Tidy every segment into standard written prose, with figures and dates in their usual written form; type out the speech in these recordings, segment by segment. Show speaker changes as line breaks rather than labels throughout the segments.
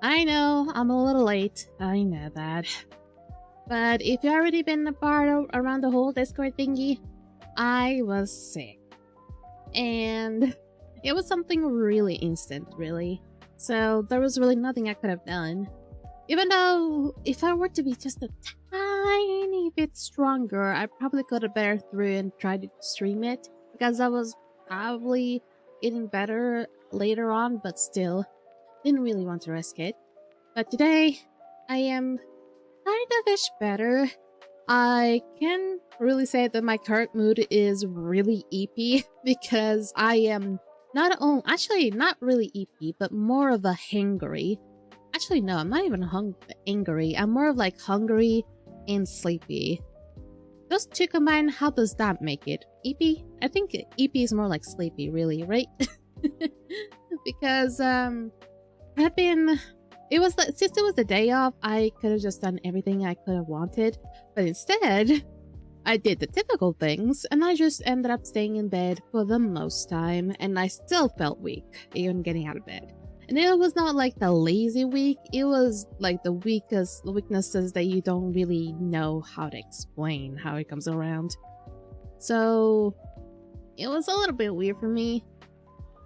I know, I'm a little late. I know that. But if you already been a part of, around the whole Discord thingy, I was sick. And it was something really instant, really. So there was really nothing I could have done. Even though, if I were to be just a tiny bit stronger, I probably could have better through and tried to stream it. Because I was probably getting better later on, but still, didn't really want to risk it. But today, I am kind of ish better. I can really say that my current mood is really EP because I am actually not really EP, but more of a hangry. Actually, no, I'm not even angry. I'm more of like hungry and sleepy. Those two combined, how does that make it? EP? I think EP is more like sleepy, really, right? Because since it was the day off, I could have just done everything I could have wanted, but instead, I did the typical things, and I just ended up staying in bed for the most time, and I still felt weak, even getting out of bed. And it was not like the lazy week, it was like the weaknesses that you don't really know how to explain how it comes around. So, it was a little bit weird for me.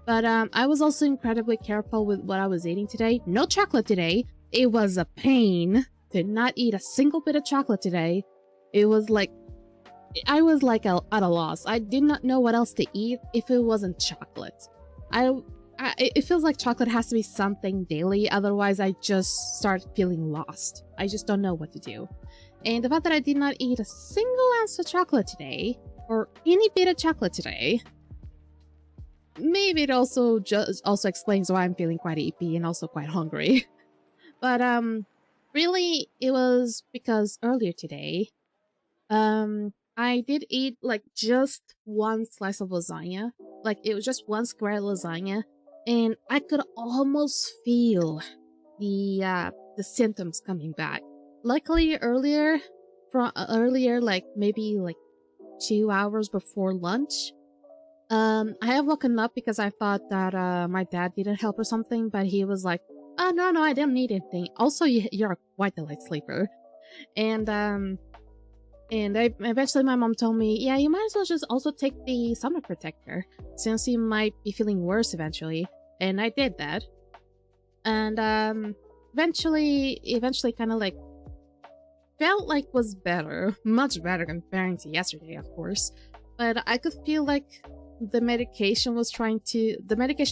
But I was also incredibly careful with what I was eating today. No chocolate today. It was a pain to not eat a single bit of chocolate today. It was like, I was like at a loss. I did not know what else to eat if it wasn't chocolate. It feels like chocolate has to be something daily, otherwise I just start feeling lost. I just don't know what to do. And the fact that I did not eat a single ounce of chocolate today, or any bit of chocolate today, maybe it also explains why I'm feeling quite EP and also quite hungry. But really it was because earlier today I did eat like just one slice of lasagna. Like it was just one square lasagna, and I could almost feel the symptoms coming back. Luckily earlier like maybe like 2 hours before lunch, I had woken up because I thought that my dad didn't help or something, but he was like, oh no, I didn't need anything. Also, you're quite a light sleeper. And eventually my mom told me, yeah, you might as well just also take the summer protector since you might be feeling worse eventually. And I did that. And eventually kind of like felt like was better, much better comparing to yesterday, of course. But I could feel like the medication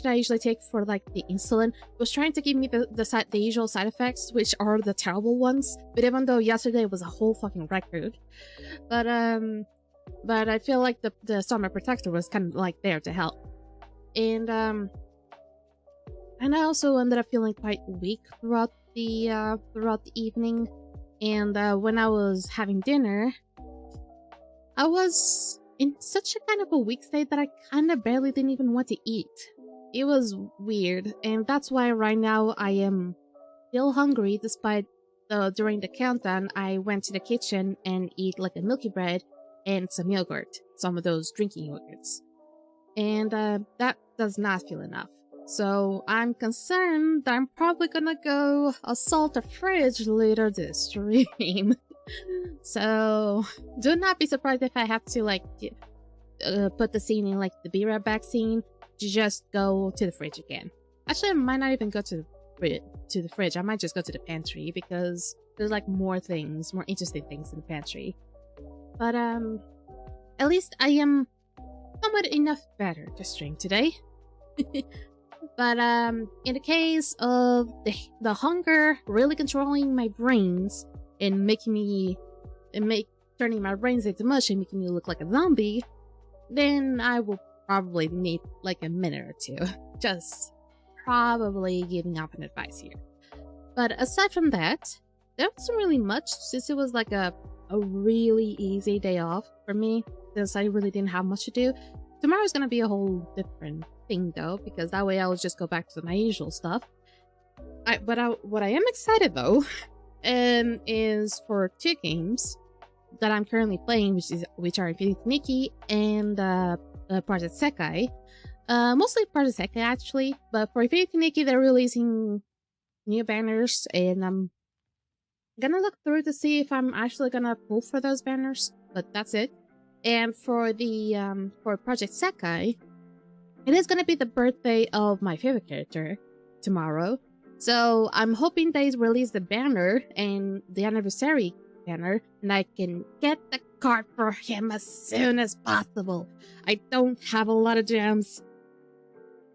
I usually take for like the insulin was trying to give me the usual side effects, which are the terrible ones. But even though yesterday was a whole fucking record, but I feel like the summer protector was kind of like there to help. And I also ended up feeling quite weak throughout the evening. And when I was having dinner, I was in such a kind of a weak state that I kind of barely didn't even want to eat. It was weird, and that's why right now I am still hungry despite during the countdown I went to the kitchen and eat like a milky bread and some yogurt, some of those drinking yogurts. And that does not feel enough. So I'm concerned that I'm probably gonna go assault a fridge later this stream. So do not be surprised if I have to like put the scene in like the be right back scene to just go to the fridge again. Actually, I might not even go to the fridge. I might just go to the pantry because there's like more interesting things in the pantry. But at least I am somewhat enough better to stream today. But in the case of the hunger really controlling my brains and turning my brains into mush and making me look like a zombie, then I will probably need like a minute or two. Just probably giving up an advice here. But aside from that, there wasn't really much since it was like a really easy day off for me, since I really didn't have much to do. Tomorrow's gonna be a whole different thing though, because that way I'll just go back to my usual stuff. What I am excited though is for 2 games that I'm currently playing, which are Infinity Nikki and Project Sekai. Mostly Project Sekai actually, but for Infinity Nikki they're releasing new banners, and I'm gonna look through to see if I'm actually gonna pull for those banners, but that's it. And for the for Project Sekai, it is gonna be the birthday of my favorite character tomorrow. So I'm hoping they release the banner and the anniversary banner, and I can get the card for him as soon as possible. I don't have a lot of gems.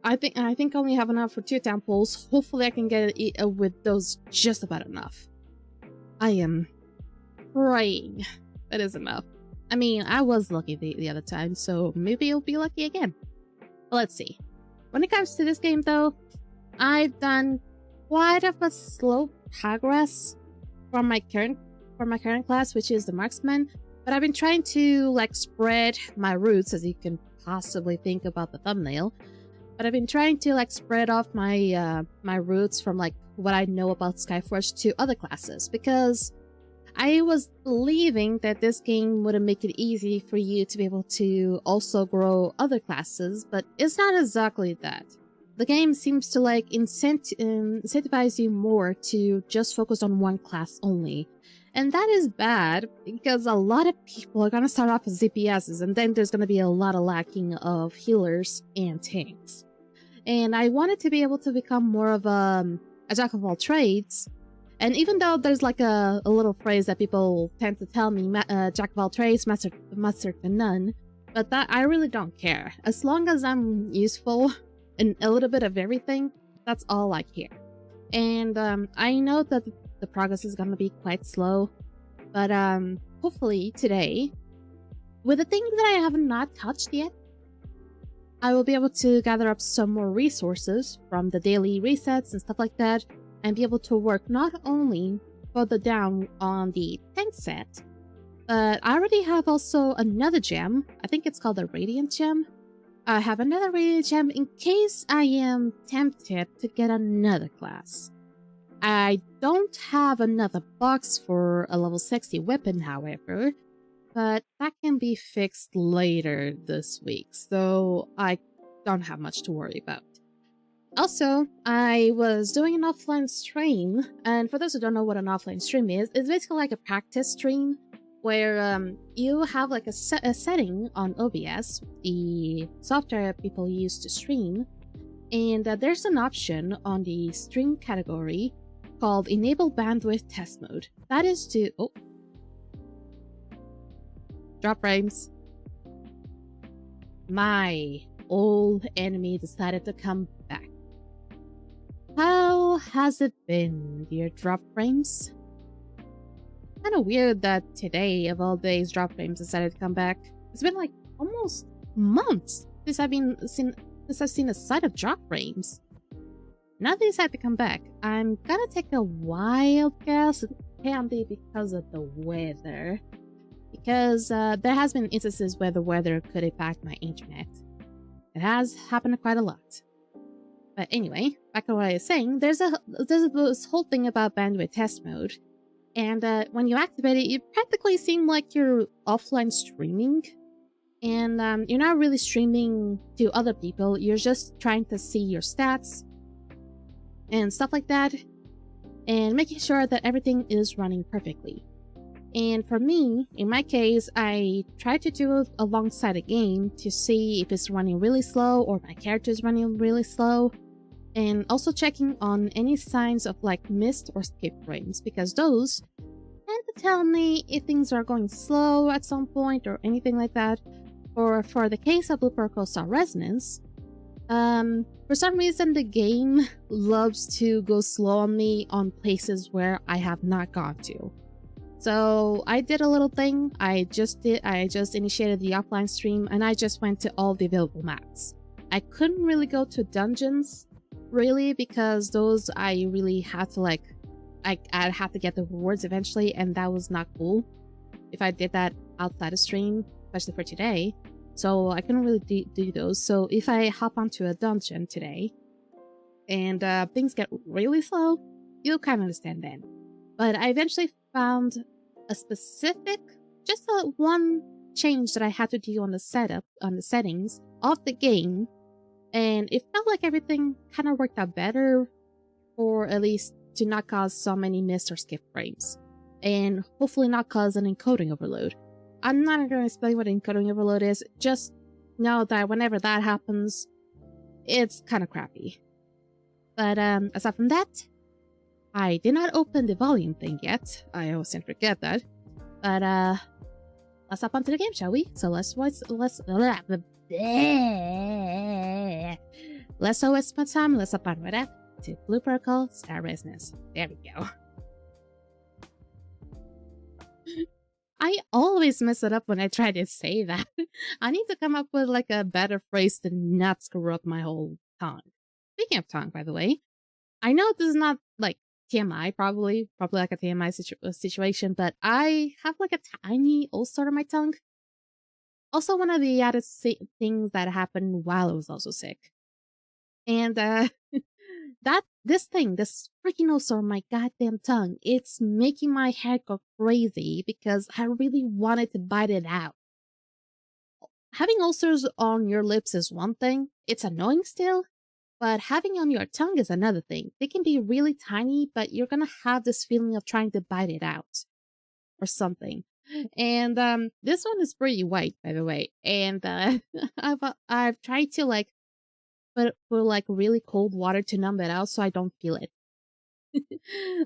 I think I only have enough for 2 temples. Hopefully I can get it with those just about enough. I am praying that is enough. I mean, I was lucky the other time, so maybe you'll be lucky again. But let's see. When it comes to this game, though, I've done quite of a slow progress from my current class, which is the marksman. But I've been trying to like spread my roots, as you can possibly think about the thumbnail. But I've been trying to like spread off my my roots from like what I know about Skyforge to other classes, because I was believing that this game would make it easy for you to be able to also grow other classes, but it's not exactly that. The game seems to like incentivize you more to just focus on one class only. And that is bad, because a lot of people are going to start off as DPSs, and then there's going to be a lot of lacking of healers and tanks. And I wanted to be able to become more of a jack of all trades. And even though there's like a little phrase that people tend to tell me, jack of all trades, master to none, but that I really don't care. As long as I'm useful in a little bit of everything, that's all I care. And I know that the progress is going to be quite slow, but hopefully today, with the things that I have not touched yet, I will be able to gather up some more resources from the daily resets and stuff like that, and be able to work not only further down on the tank set, but I already have also another gem. I think it's called a Radiant Gem. I have another Radiant Gem in case I am tempted to get another class. I don't have another box for a level 60 weapon, however, but that can be fixed later this week, so I don't have much to worry about. Also, I was doing an offline stream, and for those who don't know what an offline stream is, it's basically like a practice stream where you have like a setting on OBS, the software people use to stream, and there's an option on the stream category called Enable Bandwidth Test Mode. That is to... oh. Drop frames. My old enemy decided to come back. How has it been, dear drop frames? Kinda weird that today, of all days, drop frames decided to come back. It's been like almost months since I've seen a sight of drop frames. Now they decide to come back. I'm gonna take a wild guess. It can be because of the weather. Because there has been instances where the weather could impact my internet. It has happened quite a lot. But anyway, back to what I was saying, there's this whole thing about bandwidth test mode. And when you activate it, you practically seem like you're offline streaming. And you're not really streaming to other people, you're just trying to see your stats and stuff like that, and making sure that everything is running perfectly. And for me, in my case, I try to do it alongside a game to see if it's running really slow or my character is running really slow, and also checking on any signs of like missed or skipped frames, because those tend to tell me if things are going slow at some point or anything like that. Or for the case of Blue Purple Star Resonance, for some reason the game loves to go slow on me on places where I have not gone to. So I did a little thing. I just initiated the offline stream, and I just went to all the available maps. I couldn't really go to dungeons, really, because those I really had to like, I'd have to get the rewards eventually, and that was not cool if I did that outside of stream, especially for today. So I couldn't really do those. So if I hop onto a dungeon today and things get really slow, you'll kind of understand then. But I eventually found a specific, just one change that I had to do on the settings of the game, and it felt like everything kind of worked out better, or at least to not cause so many missed or skipped frames, and hopefully not cause an encoding overload. I'm not going to explain what encoding overload is, just know that whenever that happens, it's kind of crappy. But aside from that, I did not open the volume thing yet. I always tend to forget that. But let's hop onto the game, shall we? So let's waste my time. Let's hop on right up to Blue Purple Star Business. There we go. I always mess it up when I try to say that. I need to come up with like a better phrase to not screw up my whole tongue. Speaking of tongue, by the way, I know this is not like TMI, probably like a TMI situation, but I have like a tiny ulcer on my tongue. Also, one of the added things that happened while I was also sick. And this freaking ulcer on my goddamn tongue, it's making my head go crazy because I really wanted to bite it out. Having ulcers on your lips is one thing, it's annoying still, but having on your tongue is another thing. They can be really tiny, but you're gonna have this feeling of trying to bite it out or something. And this one is pretty white, by the way. And I've tried to like put like really cold water to numb it out so I don't feel it.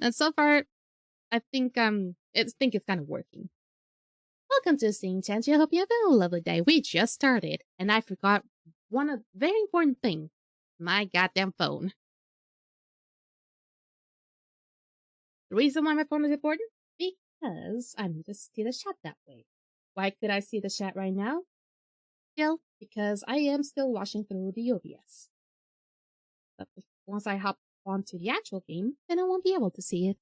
And so far, I think it's kind of working. Welcome to Sing Change. I hope you have a lovely day. We just started, and I forgot one very important thing. My goddamn phone. The reason why my phone is important? Because I need to see the chat that way. Why could I see the chat right now? Still, because I am still watching through the OBS. But once I hop onto the actual game, then I won't be able to see it.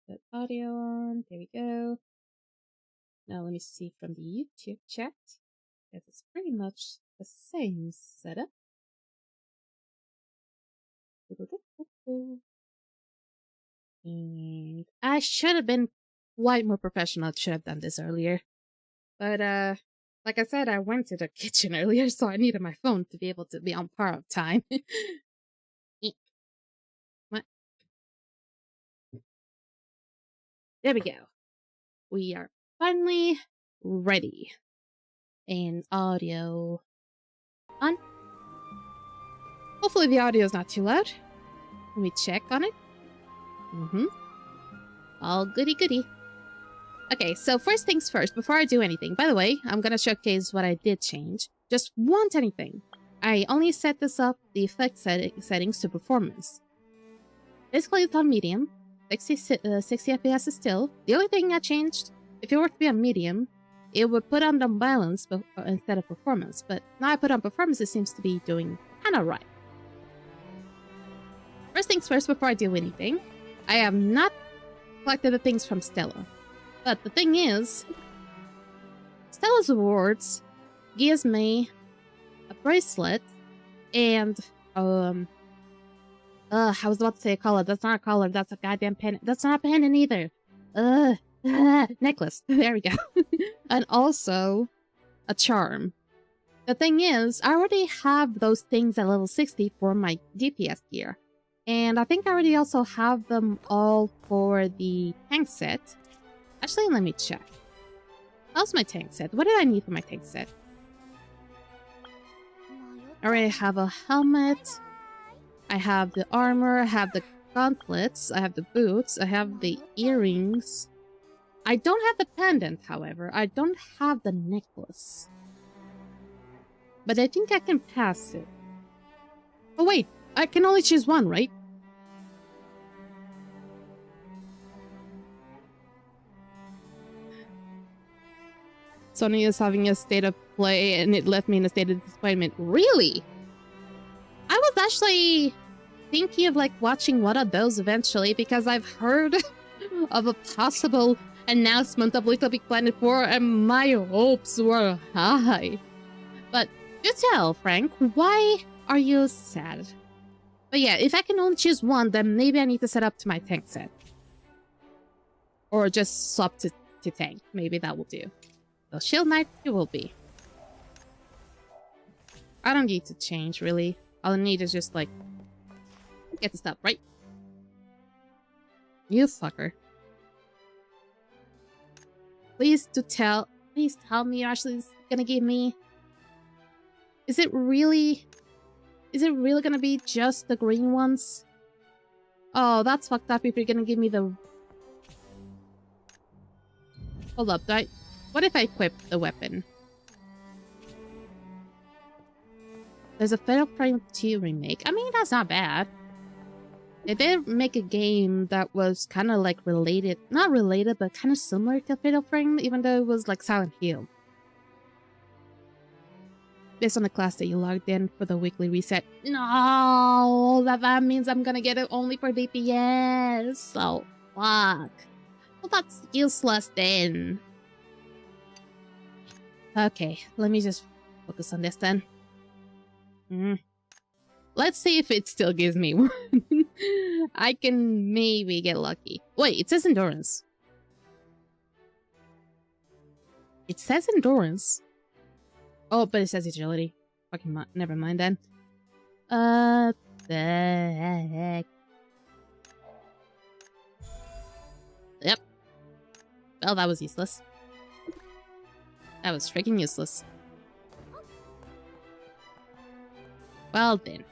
Put audio on. There we go. Now let me see from the YouTube chat. It's pretty much the same setup. And I should have been quite more professional. I should have done this earlier. But like I said, I went to the kitchen earlier, so I needed my phone to be able to be on par of time. What? There we go. We are finally ready. And audio on. Hopefully the audio is not too loud. Let me check on it. All goody goody. Okay, so first things first, before I do anything, by the way, I'm gonna showcase what I did change. Just one tiny thing. I only set this up, the effect settings to performance. Basically, it's on medium. 60 FPS is still. The only thing I changed, if it were to be on medium, it would put on the balance instead of performance. But now I put on performance, it seems to be doing kinda right. First things first, before I do anything, I have not collected the things from Stella. But the thing is, Stella's Awards gives me a bracelet and, I was about to say a collar. That's not a collar. That's a goddamn pendant. That's not a pendant either. Necklace. There we go. And also a charm. The thing is, I already have those things at level 60 for my DPS gear. And I think I already also have them all for the tank set. Actually, let me check. How's my tank set? What did I need for my tank set? I already have a helmet. I have the armor. I have the gauntlets. I have the boots. I have the earrings. I don't have the pendant, however. I don't have the necklace. But I think I can pass it. Oh wait, I can only choose one, right? Sony is having a state of play and it left me in a state of disappointment. Really? I was actually thinking of like watching one of those eventually because I've heard of a possible announcement of Little Big Planet 4 and my hopes were high. But do tell, Frank, why are you sad? But yeah, if I can only choose one, then maybe I need to set up to my tank set. Or just swap to tank. Maybe that will do. So Shield Knight, you will be. I don't need to change, really. All I need is just, like, get the stuff, right? You fucker. Please tell me you're actually gonna give me... Is it really gonna be just the green ones? Oh, that's fucked up if you're gonna give me the... Hold up, what if I equip the weapon? There's a Fatal Frame 2 remake. I mean, that's not bad. They did make a game that was kind of like related, not related, but kind of similar to Fatal Frame, even though it was like Silent Hill. Based on the class that you logged in for the weekly reset. No, that means I'm gonna get it only for DPS. So, fuck. Well, that's useless then. Okay, let me just focus on this then. Let's see if it still gives me one. I can maybe get lucky. Wait, it says endurance. It says endurance. Oh, but it says agility. Fucking never mind then. The heck. Yep. Well, that was useless. That was freaking useless. Well then.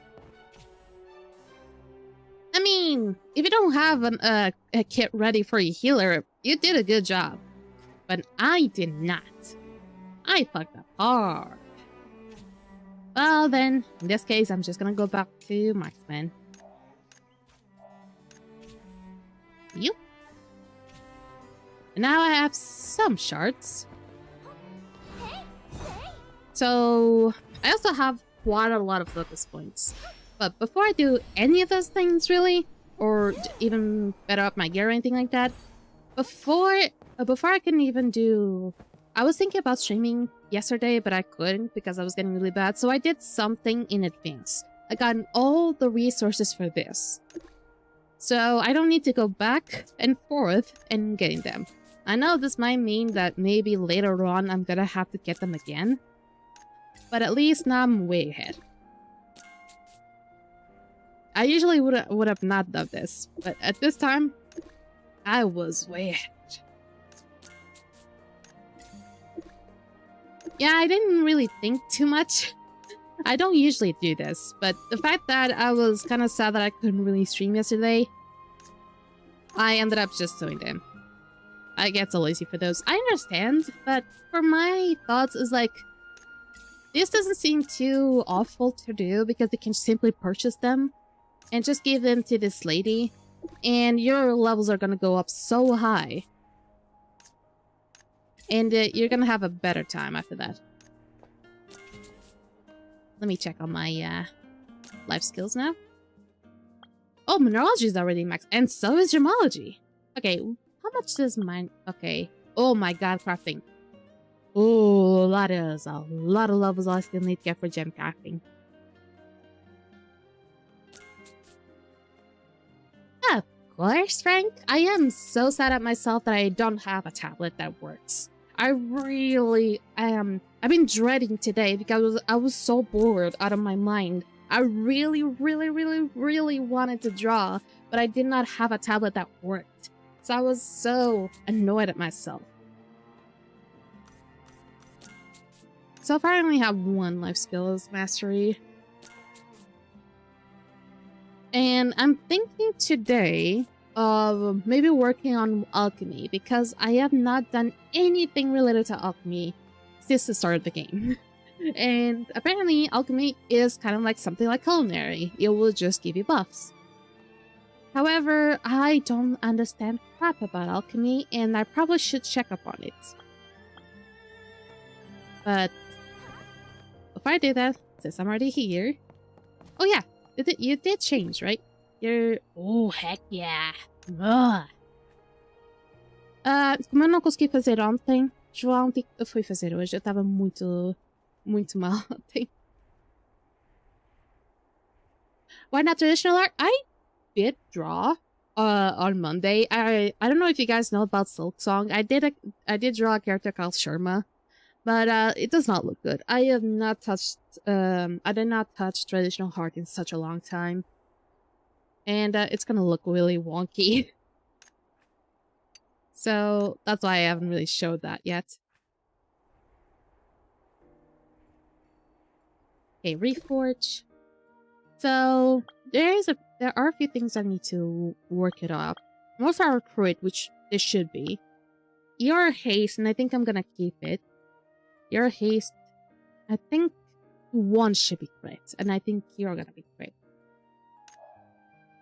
I mean, if you don't have a kit ready for your healer, you did a good job. But I did not. I fucked up hard. Well then, in this case, I'm just gonna go back to marksman. You. And now I have some shards. So, I also have quite a lot of focus points. But before I do any of those things, really, or even better up my gear or anything like that, before I can even do... I was thinking about streaming yesterday, but I couldn't because I was getting really bad, so I did something in advance. I got all the resources for this. So I don't need to go back and forth and getting them. I know this might mean that maybe later on I'm gonna have to get them again, but at least now I'm way ahead. I usually would have not done this, but at this time, I was way ahead. Yeah, I didn't really think too much. I don't usually do this, but the fact that I was kind of sad that I couldn't really stream yesterday, I ended up just doing them. I get so lazy for those. I understand, but for my thoughts is like, this doesn't seem too awful to do because you can simply purchase them and just give them to this lady, and your levels are gonna go up so high. And you're gonna have a better time after that. Let me check on my life skills now. Oh, mineralogy is already maxed, and so is gemology. Okay, how much does mine... Okay. Oh my god, crafting. Oh, that is a lot of levels I still need to get for gem crafting. Of course, Frank. I am so sad at myself that I don't have a tablet that works. I really am. I've been dreading today because I was so bored out of my mind. I really wanted to draw, but I did not have a tablet that worked. So I was so annoyed at myself. So far I only have one life skills mastery. And I'm thinking today of maybe working on alchemy, because I have not done anything related to alchemy since the start of the game. And apparently alchemy is kind of like something like culinary. It will just give you buffs. However, I don't understand crap about alchemy, and I probably should check up on it. But before I do that, since I'm already here... Oh yeah, you did change, right? You're... Oh, heck yeah! Como eu não consegui fazer ontem, João, o que eu fui fazer hoje? Eu tava muito mal ontem. Why not traditional art? I did draw on Monday. I don't know if you guys know about Silk Song. I did draw a character called Sharma, But it does not look good. I have not touched, I did not touch traditional heart in such a long time. And it's gonna look really wonky. So that's why I haven't really showed that yet. Okay, Reforge. So there are a few things I need to work it up. Most are crit, which this should be. Your haste, and I think I'm gonna keep it. Your haste, I think one should be crit, and I think you're gonna be crit.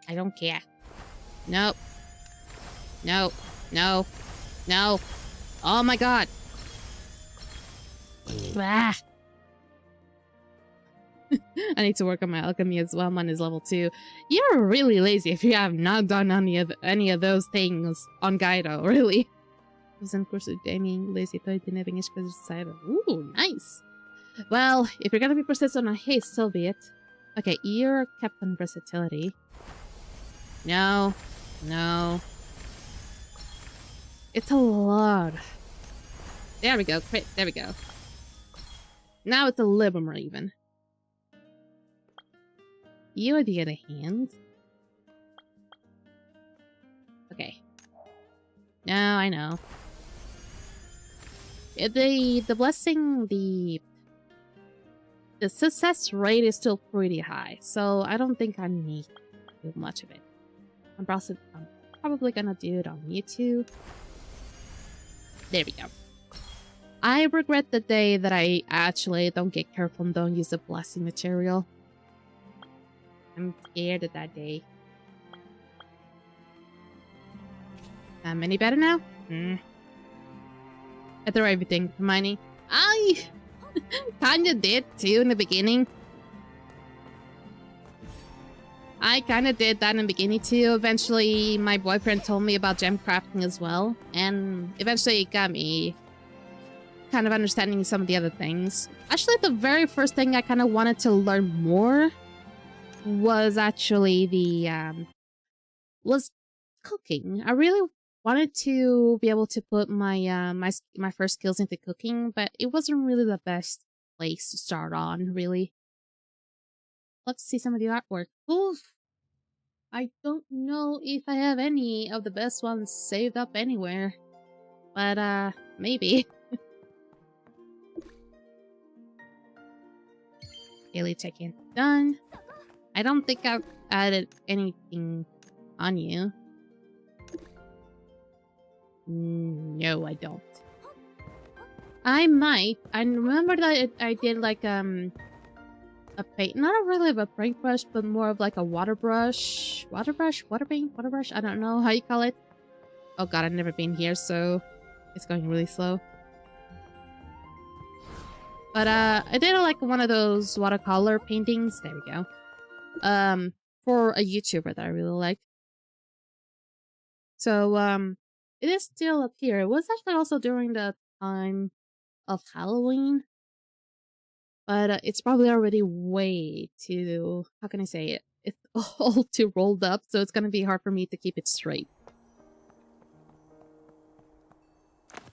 I don't care. Nope. No. No. No. Oh my god. Ah. I need to work on my alchemy as well. Mine is level 2. You're really lazy if you have not done any of those things on Guido, really. Usando curso de gaming, lazy toy, having as coisas de cyber. Ooh, nice. Well, if you're gonna be persistent on haste, so be it. Okay, you're kept on versatility. No. No. It's a lot. There we go. Crit. There we go. Now it's a little more even. You, on the other hand. Okay. No, I know. The blessing, the success rate is still pretty high, so I don't think I need to do much of it. I'm probably gonna do it on YouTube. There we go. I regret the day that I actually don't get careful and don't use the blessing material. I'm scared of that day. Any better now? I throw everything, Hermione. I kinda did too in the beginning. I kinda did that in the beginning too. Eventually, my boyfriend told me about gem crafting as well. And eventually it got me kind of understanding some of the other things. Actually, the very first thing I kind of wanted to learn more was actually was cooking. I really wanted to be able to put my my first skills into cooking, but it wasn't really the best place to start on, really. Let's see some of the artwork. Oof. I don't know if I have any of the best ones saved up anywhere. But maybe. Daily check-in done. I don't think I've added anything on you. No, I don't. I might. I remember that I did like a paint, not really of a paintbrush, but more of like a water brush, water paint, water brush. I don't know how you call it. Oh god, I've never been here, so it's going really slow. But I did like one of those watercolor paintings. There we go. For a YouTuber that I really liked. So it is still up here. It was actually also during the time of Halloween. But it's probably already way too, how can I say it? It's all too rolled up, so it's gonna be hard for me to keep it straight.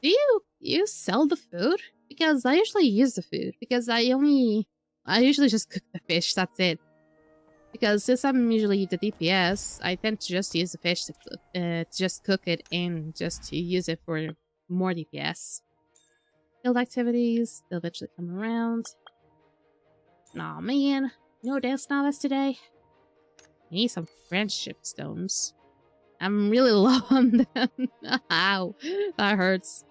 Do you sell the food? Because I usually use the food. Because I usually just cook the fish, that's it. Because since I'm usually the DPS, I tend to just use the fish to just cook it and just to use it for more DPS. Field activities, they'll eventually come around. Aw, man. No dance novice today? I need some friendship stones. I'm really low on them. Ow. That hurts.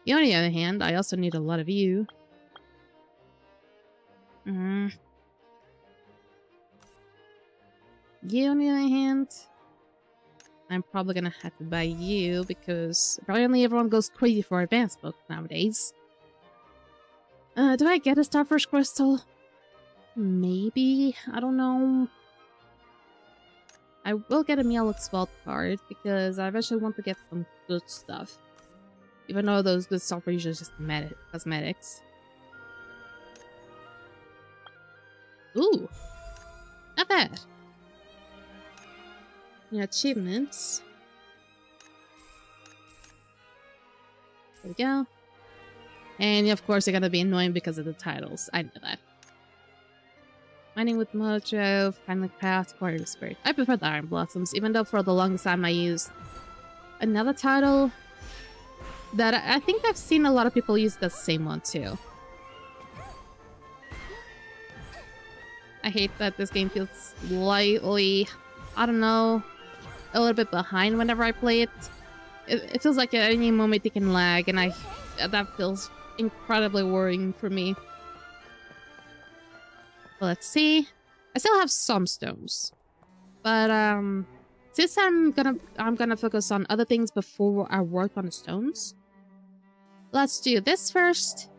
On the other hand, I also need a lot of you. You, on the other hand, I'm probably gonna have to buy you because apparently everyone goes crazy for advanced book nowadays. Do I get a Starfish Crystal? Maybe? I don't know. I will get a Meowlix Vault card because I eventually want to get some good stuff. Even though those good stuff are usually just cosmetics. Ooh! Not bad. Achievements. There we go. And of course, they're gonna be annoying because of the titles. I know that. Mining with Mojo, Final Craft, Quarter Spirit. I prefer the Iron Blossoms, even though for the longest time I used another title that I think I've seen a lot of people use the same one too. I hate that this game feels slightly, I don't know, a little bit behind whenever I play it. It feels like at any moment it can lag, and that feels incredibly worrying for me. But let's see. I still have some stones, but since I'm gonna focus on other things before I work on the stones. Let's do this first.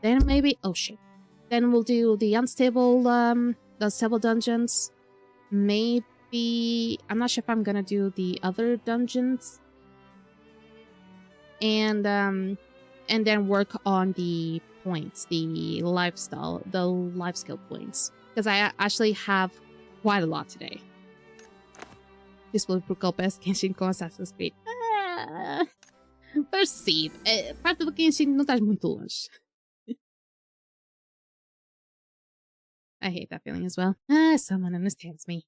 Then maybe, oh shit. Then we'll do the unstable dungeons. Maybe, I'm not sure if I'm gonna do the other dungeons. And then work on the points, the life skill points. Because I actually have quite a lot today. This will improve best Genshin com Assassin's Creed. Percebe. Parte do Genshin não estás muito longe. I hate that feeling as well. Someone understands me.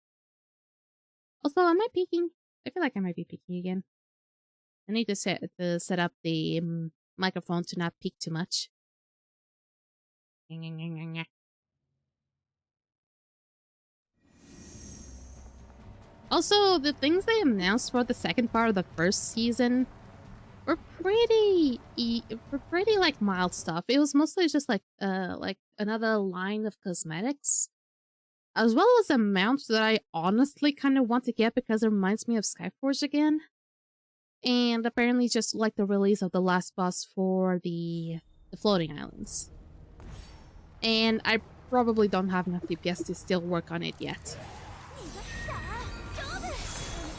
Also, am I peeking? I feel like I might be peeking again. I need to set up the microphone to not peak too much. Also, the things they announced for the second part of the first season were pretty like mild stuff. It was mostly just like another line of cosmetics, as well as a mount that I honestly kind of want to get because it reminds me of Skyforge again. And apparently just like the release of the last boss for the floating islands. And I probably don't have enough DPS to still work on it yet.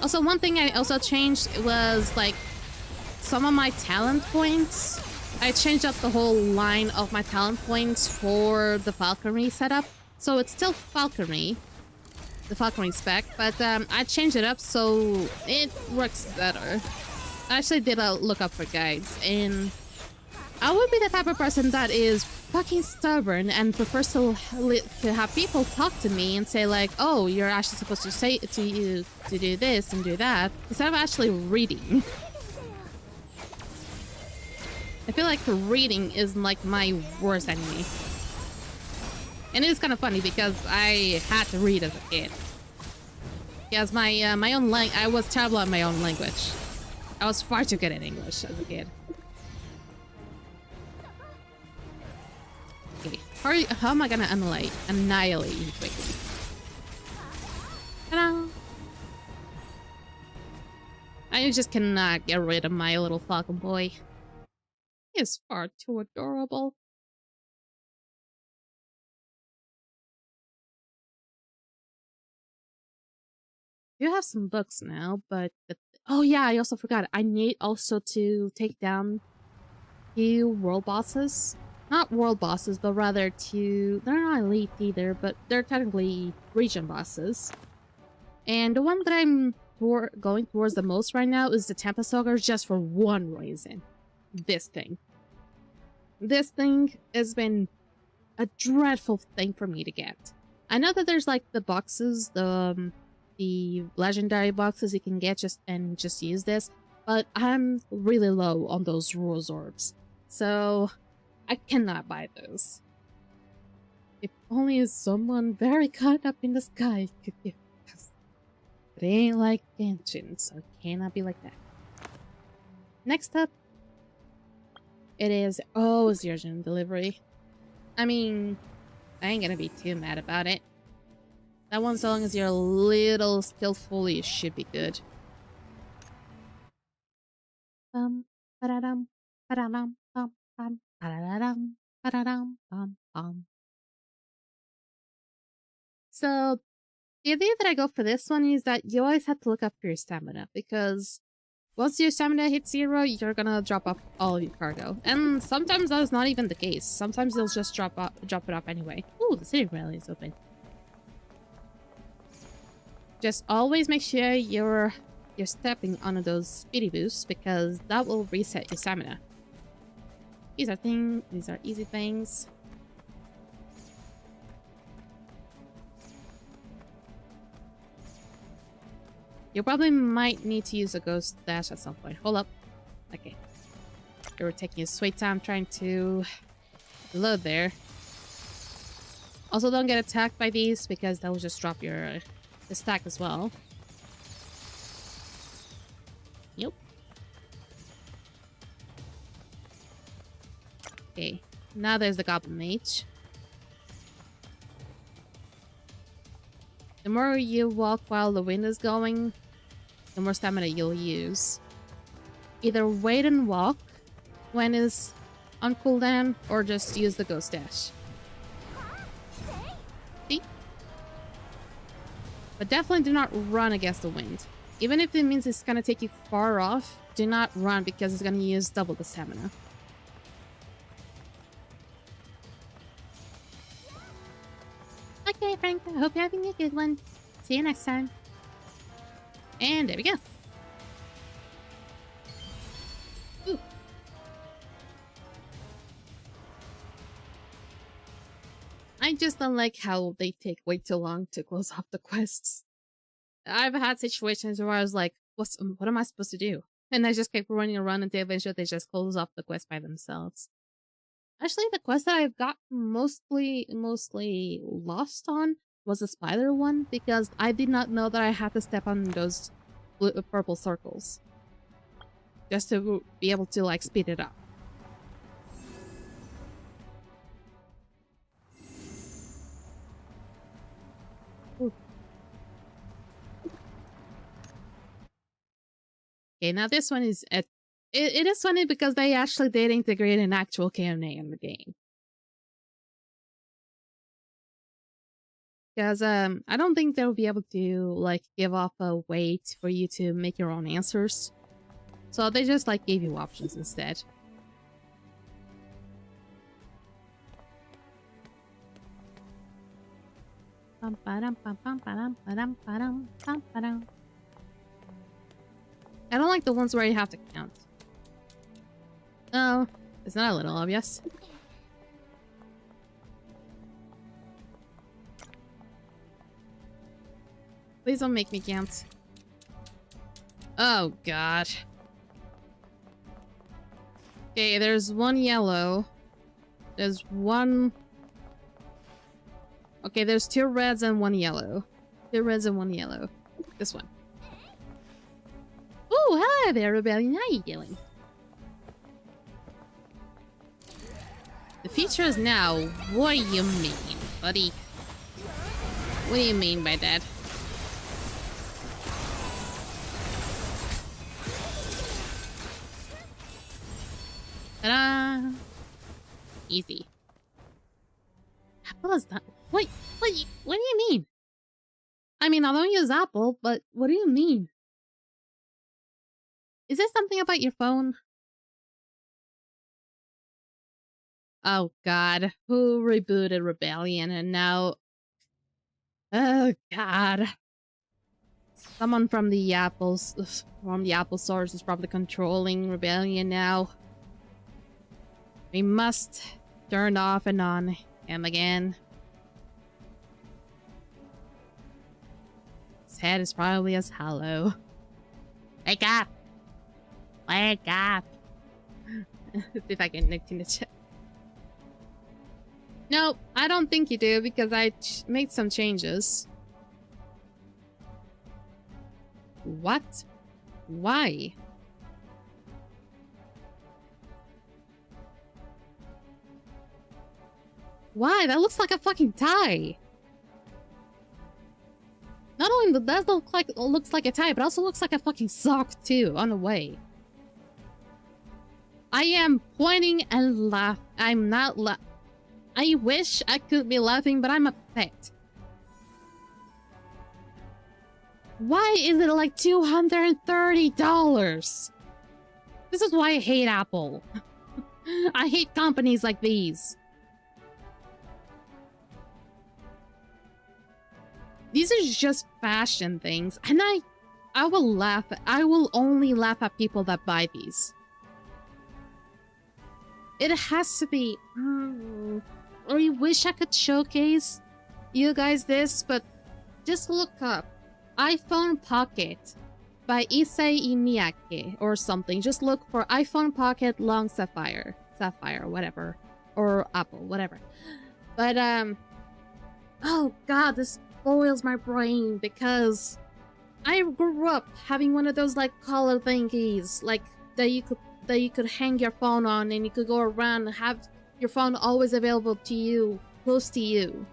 Also, one thing I also changed was like some of my talent points. I changed up the whole line of my talent points for the falconry setup. So it's still falconry, the falconry spec, but I changed it up so it works better. I actually did a lookup for guides, and I would be the type of person that is fucking stubborn and prefers to have people talk to me and say like, oh, you're actually supposed to say to do this and do that, instead of actually reading. I feel like reading is like my worst enemy. And it's kind of funny because I had to read as a kid. Because my own I was terrible at my own language. I was far too good at English as a kid. Okay, how am I gonna annihilate you quickly? Hello. I just cannot get rid of my little falcon boy. He is far too adorable. I do have some books now, but oh yeah, I also forgot. I need also to take down 2 world bosses. Not world bosses, but rather they're not elite either, but they're technically region bosses. And the one that I'm going towards the most right now is the Tempest Ogre, just for one reason. This thing. This thing has been a dreadful thing for me to get. I know that there's like the boxes, the legendary boxes you can get just use this, but I'm really low on those rose orbs, so I cannot buy those. If only someone very caught up in the sky could give us. It ain't like Genshin, so it cannot be like that. Next up, it is zero delivery. I mean, I ain't gonna be too mad about it. That one, so long as you're a little skillful, you should be good. Bum, ba-da-dum, ba-da-dum, bum, bum, ba-da-da-dum, ba-da-dum, bum, bum. So, the idea that I go for this one is that you always have to look up for your stamina, because once your stamina hits 0, you're gonna drop off all of your cargo. And sometimes that is not even the case. Sometimes you'll just drop it off anyway. Ooh, the city rally is open. Just always make sure you're stepping on those speedy boosts, because that will reset your stamina. These are easy things. You probably might need to use a ghost dash at some point. Hold up. Okay. You were taking a sweet time trying to load there. Also, don't get attacked by these because that will just drop your the stack as well. Yep. Okay. Now there's the Goblin Mage. The more you walk while the wind is going, the more stamina you'll use. Either wait and walk when it's on cooldown, or just use the ghost dash. See? But definitely do not run against the wind. Even if it means it's gonna take you far off, do not run because it's gonna use double the stamina. Okay, Frank, I hope you're having a good one. See you next time. And there we go. Ooh. I just don't like how they take way too long to close off the quests. I've had situations where I was like, what am I supposed to do? And I just kept running around until eventually they just close off the quest by themselves. Actually, the quest that I've got mostly lost on was the spider one, because I did not know that I had to step on those purple circles just to be able to like speed it up. Ooh. Okay, now this one is it is funny because they actually did integrate an actual KNA in the game. Because I don't think they'll be able to like give off a weight for you to make your own answers. So they just like gave you options instead. I don't like the ones where you have to count. Oh, it's not a little obvious. Please don't make me count. Oh, God. Okay, there's one yellow. There's one... Okay, there's 2 reds and 1 yellow. 2 reds and 1 yellow. This one. Oh, hi there, Rebellion. How you doing? The feature is now. What do you mean, buddy? What do you mean by that? Ta-da! Easy. Apple is done. What do you mean? I mean, I don't use Apple, but what do you mean? Is there something about your phone? Oh god, who rebooted Rebellion and now... Oh god. Someone from the Apple source is probably controlling Rebellion now. We must turn off and on him again. His head is probably as hollow. Wake up! Wake up! Let's see if I can nick in the chat. No, I don't think you do, because I made some changes. What? Why? Why? That looks like a fucking tie! Not only does that looks like a tie, but also looks like a fucking sock too, on the way. I am pointing and laughing. I'm not I wish I could be laughing, but I'm upset. Why is it like $230? This is why I hate Apple. I hate companies like these. These are just fashion things, and I will laugh. I will only laugh at people that buy these. It has to be. I wish I could showcase you guys this, but just look up iPhone Pocket by Issei Miyake or something. Just look for iPhone Pocket Long Sapphire, whatever, or Apple, whatever. But oh god, this boils my brain because I grew up having one of those like collar thingies, like that you could hang your phone on and you could go around and have your phone always available to you, close to you.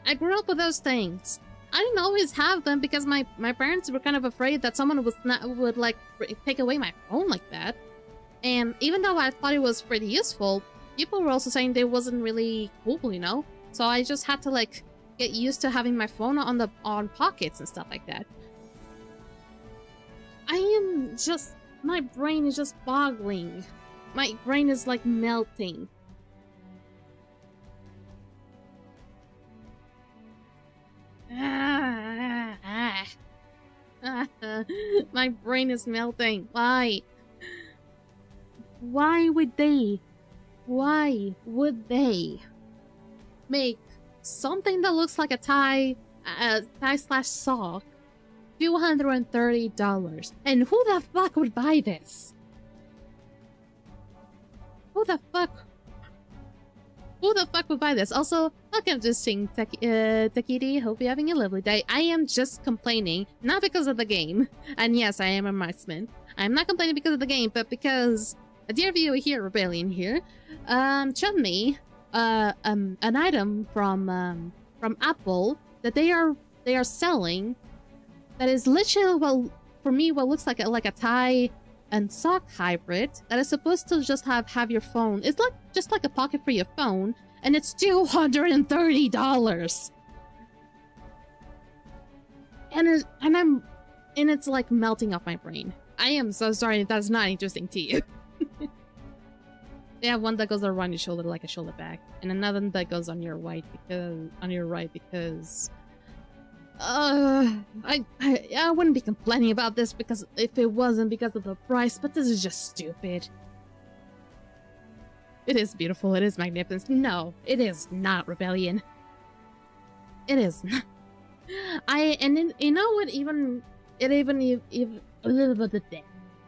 I grew up with those things. I didn't always have them because my parents were kind of afraid that someone would like take away my phone like that. And even though I thought it was pretty useful, people were also saying they wasn't really cool, you know? So I just had to like get used to having my phone on pockets and stuff like that. My brain is just boggling. My brain is like melting. My brain is melting. Why? Why would they make something that looks like a tie slash sock $230? And who the fuck would buy this? Who the fuck would buy this? Also, welcome to Sing Takiti. Hope you're having a lovely day. I am just complaining, not because of the game. And yes, I am a marksman. I'm not complaining because of the game, but because a dear viewer here, Rebellion here, showed me an item from Apple that they are selling that is literally, well, for me, what looks like a tie and sock hybrid that is supposed to just have your phone. It's like just like a pocket for your phone, and it's $230. And it's like melting off my brain. I am so sorry if that's not interesting to you. They have one that goes around your shoulder like a shoulder bag, and another that goes on your right because I wouldn't be complaining about this because if it wasn't because of the price, but this is just stupid. It is beautiful, it is magnificent. No, it is not, Rebellion. It is not. You know what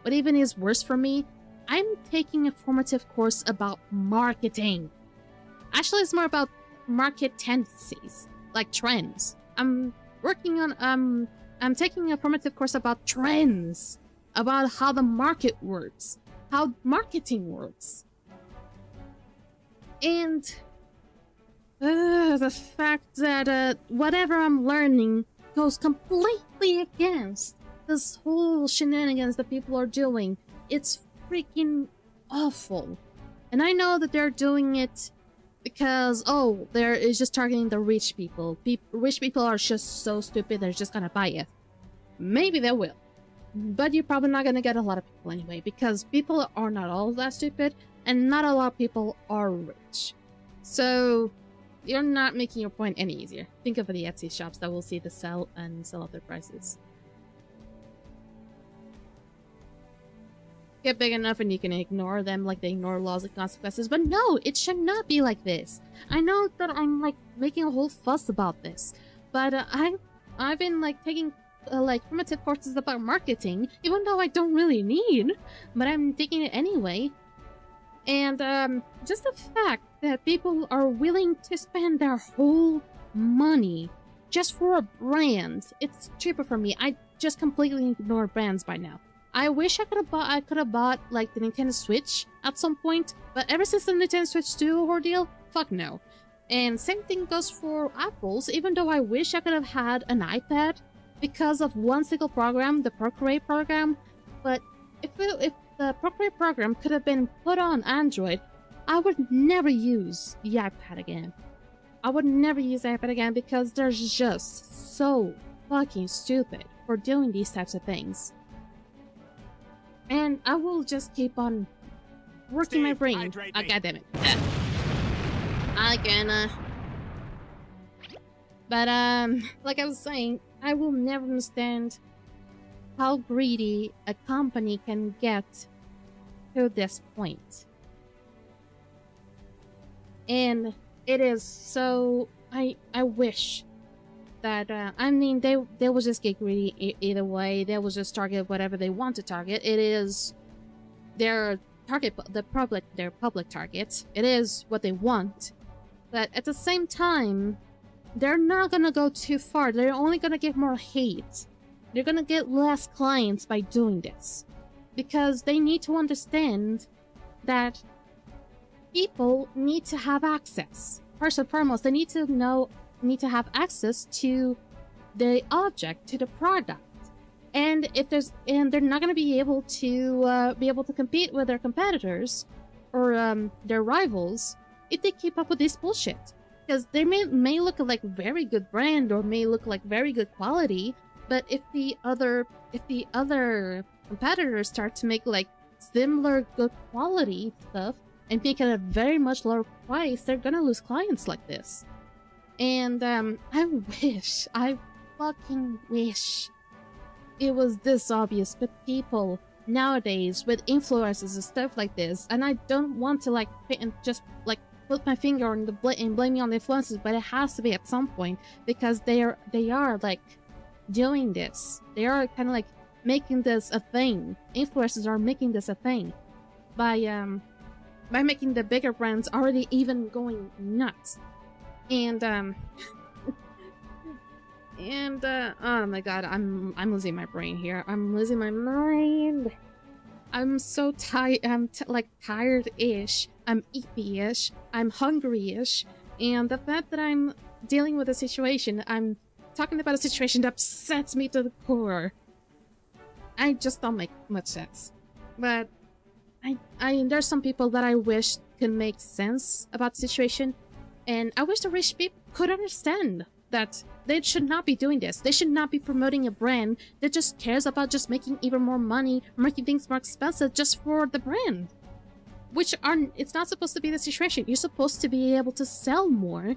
what even is worse for me? I'm taking a formative course about marketing. Actually, it's more about market tendencies, like trends. I'm taking a formative course about trends, about how the market works, how marketing works. And the fact that whatever I'm learning goes completely against this whole shenanigans that people are doing. It's freaking awful. And I know that they're doing it because, oh, they're just targeting the rich people. Rich people are just so stupid, they're just gonna buy it. Maybe they will. But you're probably not gonna get a lot of people anyway, because people are not all that stupid, and not a lot of people are rich. So, you're not making your point any easier. Think of the Etsy shops that will see the sell off their prices. Get big enough and you can ignore them like they ignore laws and consequences, but no, it should not be like this. I know that I'm like making a whole fuss about this, but I've been like taking like primitive courses about marketing, even though I don't really need, but I'm taking it anyway. And just the fact that people are willing to spend their whole money just for a brand, it's cheaper for me. I just completely ignore brands by now. I wish I could have bought like the Nintendo Switch at some point, but ever since the Nintendo Switch 2 ordeal, fuck no. And same thing goes for Apples, even though I wish I could have had an iPad because of one single program, the Procreate program. But if the Procreate program could have been put on Android, I would never use the iPad again. I would never use the iPad again because they're just so fucking stupid for doing these types of things. And I will just keep on working my brain. Oh, goddammit. I can, But, like I was saying, I will never understand how greedy a company can get to this point. And it is so... I wish that, I mean, they will just get greedy either way. They will just target whatever they want to target. It is their target, their public targets. It is what they want. But at the same time, they're not gonna go too far. They're only gonna get more hate. They're gonna get less clients by doing this. Because they need to understand that people need to have access. First and foremost, they need to have access to the object, to the product. And they're not going to be able to compete with their competitors or their rivals if they keep up with this bullshit. Because they may look like very good brand or may look like very good quality, but if the other competitors start to make like similar good quality stuff and make it at a very much lower price, they're gonna lose clients like this. And I fucking wish it was this obvious, but people nowadays with influencers and stuff like this, and I don't want to like just like put my finger on and blame me on the influencers, but it has to be at some point, because they are like doing this. They are kind of like making this a thing. Influencers are making this a thing by making the bigger brands already even going nuts. And oh my god, I'm losing my brain here. I'm losing my mind. I'm so tired. I'm like tired-ish. I'm eepy-ish. I'm hungry-ish. And the fact that I'm dealing with a situation, I'm talking about a situation that upsets me to the core. I just don't make much sense. But there's some people that I wish could make sense about the situation, and I wish the rich people could understand that they should not be doing this. They should not be promoting a brand that just cares about just making even more money, making things more expensive just for the brand. It's not supposed to be the situation. You're supposed to be able to sell more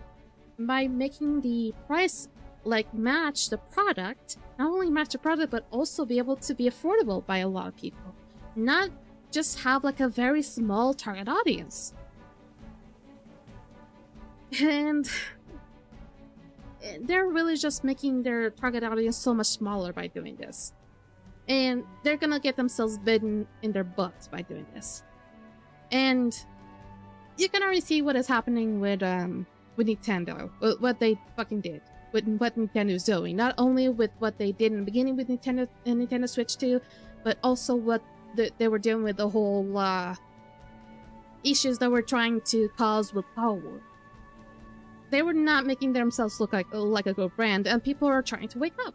by making the price like match the product. Not only match the product, but also be able to be affordable by a lot of people. Not just have like a very small target audience. And they're really just making their target audience so much smaller by doing this. And they're gonna get themselves bitten in their butts by doing this. And you can already see what is happening with Nintendo. What they fucking did. With what Nintendo's doing. Not only with what they did in the beginning with Nintendo Switch 2, but also what they were doing with the whole issues that were trying to cause with Power. They were not making themselves look like a good brand, and people are trying to wake up.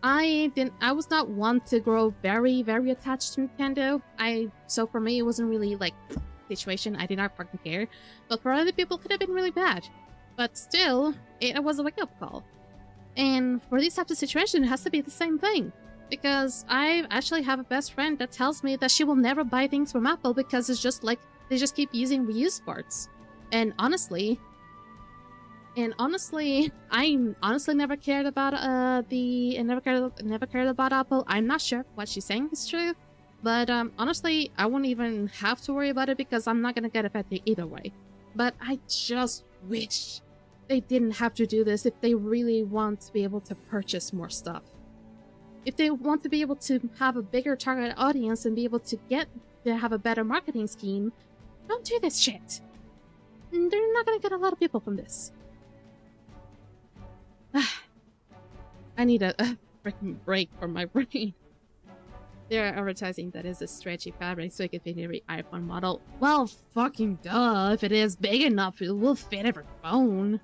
I was not one to grow very, very attached to Nintendo. So for me, it wasn't really like situation. I did not fucking care. But for other people, it could have been really bad. But still, it was a wake-up call. And for these types of situations, it has to be the same thing. Because I actually have a best friend that tells me that she will never buy things from Apple because it's just like they just keep using reused parts. And honestly, I honestly never cared about never cared about Apple. I'm not sure what she's saying is true, but honestly, I won't even have to worry about it because I'm not gonna get affected either way. But I just wish they didn't have to do this if they really want to be able to purchase more stuff. If they want to be able to have a bigger target audience and be able to have a better marketing scheme, don't do this shit. They're not gonna get a lot of people from this. I need a freaking break from my brain. They're advertising that is a stretchy fabric so it can fit every iPhone model. Well, fucking duh. If it is big enough, it will fit every phone.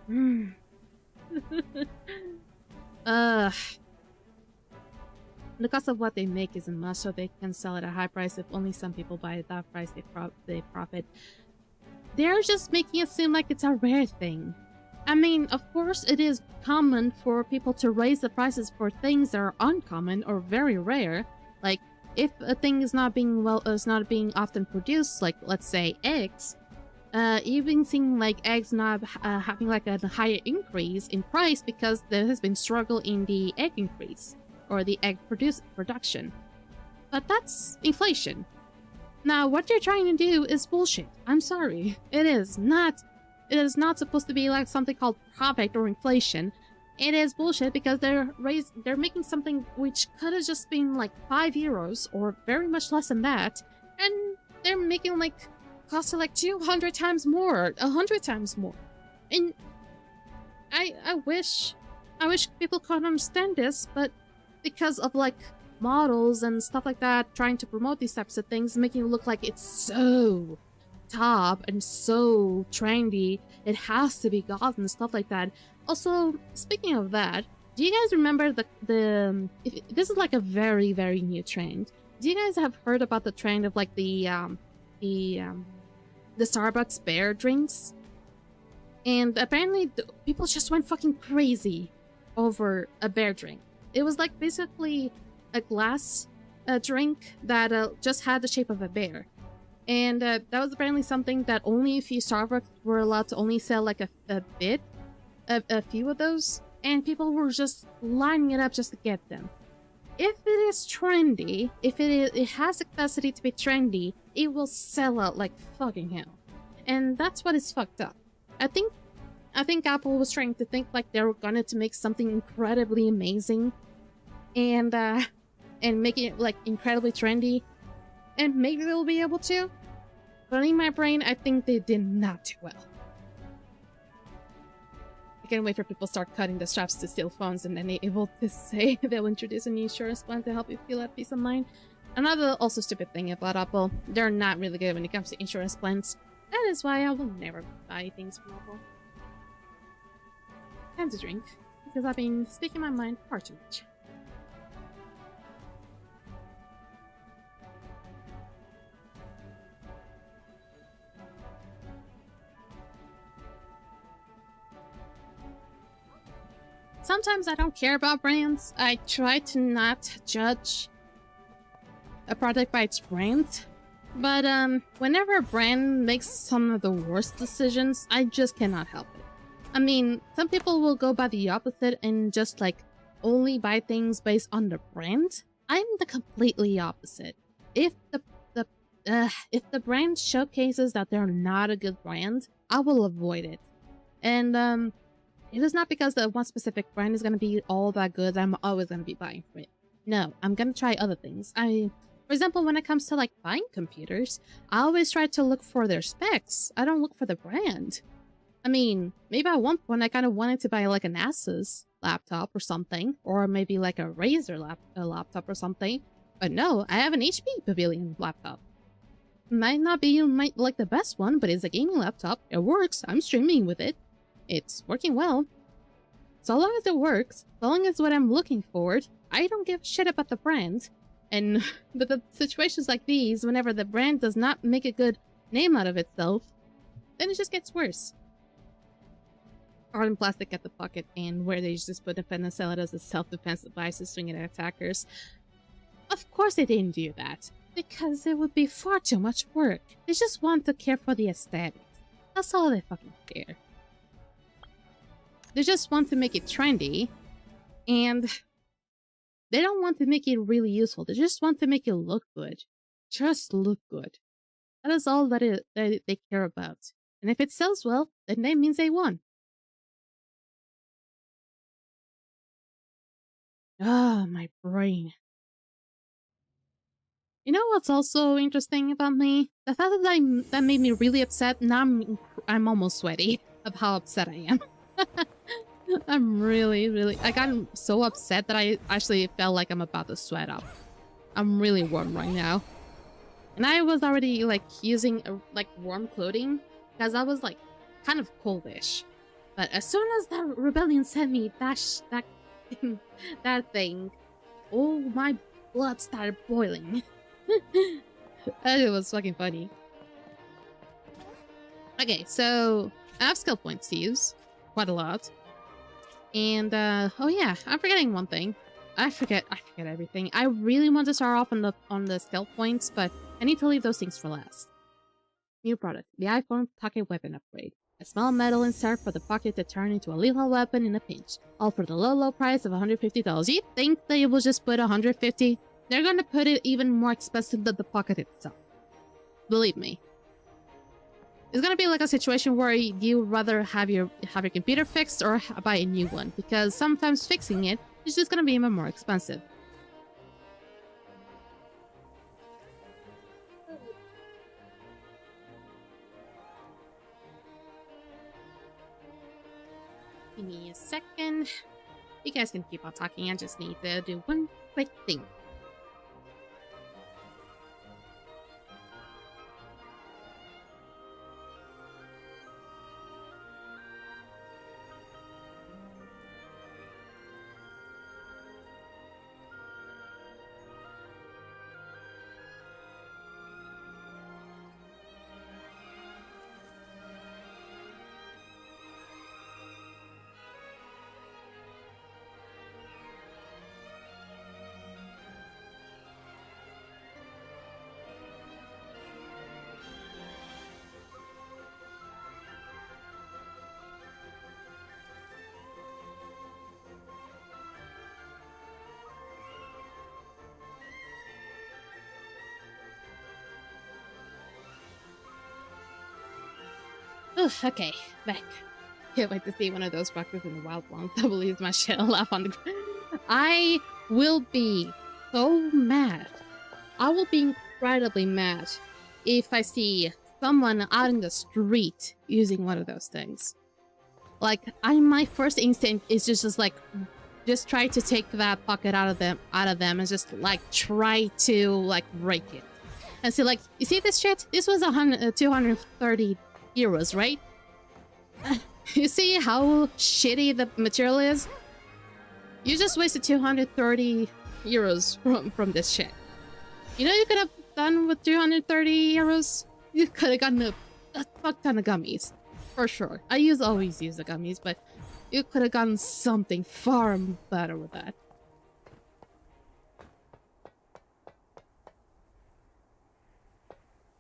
The cost of what they make isn't much, so they can sell at a high price. If only some people buy at that price, they profit. They're just making it seem like it's a rare thing. I mean, of course, it is common for people to raise the prices for things that are uncommon or very rare. Like, if a thing is not being often produced, like, let's say, eggs, even seeing, like, eggs not having, like, a higher increase in price because there has been struggle in the egg increase, or the egg production. But that's inflation. Now, what they're trying to do is bullshit. I'm sorry. It is not. It is not supposed to be like something called profit or inflation. It is bullshit because they're making something which could have just been like €5 or very much less than that, and they're making like costing like 200 times more, 100 times more. And I wish people could understand this, but because of like models and stuff like that trying to promote these types of things, making it look like it's so top and so trendy, it has to be goth and stuff like that. Also, speaking of that, do you guys remember this is like a very, very new trend? Do you guys have heard about the trend of like the Starbucks bear drinks? And apparently people just went fucking crazy over a bear drink. It was like basically a glass drink that just had the shape of a bear. And that was apparently something that only a few Starbucks were allowed to only sell like a few of those. And people were just lining it up just to get them. If it is trendy, if it has the capacity to be trendy, it will sell out like fucking hell. And that's what is fucked up. I think Apple was trying to think like they were going to make something incredibly amazing and make it like incredibly trendy, and maybe they'll be able to. But in my brain, I think they did not do well. I can't wait for people to start cutting the straps to steal phones and then able to say they'll introduce a new insurance plan to help you feel at peace of mind. Another also stupid thing about Apple, they're not really good when it comes to insurance plans. That is why I will never buy things from Apple. Time to drink, because I've been speaking my mind far too much. Sometimes I don't care about brands. I try to not judge a product by its brand. But whenever a brand makes some of the worst decisions, I just cannot help it. I mean, some people will go by the opposite and just like only buy things based on the brand. I'm the completely opposite. If the brand showcases that they're not a good brand, I will avoid it. And it is not because the one specific brand is going to be all that good that I'm always going to be buying from it. No, I'm going to try other things. For example, when it comes to like buying computers, I always try to look for their specs. I don't look for the brand. I mean, maybe at one point I kind of wanted to buy like an Asus laptop or something, or maybe like a Razer laptop or something. But no, I have an HP Pavilion laptop. Might not be like the best one, but it's a gaming laptop. It works. I'm streaming with it. It's working well. So long as it works, so long as what I'm looking for, I don't give a shit about the brand. And but the situations like these, whenever the brand does not make a good name out of itself, then it just gets worse. Carbon plastic at the pocket, and where they just put a pen and sell it as a self-defense device to swing it at attackers. Of course they didn't do that, because it would be far too much work. They just want to care for the aesthetics. That's all they fucking care. They just want to make it trendy, and they don't want to make it really useful. They just want to make it look good. Just look good. That is all that they care about. And if it sells well, then that means they won. Ah, my brain. You know what's also interesting about me? The fact that made me really upset. Now I'm almost sweaty of how upset I am. I'm really... I got so upset that I actually felt like I'm about to sweat up. I'm really warm right now. And I was already like using like warm clothing because I was like kind of coldish. But as soon as the rebellion sent me that thing, oh, my blood started boiling. It was fucking funny. Okay, so I have skill points to use. Quite a lot. And, oh yeah, I'm forgetting one thing. I forget everything. I really want to start off on the skill points, but I need to leave those things for last. New product, the iPhone Pocket Weapon Upgrade. A small metal insert for the pocket to turn into a lethal weapon in a pinch. All for the low price of $150. You think they will just put $150? They're gonna put it even more expensive than the pocket itself. Believe me. It's gonna be like a situation where you rather have your computer fixed or buy a new one, because sometimes fixing it is just gonna be even more expensive. Give me a second. You guys can keep on talking. I just need to do one quick thing. Ugh, okay, back. Can't wait to see one of those breakfasts in the wild ones. That will use my shit laugh on the I will be so mad. I will be incredibly mad if I see someone out in the street using one of those things. Like, my first instinct is just like, just try to take that pocket out of them and just like try to like break it. And see, like, you see this shit? This was 230 euros, right? You see how shitty the material is? You just wasted 230 euros from this shit. You know you could have done with 230 euros? You could have gotten a fuck ton of gummies. For sure. I always use the gummies, but you could have gotten something far better with that.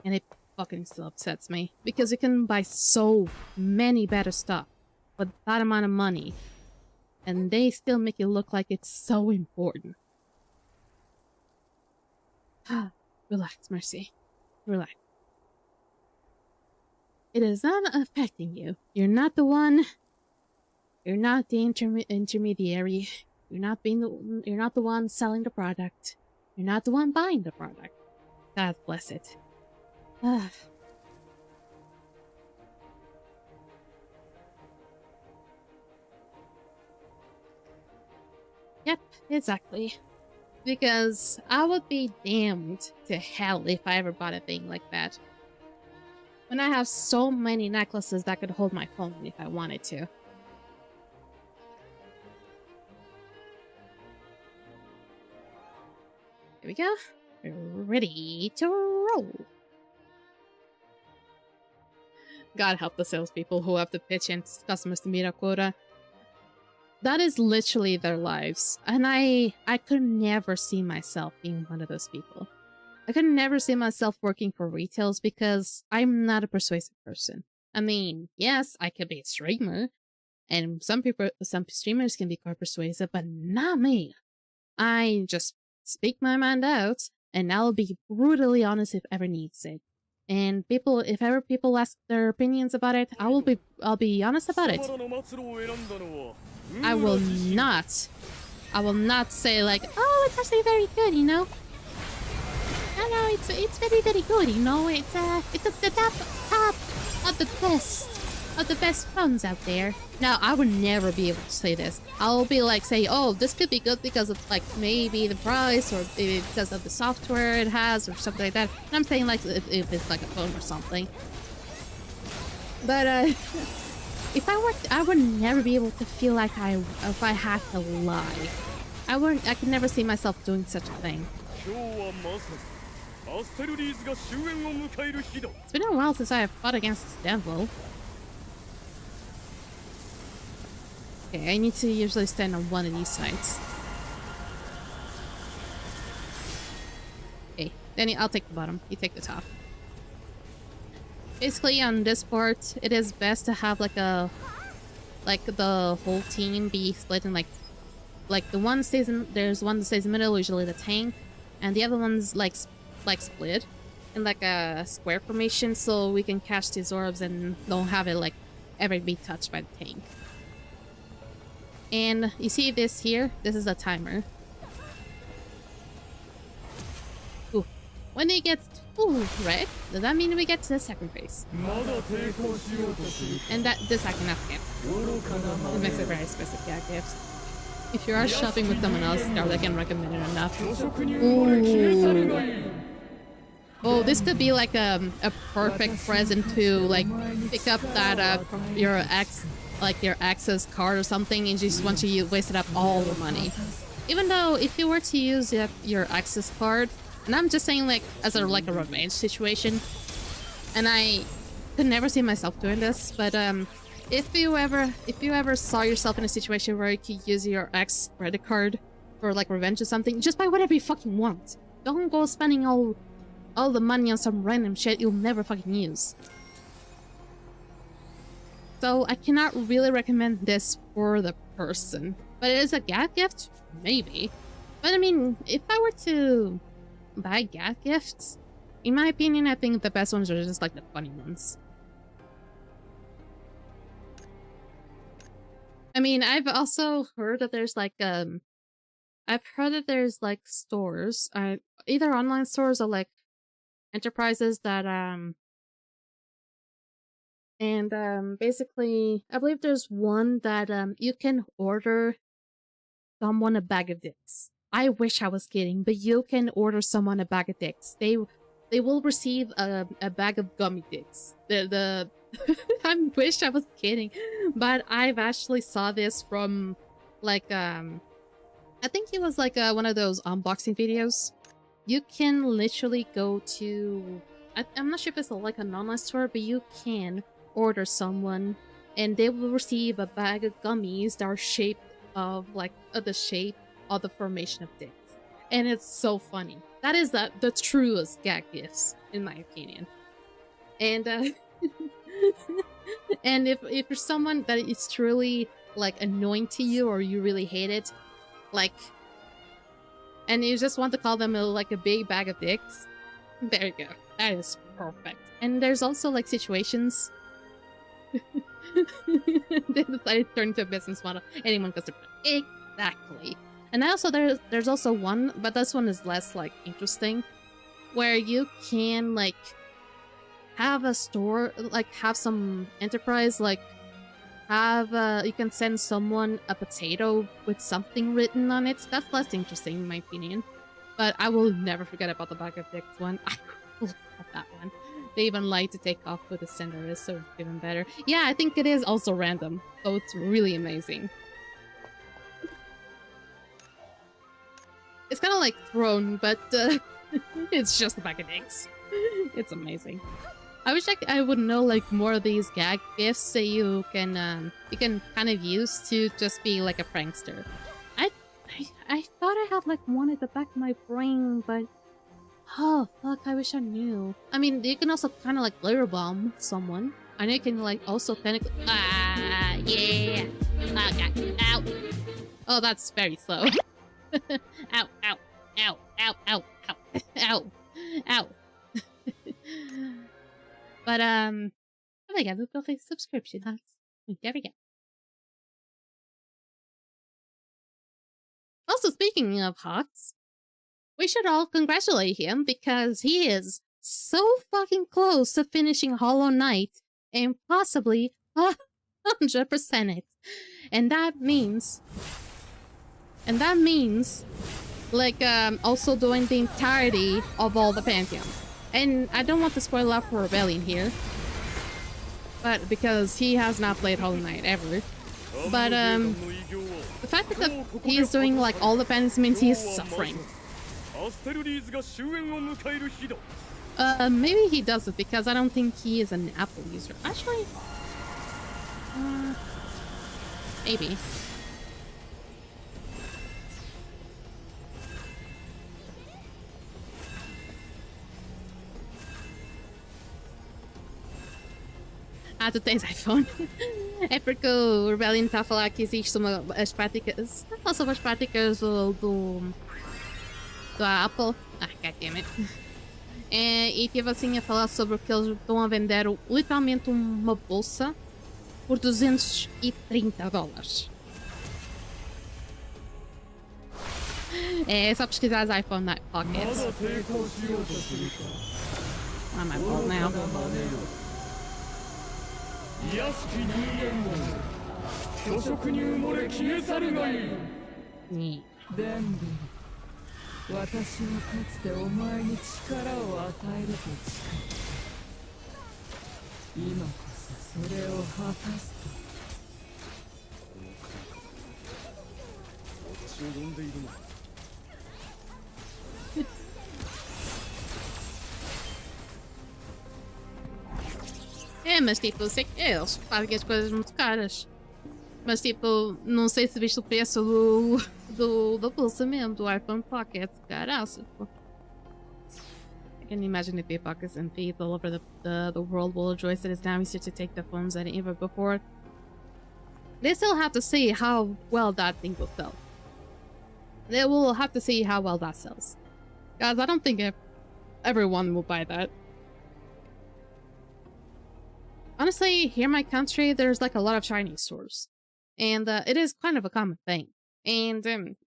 And it fucking still upsets me, because you can buy so many better stuff with that amount of money, and they still make it look like it's so important. Relax, Mercy. Relax. It is not affecting you. You're not the one. You're not the intermediary. You're not the one selling the product. You're not the one buying the product. God bless it. Yep, exactly. Because I would be damned to hell if I ever bought a thing like that. When I have so many necklaces that could hold my phone if I wanted to. Here we go. We're ready to roll. God help the salespeople who have to pitch in customers to meet a quota. That is literally their lives. And I could never see myself being one of those people. I could never see myself working for retails because I'm not a persuasive person. I mean, yes, I could be a streamer. And some streamers can be quite persuasive, but not me. I just speak my mind out, and I'll be brutally honest if ever needs it. And if ever people ask their opinions about it, I'll be honest about it. I will not say like, oh, it's actually very good, you know? No, it's very, very good, you know? It's the top of the best phones out there. No, I would never be able to say this. I'll be like, say, oh, this could be good because of like maybe the price or maybe because of the software it has or something like that. And I'm saying like if it's like a phone or something. But if I worked, I would never be able to feel like if I had to lie. I could never see myself doing such a thing. It's been a while since I have fought against the devil. Okay, I need to usually stand on one of these sides. Okay, Danny, I'll take the bottom. You take the top. Basically, on this part, it is best to have like the whole team be split in like the one stays in. There's one that stays in the middle, usually the tank, and the other one's like split. in like a square formation so we can catch these orbs and don't have it like ever be touched by the tank. And you see this here? This is a timer. Ooh. When it gets red, does that mean we get to the second phase? And that this I cannot skip. It makes it very specific gag gifts. If you are shopping with someone else, I can recommend it enough. Ooh. Oh, this could be like a perfect present to like pick up that your ex's card or something, and just once you wasted up all the money. Even though if you were to use your ex's card, and I'm just saying like as a revenge situation, and I could never see myself doing this, but if you ever saw yourself in a situation where you could use your ex credit card for like revenge or something, just buy whatever you fucking want. Don't go spending all the money on some random shit you'll never fucking use. So I cannot really recommend this for the person. But it is a gag gift? Maybe. But I mean, if I were to buy gag gifts, in my opinion, I think the best ones are just like the funny ones. I mean, I've also heard that there's like stores, either online stores or like enterprises that basically I believe there's one that you can order someone a bag of dicks. I wish I was kidding, but you can order someone a bag of dicks. They will receive a bag of gummy dicks. The I wish I was kidding, but I've actually saw this from like I think it was like one of those unboxing videos. You can literally go to I'm not sure if it's like an online store, but you can order someone and they will receive a bag of gummies that are shaped of like the shape of the formation of dicks. And it's so funny. That is the truest gag gifts in my opinion. And and if you're someone that is truly like annoying to you or you really hate it, like, and you just want to call them like a big bag of dicks, there you go. That is perfect. And there's also like situations they decided to turn into a business model. Anyone goes to exactly. And also there's also one, but this one is less like interesting, where you can like have a store, like have some enterprise, like have you can send someone a potato with something written on it. That's less interesting in my opinion, but I will never forget about the bag of dicks one. I love that one. They even like to take off with the sender, so it's even better. Yeah, I think it is also random, so it's really amazing. It's kind of like thrown, but it's just a bag of dicks. It's amazing. I wish I would know like more of these gag gifts that you can kind of use to just be like a prankster. I thought I had like one at the back of my brain, but oh fuck, I wish I knew. I mean, you can also kind of like glitter bomb someone. I know you can like also technically yeah. Oh god, ow. Oh, that's very slow. Ow, ow, ow, ow, ow, ow, ow, ow. But oh my god, we've got a subscription. There we go. Also, speaking of Hawks, we should all congratulate him because he is so fucking close to finishing Hollow Knight and possibly 100% it. And that means like also doing the entirety of all the Pantheon. And I don't want to spoil out for Rebellion here, but because he has not played Hollow Knight ever. But the fact that he is doing like all the Pantheons means he is suffering. Maybe he doesn't because I don't think he is an Apple user. Actually, maybe. Today's iPhone. É porque o Rebellion está a falar que existe as práticas. Está a falar sobre as práticas do Apple. Ah, goddammit. E teve assim a falar sobre o que eles estão a vender literalmente uma bolsa por $230. É só pesquisar as iPhone Pockets. Not my fault now.
卑しき人間も虚飾に埋もれ消え去るがいい。デンブル、私はかつてお前に力を与えると誓った。今こそそれを果たすと。私を呼んでいるのか。
É, mas tipo, eu sei que eles fazem as coisas muito caras. Mas tipo, não sei se viste o preço do bolsa mesmo, do iPhone Pocket. Caraca, pô. I can imagine the pickpockets and thieves all over the world will rejoice that it's now easier to take the phones than ever before. They still have to see how well that thing will sell. They will have to see how well that sells. Guys, I don't think everyone will buy that. Honestly, here in my country, there's like a lot of Chinese stores. And it is kind of a common thing. And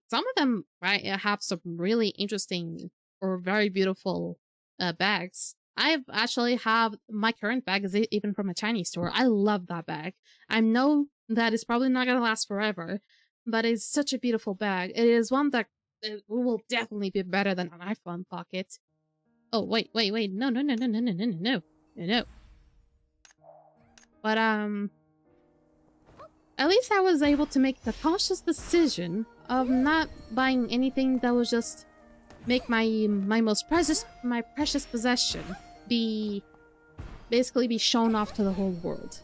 some of them have some really interesting or very beautiful bags. I've actually have my current bag is even from a Chinese store. I love that bag. I know that it's probably not going to last forever, but it's such a beautiful bag. It is one that will definitely be better than an iPhone Pocket. Oh, wait. No. But, at least I was able to make the conscious decision of not buying anything that was just make my precious possession basically be shown off to the whole world.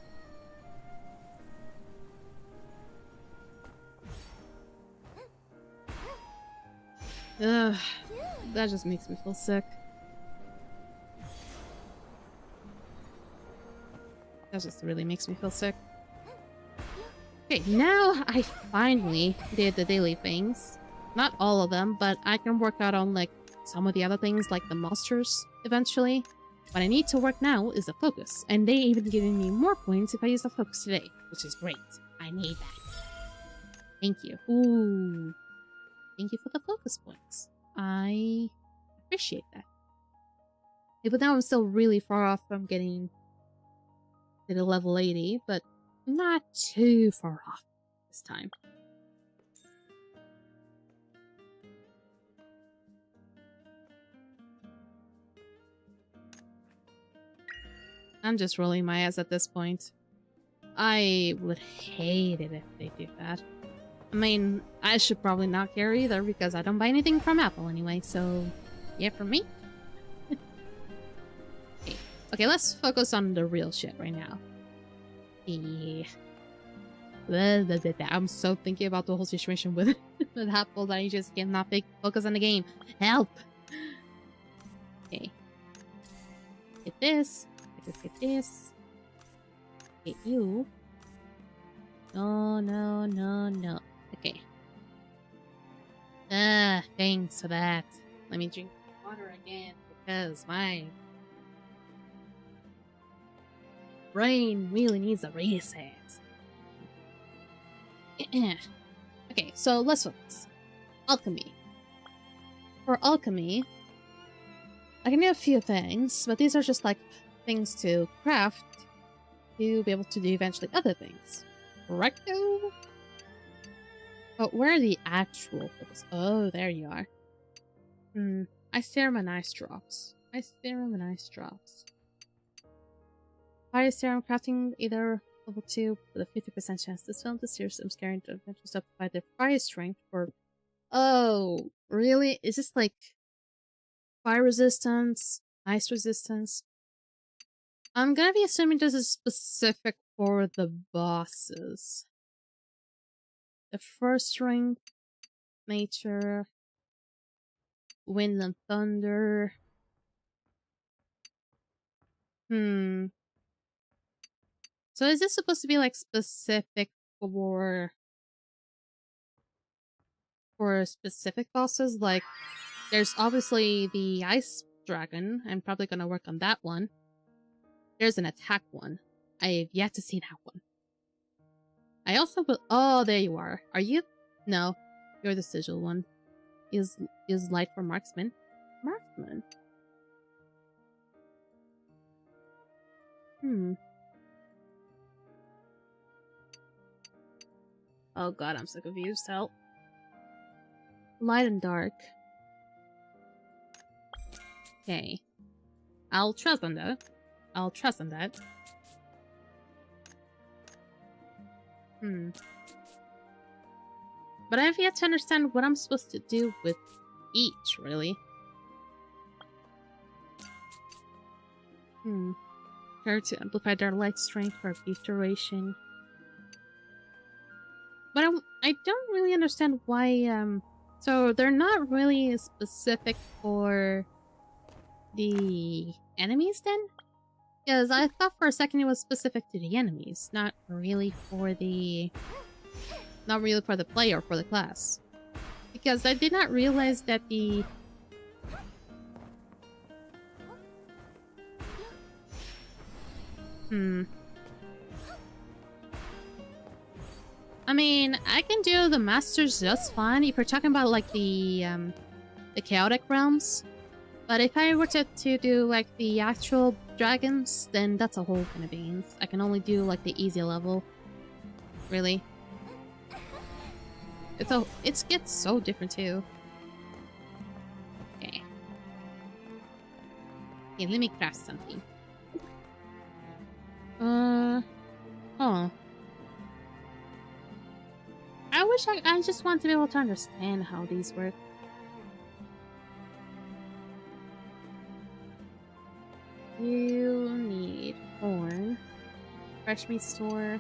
Ugh, that just makes me feel sick. That just really makes me feel sick. Okay, now I finally did the daily things. Not all of them, but I can work out on like some of the other things like the monsters eventually. What I need to work now is the focus, and they even giving me more points if I use the focus today, which is great. I need that. Thank you. Ooh. Thank you for the focus points. I appreciate that. But now I'm still really far off from getting to the level 80, but not too far off this time. I'm just rolling my eyes at this point. I would hate it if they do that. I mean, I should probably not care either because I don't buy anything from Apple anyway, so yeah, for me. Okay, let's focus on the real shit right now. Yeah. I'm so thinking about the whole situation with Apple that I just cannot focus on the game. Help! Okay. Get this. Let's get this. Get you. No. Okay. Thanks for that. Let me drink water again because my brain really needs a reset. Okay, so let's focus. Alchemy. For alchemy, I can do a few things, but these are just like things to craft to be able to do eventually other things. Recto? But where are the actual focus? Oh, there you are. Ice serum and ice drops. Fire serum crafting either level 2 with a 50% chance to film the series I'm scaring to adventures up by their fire strength for. Oh, really? Is this like fire resistance, ice resistance? I'm gonna be assuming this is specific for the bosses. The first strength, nature, wind and thunder. So is this supposed to be like specific for specific bosses? Like there's obviously the ice dragon. I'm probably gonna work on that one. There's an attack one. I have yet to see that one. I also will. Oh, there you are. Are you? No, you're the sigil one. Is light for marksman? Marksman. Oh god, I'm so confused. Help. Light and dark. Okay. I'll trust on that. I'll trust on that. But I have yet to understand what I'm supposed to do with each, really. Try to amplify their light strength for a brief duration. But I don't really understand why, so they're not really specific for the enemies then? Because I thought for a second it was specific to the enemies, not really for the player, for the class. Because I did not realize that the... I mean, I can do the masters just fine if you're talking about like the chaotic realms. But if I were to do like the actual dragons, then that's a whole kind of beans. I can only do like the easy level. Really. It gets so different too. Okay. Okay, let me craft something. Huh. I wish I just want to be able to understand how these work. You need horn, fresh meat store.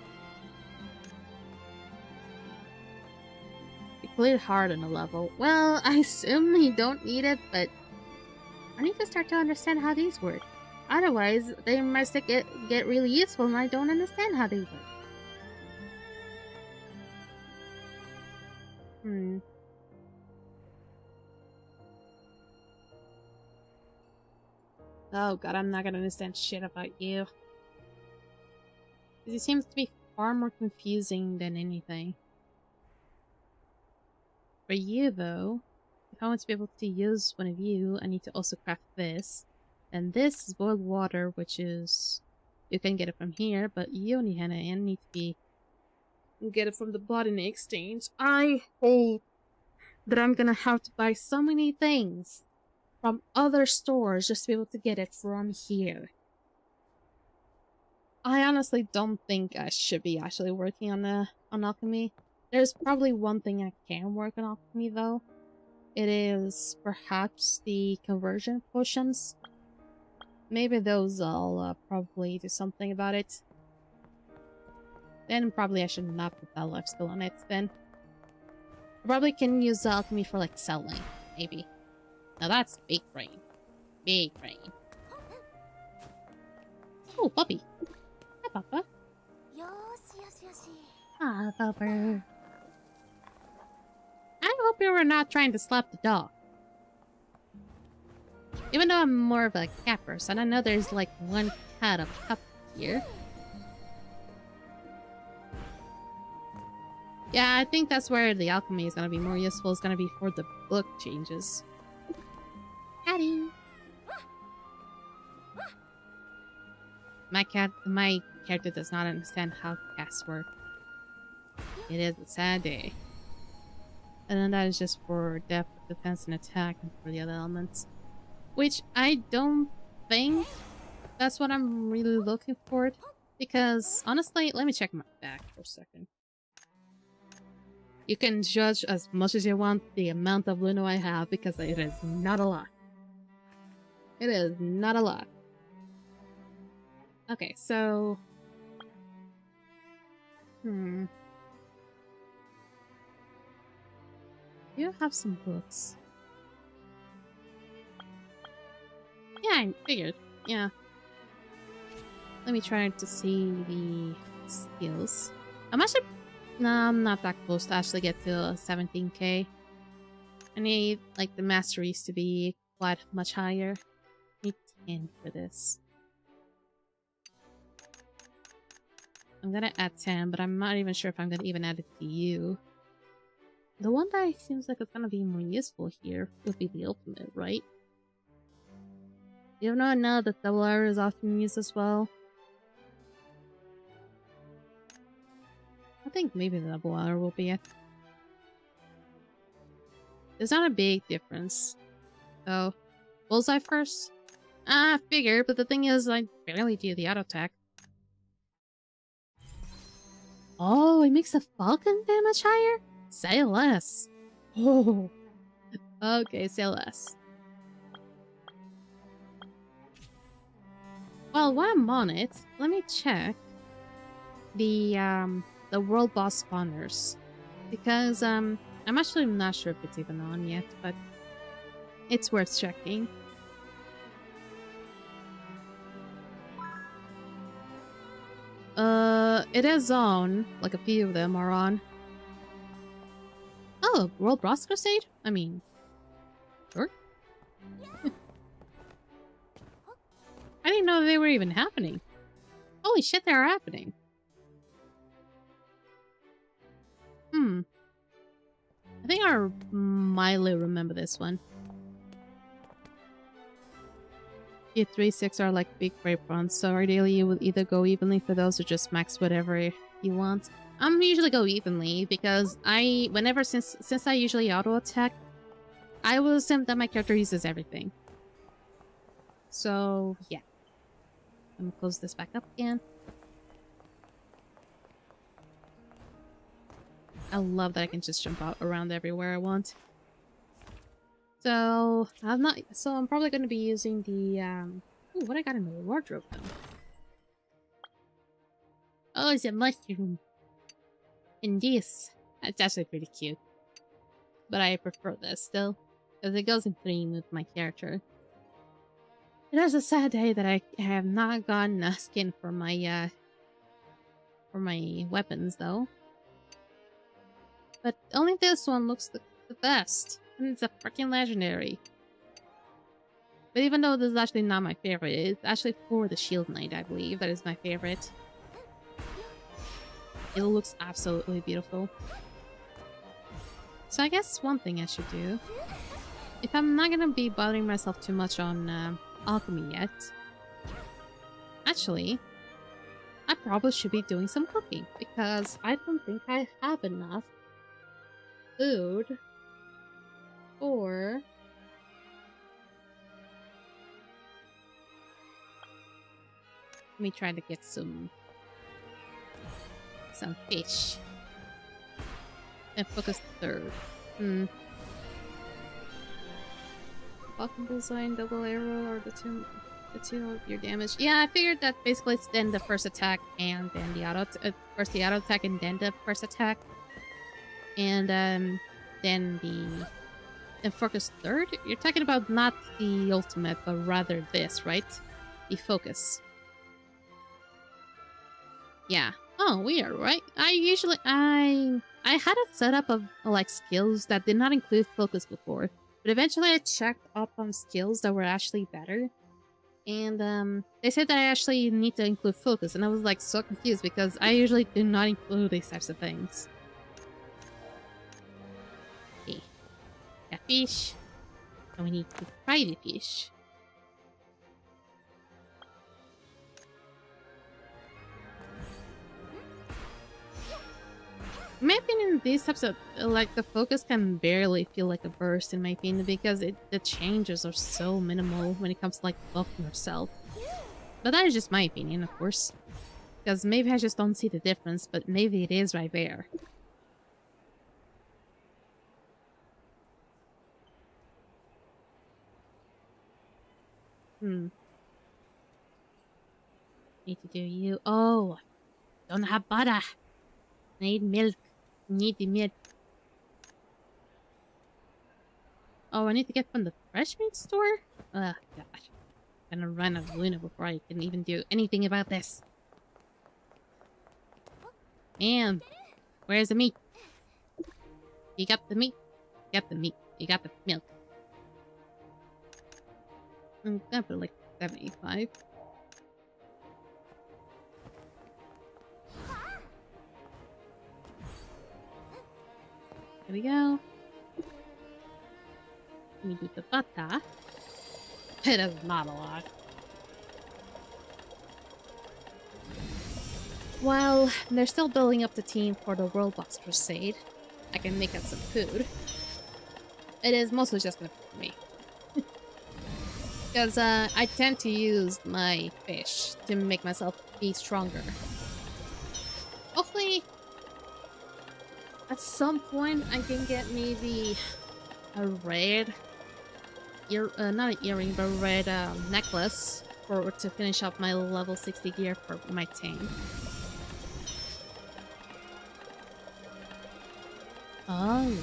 You cleared hard on a level. Well, I assume you don't need it, but I need to start to understand how these work. Otherwise, they must get really useful and I don't understand how they work. Oh god, I'm not gonna understand shit about you. It seems to be far more confusing than anything. For you, though, if I want to be able to use one of you, I need to also craft this. And this is boiled water, which is... You can get it from here, but you only need to be... Get it from the botany exchange. I hate that I'm gonna have to buy so many things from other stores just to be able to get it from here. I honestly don't think I should be actually working on alchemy. There's probably one thing I can work on alchemy though. It is perhaps the conversion potions. Maybe those I'll probably do something about it. Then probably I should not put that life skill on it then. I probably can use alchemy for like selling, maybe. Now that's big brain. Big brain. Oh, puppy. Hi, Papa. Ah, Papa. I hope you were not trying to slap the dog. Even though I'm more of a cat person, I know there's like one cat up here. Yeah, I think that's where the alchemy is gonna be more useful. It's gonna be for the book changes. Patty! My character does not understand how casts work. It is a sad day. And then that is just for depth, defense, and attack, and for the other elements. Which I don't think that's what I'm really looking for. Because, honestly, let me check my back for a second. You can judge as much as you want the amount of Luno I have, because it is not a lot. It is not a lot. Okay, so... You have some books. Yeah, I figured. Yeah. Let me try to see the skills. I'm actually... No, I'm not that close to actually get to 17k. I need, like, the masteries to be quite much higher. handy for this. I'm gonna add 10, but I'm not even sure if I'm gonna even add it to you. The one that seems like it's gonna be more useful here would be the ultimate, right? You don't know that double arrow is often used as well? I think maybe the double arrow will be it. There's not a big difference. So, bullseye first? I figure, but the thing is, I barely do the auto attack. Oh, it makes the falcon damage higher? Say less. Oh. Okay, say less. Well, while I'm on it, let me check the world boss spawners. Because, I'm actually not sure if it's even on yet, but it's worth checking. It is on. Like, a few of them are on. Oh, World Boss Crusade? I mean, sure. I didn't know they were even happening. Holy shit, they are happening. I think I mildly remember this one. Tier 3, 6 are like big brave bronze, so ideally you would either go evenly for those or just max whatever you want. I'm usually go evenly because since I usually auto attack, I will assume that my character uses everything. So yeah. I'm gonna close this back up again. I love that I can just jump out around everywhere I want. So I'm probably gonna be using the ooh, what I got in the wardrobe though. Oh, it's a mushroom. And this. It's actually pretty cute. But I prefer this still. Because it goes in theme with my character. It is a sad day that I have not gotten a skin for my weapons though. But only this one looks the best. And it's a freaking legendary. But even though this is actually not my favorite, it's actually for the Shield Knight, I believe. That is my favorite. It looks absolutely beautiful. So I guess one thing I should do, if I'm not gonna be bothering myself too much on alchemy yet, actually, I probably should be doing some cooking because I don't think I have enough food for let me try to get some fish. And focus third. Falcon bullseye and double arrow are the two of your damage. Yeah, I figured that basically it's then the first attack and then the first the auto attack and then the first attack. And then the focus third? You're talking about not the ultimate, but rather this, right? The focus. Yeah. Oh, weird, right? I had a setup of like skills that did not include focus before, but eventually I checked up on skills that were actually better, and they said that I actually need to include focus, and I was like so confused because I usually do not include these types of things. Okay, got fish, and we need to fry the fish. In my opinion, these types of, like, the focus can barely feel like a burst, in my opinion, because the changes are so minimal when it comes to, like, buffing yourself. But that is just my opinion, of course. Because maybe I just don't see the difference, but maybe it is right there. Need to do you. Oh, don't have butter. Need milk. Need the milk. Oh, I need to get from the fresh meat store? Ugh, gosh. I'm gonna run out of Luna before I can even do anything about this. And where's the meat? You got the meat? You got the meat. You got the milk. I'm gonna put like 75. There we go. Let me do the butter. It is not a lot. While they're still building up the team for the World Boss Crusade, I can make up some food. It is mostly just gonna be for me. Because I tend to use my fish to make myself be stronger. Hopefully, at some point, I can get maybe a red not an earring, but a red necklace to finish up my level 60 gear for my tank. Oh.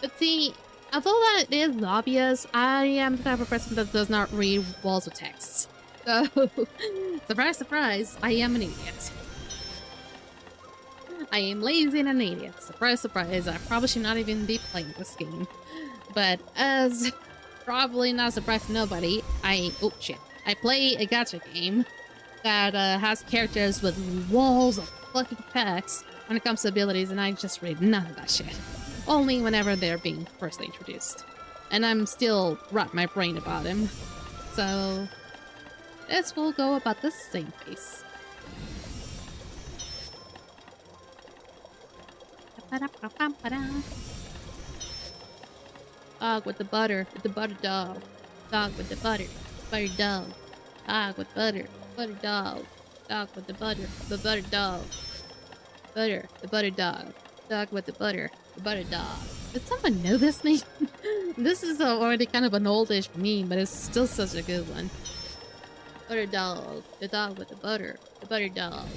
But see, although that is obvious, I am the type of person that does not read walls of text. So, surprise, surprise, I am an idiot. I am lazy and an idiot. Surprise, surprise, I probably should not even be playing this game. But as probably not a surprise to nobody, I play a gacha game that has characters with walls of fucking text when it comes to abilities, and I just read none of that shit. Only whenever they're being first introduced. And I'm still wrapping my brain about him. So this will go about the same pace. Dog with the butter dog. Dog with the butter dog. Dog with butter dog. Dog with the butter dog. Butter, the butter dog. Dog with the butter dog. Does someone know this name? This is already kind of an oldish meme, but it's still such a good one. Butter dog, the dog with the butter dog.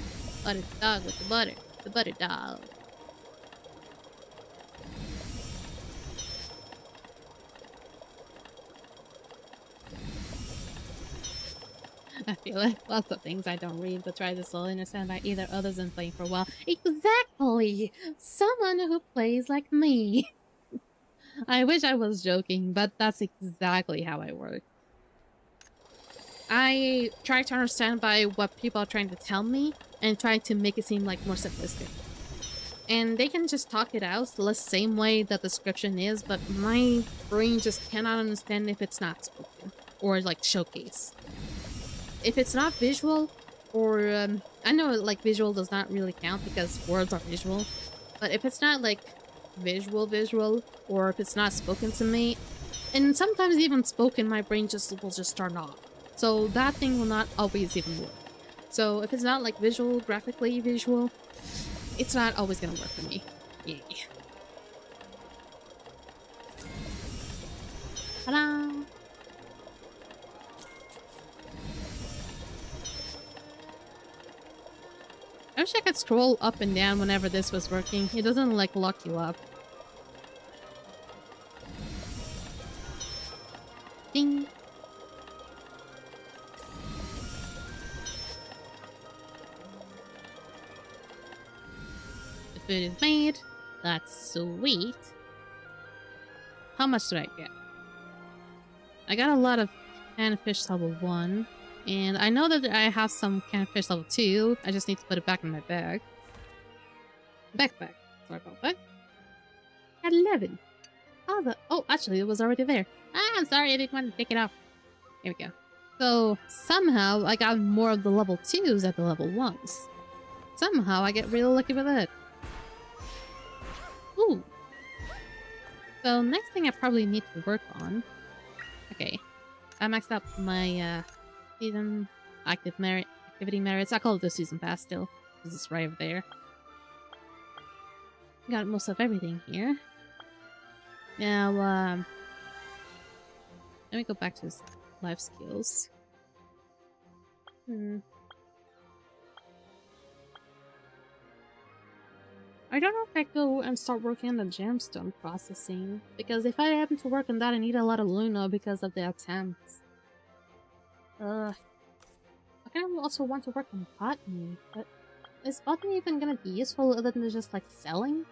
Butter dog with the butter dog. I feel like lots of things I don't read but try to slowly understand by either others than playing for a while. Exactly! Someone who plays like me. I wish I was joking, but that's exactly how I work. I try to understand by what people are trying to tell me and try to make it seem like more simplistic. And they can just talk it out the same way that the description is, but my brain just cannot understand if it's not spoken or like showcase. If it's not visual, or I know like visual does not really count because words are visual, but if it's not like visual, or if it's not spoken to me, and sometimes even spoken, my brain will just turn off. So that thing will not always even work. So if it's not like visual, graphically visual, it's not always gonna work for me. Yeah. Ta-da! I wish I could scroll up and down whenever this was working. It doesn't like lock you up. Ding! The food is made. That's sweet. How much did I get? I got a lot of canned fish level 1. And I know that I have some canned fish level 2. I just need to put it back in my bag. Backpack. Sorry about that. 11. Oh, actually, it was already there. Ah, I'm sorry, I didn't want to take it off. Here we go. So, somehow, I got more of the level 2s at the level 1s. Somehow, I get really lucky with it. Ooh. So, next thing I probably need to work on... Okay. I maxed out my, season activity merits. I call it the season pass still, because it's right over there. Got most of everything here. Now, let me go back to his life skills. I don't know if I go and start working on the gemstone processing, because if I happen to work on that, I need a lot of Luna because of the attempts. I kind of also want to work on botany, but is botany even gonna be useful other than just like selling?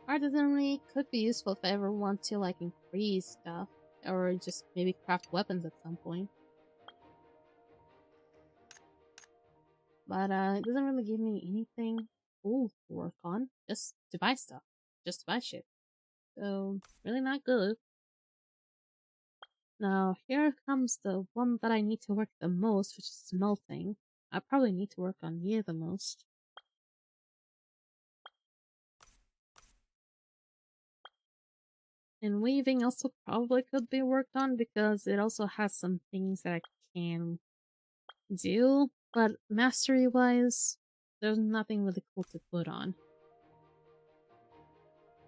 Artisanry could be useful if I ever want to like increase stuff or just maybe craft weapons at some point. But it doesn't really give me anything cool to work on. Just to buy stuff. Just to buy shit. So really not good. Now here comes the one that I need to work the most, which is smelting. I probably need to work on here the most. And weaving also probably could be worked on because it also has some things that I can do, but mastery-wise, there's nothing really cool to put on.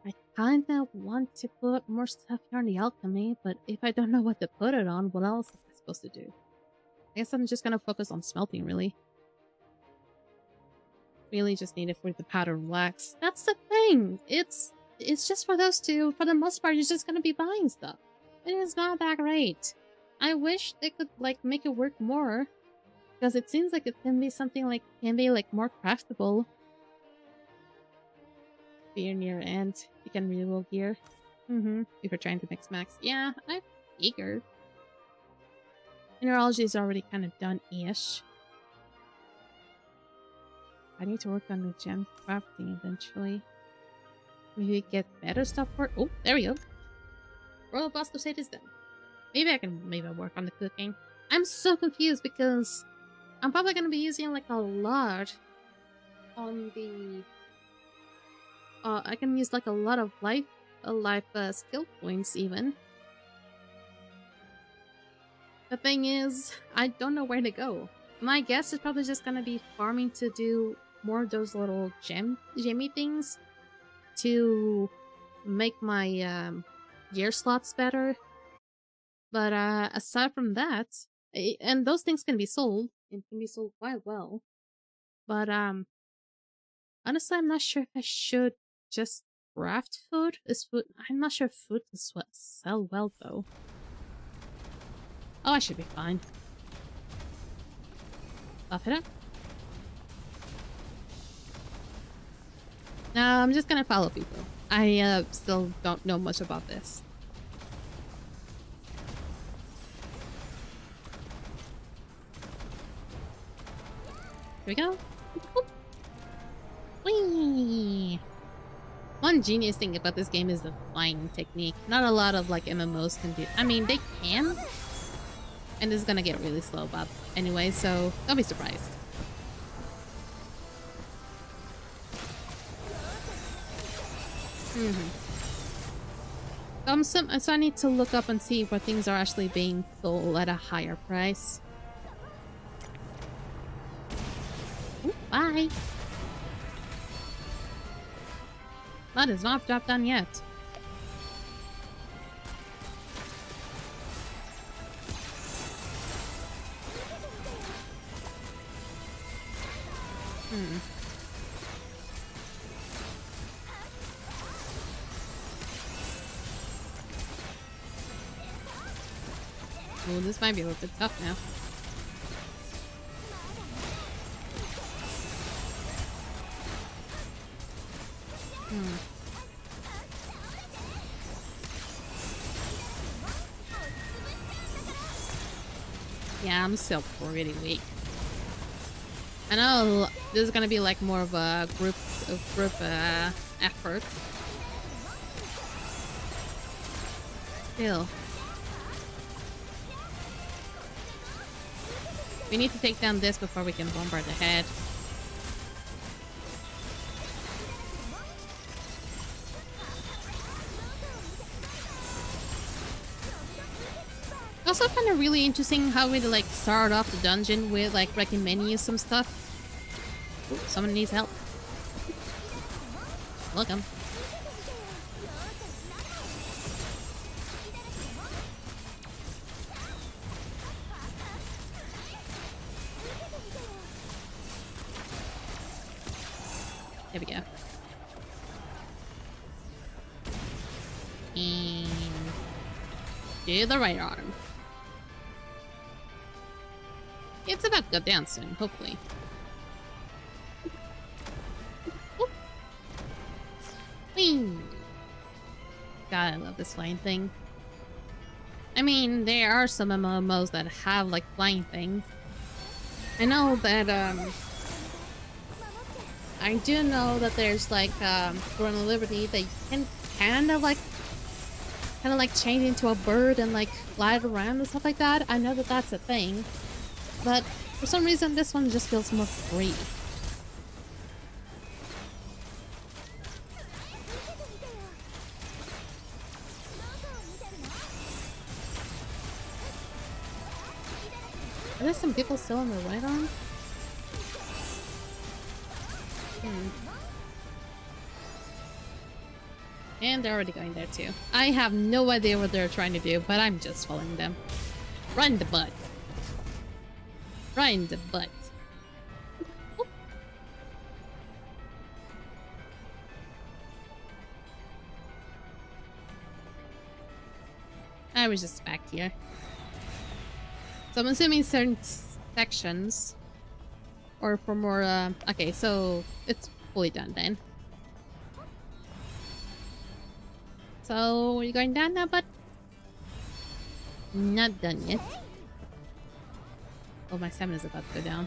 I kinda want to put more stuff here on the alchemy, but if I don't know what to put it on, what else am I supposed to do? I guess I'm just gonna focus on smelting, really. Really just need it for the pattern wax. That's the thing! It's just for those two. For the most part, you're just gonna be buying stuff. It is not that great. I wish they could, like, make it work more. Because it seems like it can be something like, more craftable. Beer near end. You can reroll gear. If you're trying to mix max. Yeah, I'm eager. Mineralogy is already kind of done-ish. I need to work on the gem crafting eventually. Maybe get better stuff for it. Oh, there we go. Royal Bosco State is done. Maybe I can work on the cooking. I'm so confused because I'm probably going to be using like a lot on the... I can use like a lot of life skill points even. The thing is, I don't know where to go. My guess is probably just going to be farming to do more of those little gemmy things to make my gear slots better. But aside from that, and those things can be sold, and can be sold quite well. But honestly, I'm not sure if I should just craft food. I'm not sure if food is what sell well though. Oh, I should be fine. Buff it up. No, I'm just gonna follow people. I still don't know much about this. Here we go. Whee! One genius thing about this game is the flying technique. Not a lot of like MMOs can do. I mean, they can. And this is gonna get really slow, but anyway, so don't be surprised. So I need to look up and see where things are actually being sold at a higher price. Ooh, bye! That is not drop down yet. Oh, this might be a little bit tough now. Yeah, I'm still pretty weak. I know this is gonna be like more of a group effort. Still. We need to take down this before we can bombard the head. Also kind of really interesting how we like start off the dungeon with like recommending you some stuff. Ooh, someone needs help. Welcome. There we go. And do the right arm. It's about to go down soon, hopefully. Whee! God, I love this flying thing. I mean, there are some MMOs that have like flying things. I know that I do know that there's like Throne of Liberty that you can kind of like change into a bird and like fly around and stuff like that. I know that that's a thing, but for some reason this one just feels more free. Are there some people still on the right arm? And they're already going there too. I have no idea what they're trying to do, but I'm just following them. Right in the butt. Right in the butt. Oh. I was just back here. So I'm assuming certain sections or for more okay, so it's fully done then. So are you going down now, bud? Not done yet. Oh, my stamina's about to go down.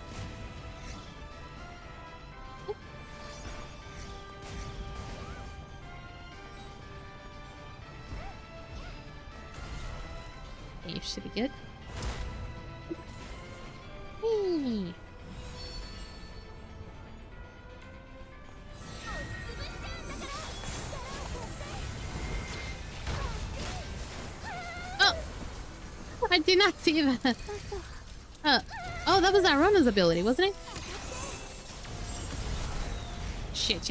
Oh. Okay, should be good. Hey. Oh! I did not see that. Oh, that was Arona's ability, wasn't it? Shit.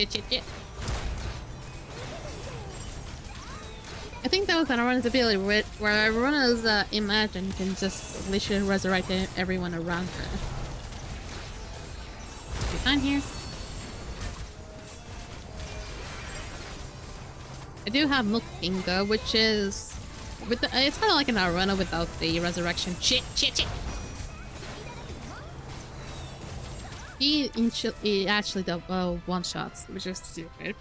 I think that was Arona's ability, where Arona's Imagine can just literally resurrect everyone around her. You fine here? I do have Milk King though, which is with it's kind of like an Arona without the resurrection. Shit. He actually does one shots, which is stupid.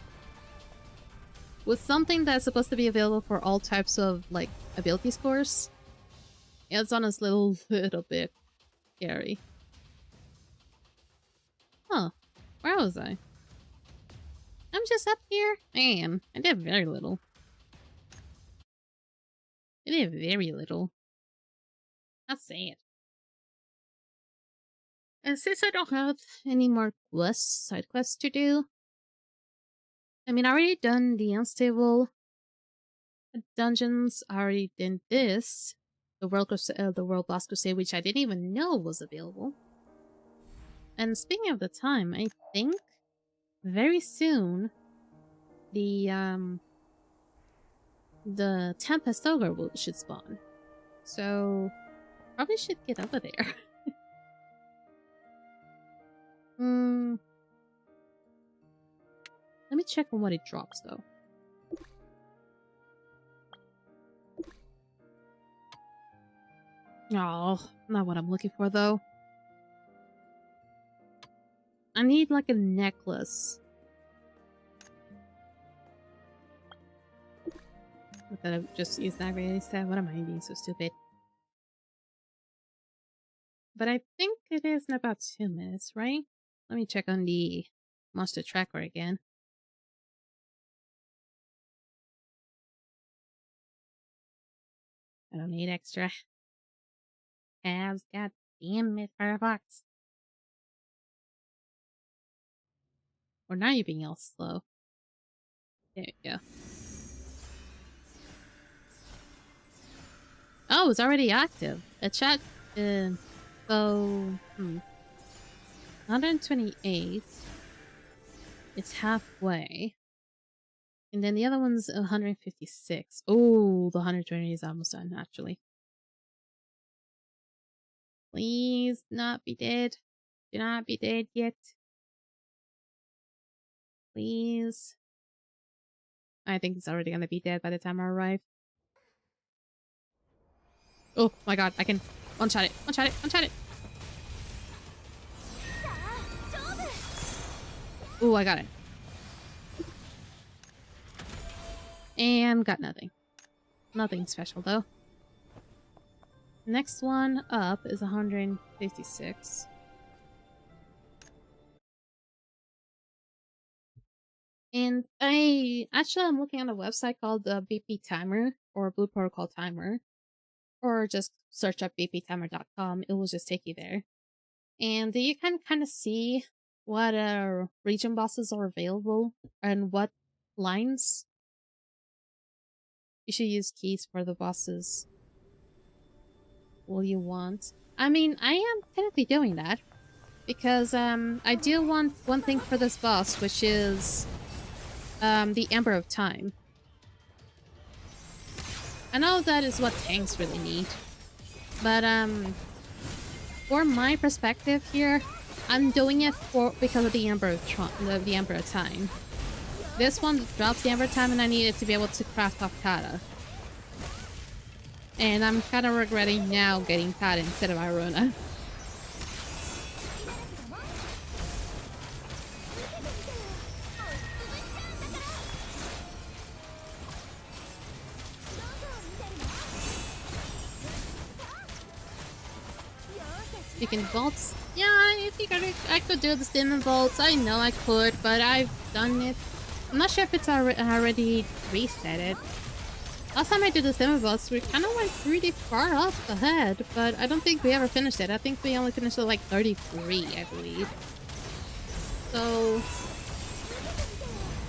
With something that's supposed to be available for all types of like ability scores, it's on us little bit scary. Huh? Where was I? I'm just up here. Man, I did very little. I did very little. That's sad. And since I don't have any more quests, side quests to do, I mean, I already done the unstable dungeons. I already did this, the World Boss Crusade, which I didn't even know was available. And speaking of the time, I think very soon the Tempest Ogre should spawn. So probably should get over there. Let me check on what it drops though. Oh, not what I'm looking for though. I need like a necklace. But then I just used that really instead. What am I being so stupid? But I think it is in about 2 minutes, right? Let me check on the monster tracker again. I don't need extra. Tabs, god damn it, Firefox. Or not even else slow. There you go. Oh, it's already active. A chat, so, 128. It's halfway. And then the other one's 156. Oh, the 120 is almost done, actually. Please not be dead. Do not be dead yet. Please. I think it's already gonna be dead by the time I arrive. Oh my god, I can one-shot it. One-shot it. One-shot it. Oh, I got it. And got nothing. Nothing special, though. Next one up is 156. And I'm looking at a website called the BP Timer or Blue Protocol Timer, or just search up bptimer.com. It will just take you there. And you can kind of see what region bosses are available and what lines you should use keys for the bosses. Will you want? I mean, I am technically doing that because I do want one thing for this boss, which is the Ember of Time. I know that is what tanks really need, but for my perspective here, I'm doing it because of the Ember of Time. This one drops the Ember of Time, and I needed to be able to craft off Kata. And I'm kind of regretting now getting Kata instead of Irona. Speaking of vaults, yeah, I think I could do the Demon Vaults. I know I could, but I've done it. I'm not sure if it's already reset it. Last time I did the Demon Vaults, we kind of went pretty far up ahead, but I don't think we ever finished it. I think we only finished it like 33, I believe. So,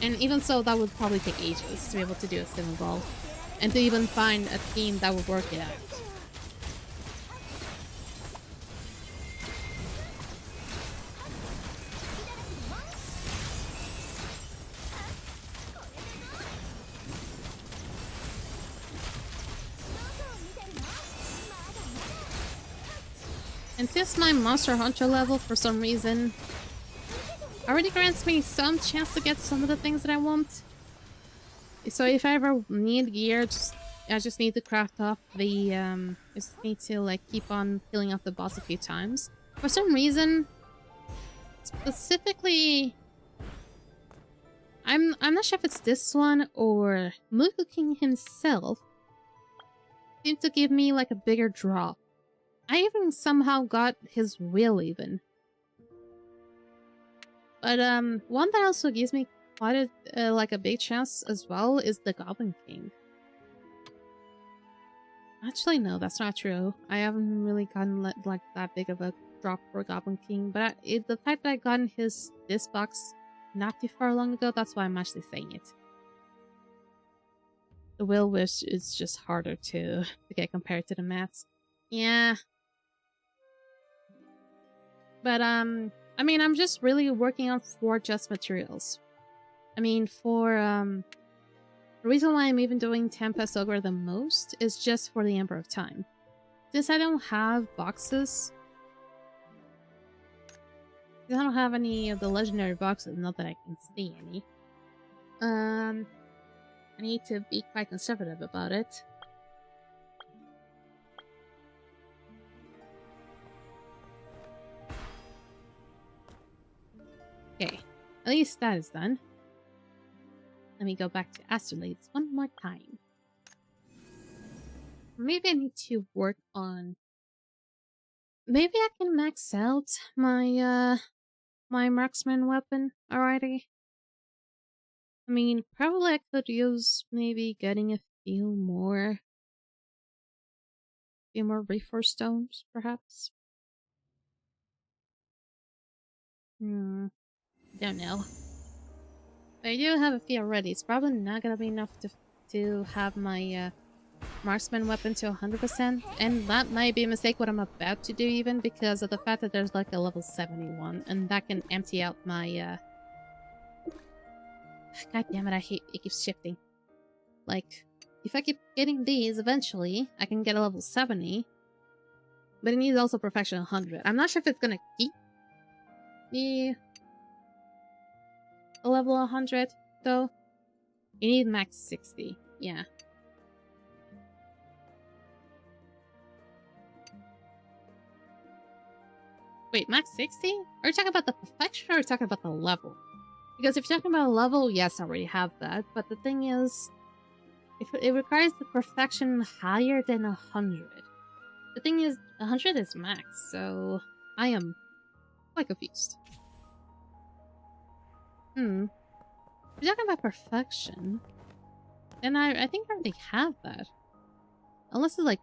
and even so, that would probably take ages to be able to do a Demon Vault, and to even find a team that would work it out. And since my Monster Hunter level, for some reason, already grants me some chance to get some of the things that I want. So if I ever need gear, I just need to craft off the, just need to, like, keep on killing off the boss a few times. For some reason, specifically, I'm not sure if it's this one or Muku King himself, seemed to give me, like, a bigger drop. I even somehow got his will even. But one that also gives me quite a like a big chance as well is the Goblin King. Actually, no, that's not true. I haven't really gotten like that big of a drop for Goblin King, but the fact that I gotten this box not too far long ago, that's why I'm actually saying it. The Will Wish is just harder to get compared to the mats. Yeah. But, I mean, I'm just really working on 4 just materials. I mean, the reason why I'm even doing Tempest Ogre the most is just for the Ember of Time. Since I don't have boxes, I don't have any of the legendary boxes, not that I can see any. I need to be quite conservative about it. Okay, at least that is done. Let me go back to Astrolades one more time. Maybe I need to work on... Maybe I can max out my, my marksman weapon already. I mean, probably I could use maybe getting a few more Reefer Stones, perhaps. Don't know. But I do have a few already. It's probably not gonna be enough to have my marksman weapon to 100%. And that might be a mistake what I'm about to do even, because of the fact that there's like a level 71. And that can empty out my... God damn it, I hate it keeps shifting. Like, if I keep getting these, eventually, I can get a level 70. But it needs also Perfection 100. I'm not sure if it's gonna keep the a level 100, though. You need max 60, yeah. Wait, max 60? Are you talking about the perfection or are you talking about the level? Because if you're talking about a level, yes, I already have that. But the thing is, It requires the perfection higher than 100. The thing is, 100 is max, so I am quite confused. If you're talking about perfection, then I think I already have that. Unless it's like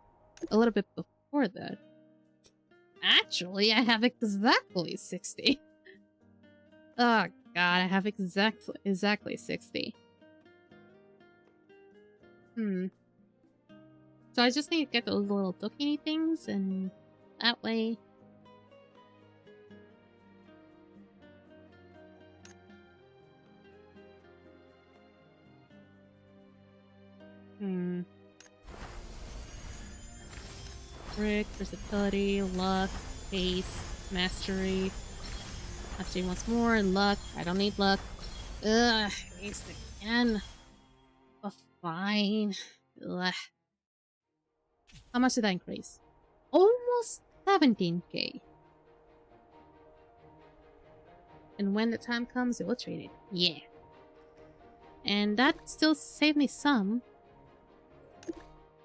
a little bit before that. Actually, I have exactly 60. Oh god, I have exactly 60. So I just need to get those little zucchini things, and that way... Brick, versatility, luck, haste, mastery. Mastery once more, luck. I don't need luck. Ugh, haste again. Oh, fine. Ugh. How much did that increase? Almost 17k. And when the time comes, it will trade it. Yeah. And that still saved me some.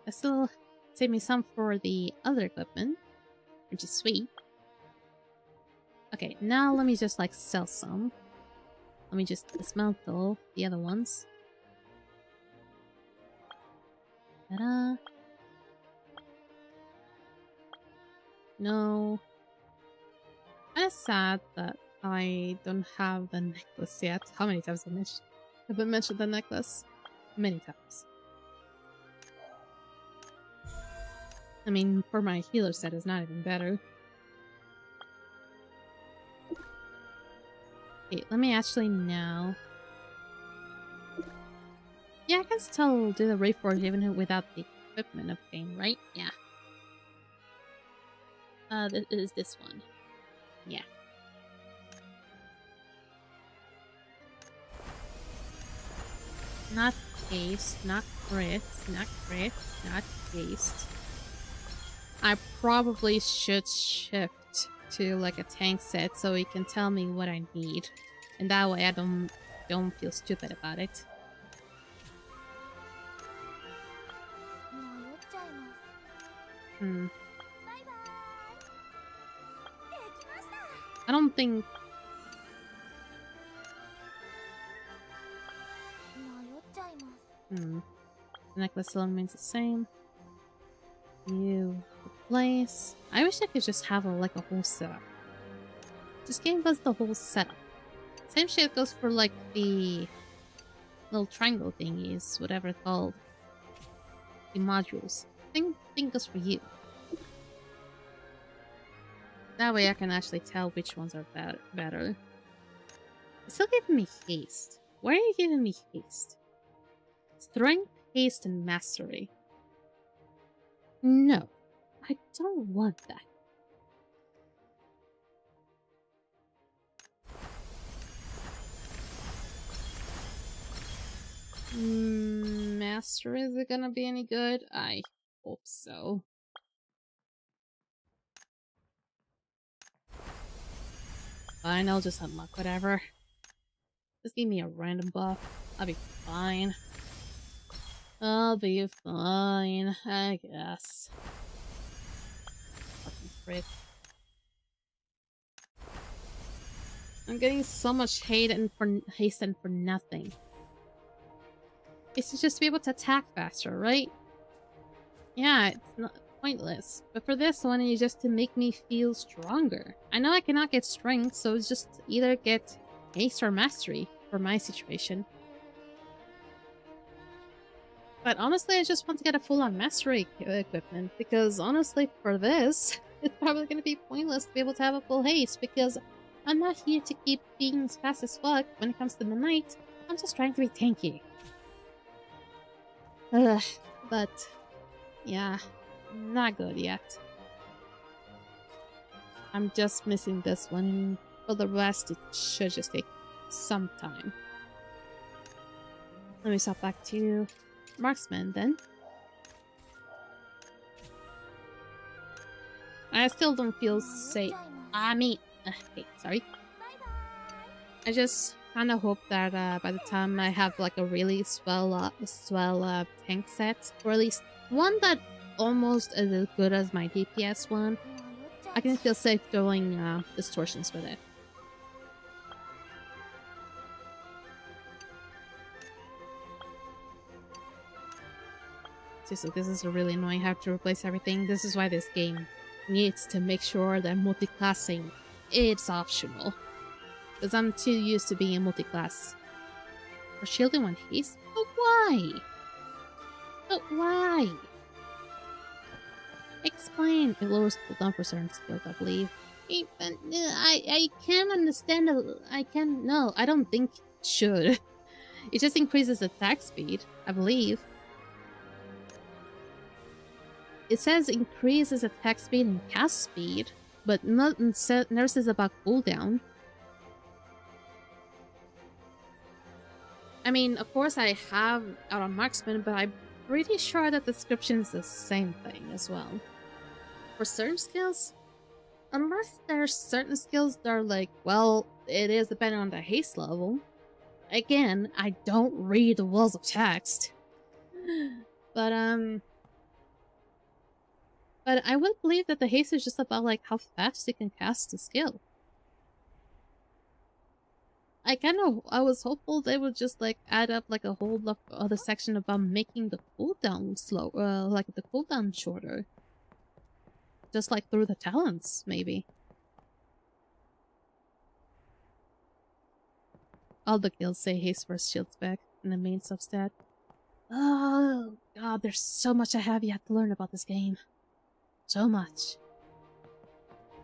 That still saved me some for the other equipment, which is sweet. Okay, now let me just like sell some. Let me just dismantle the other ones. Ta-da. No. Kinda sad that I don't have the necklace yet. How many times have I mentioned the necklace? Many times. I mean, for my healer set is not even better. Okay, let me actually now... Yeah, I can still do the reforge even without the equipment of game, right? Yeah. This is this one. Yeah. Not haste, not crit, not crit, not haste. I probably should shift to like a tank set so it can tell me what I need. And that way I don't feel stupid about it. I don't think... The necklace still remains the same. You replace... I wish I could just have like a whole setup. Just give us the whole setup. Same shit goes for like the little triangle thingies, whatever it's called. The modules. Thing goes for you. That way I can actually tell which ones are better. It's still giving me haste. Why are you giving me haste? Strength, haste, and mastery. No, I don't want that. Master, is it gonna be any good? I hope so. Fine, I'll just unlock whatever. Just give me a random buff. I'll be fine. I'll be fine, I guess. Fucking frick. I'm getting so much haste and for nothing. It's to just be able to attack faster, right? Yeah, it's not pointless. But for this one, it's just to make me feel stronger. I know I cannot get strength, so it's just either get haste or mastery for my situation. But honestly, I just want to get a full-on mastery equipment, because honestly, for this, it's probably going to be pointless to be able to have a full haste, because I'm not here to keep being as fast as fuck when it comes to the night. I'm just trying to be tanky. But, yeah, not good yet. I'm just missing this one, and for the rest, it should just take some time. Let me swap back to Marksman then. I still don't feel safe. Okay, sorry. I just kind of hope that by the time I have like a really swell tank set, or at least one that almost is as good as my DPS one, I can feel safe throwing distortions with it. Seriously, this is really annoying. I have to replace everything. This is why this game needs to make sure that multi-classing is optional. Because I'm too used to being a multi-class. For shielding one haste? But why? But why? Explain. It lowers cooldown for certain skills, I believe. I can't understand. No, I don't think it should. It just increases attack speed, I believe. It says increases attack speed and cast speed, but never says about cooldown. I mean, of course I have out on marksman, but I'm pretty sure that the description is the same thing as well. For certain skills, unless there's certain skills that are like, well, it is depending on the haste level. Again, I don't read the walls of text. But I would believe that the haste is just about like how fast you can cast the skill. I was hopeful they would just like add up like a whole other section about making the cooldown like the cooldown shorter. Just like through the talents, maybe. All the guilds say haste first shields back in the main substat. Oh god, there's so much I have yet to learn about this game. So much.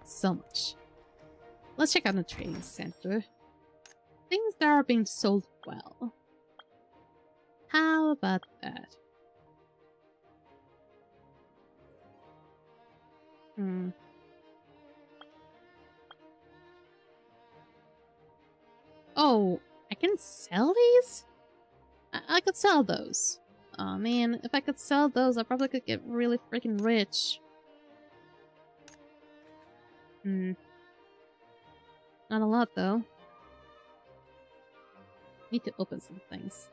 So much. Let's check out the trading center. Things that are being sold well. How about that? Oh, I can sell these? I could sell those. Oh man, if I could sell those, I probably could get really freaking rich. Not a lot, though. Need to open some things.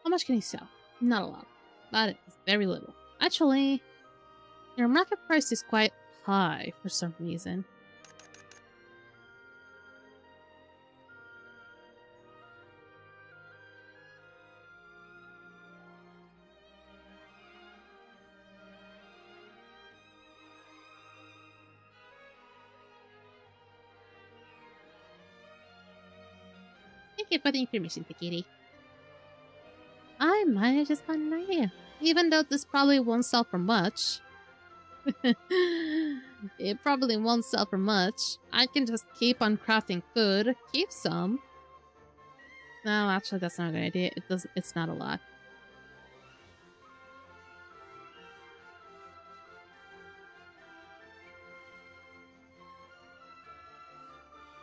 How much can you sell? Not a lot. That is very little. Actually, your market price is quite high for some reason. Thank you for the information, Takiri. I might have just gotten an idea. Even though this probably won't sell for much. It probably won't sell for much. I can just keep on crafting food, keep some. No, actually that's not a good idea. It's not a lot.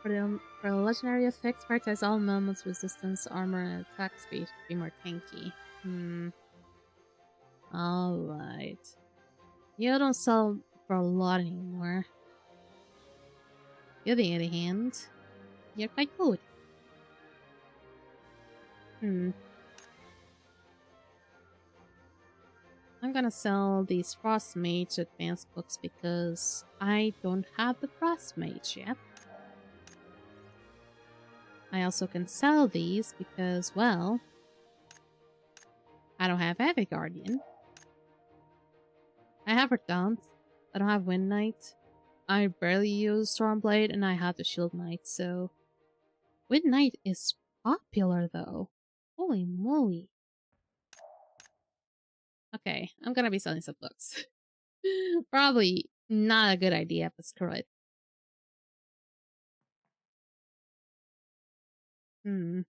For the legendary effects, prioritize all moments, resistance, armor, and attack speed to be more tanky. Alright. You don't sell for a lot anymore. On the other hand, you're quite good. I'm gonna sell these Frost Mage advanced books because I don't have the Frost Mage yet. I also can sell these because, well, I don't have Heavy Guardian. I have Verdant. I don't have Wind Knight. I barely use Stormblade, and I have the Shield Knight, so... Wind Knight is popular, though. Holy moly. Okay, I'm gonna be selling some books. Probably not a good idea, but screw it. I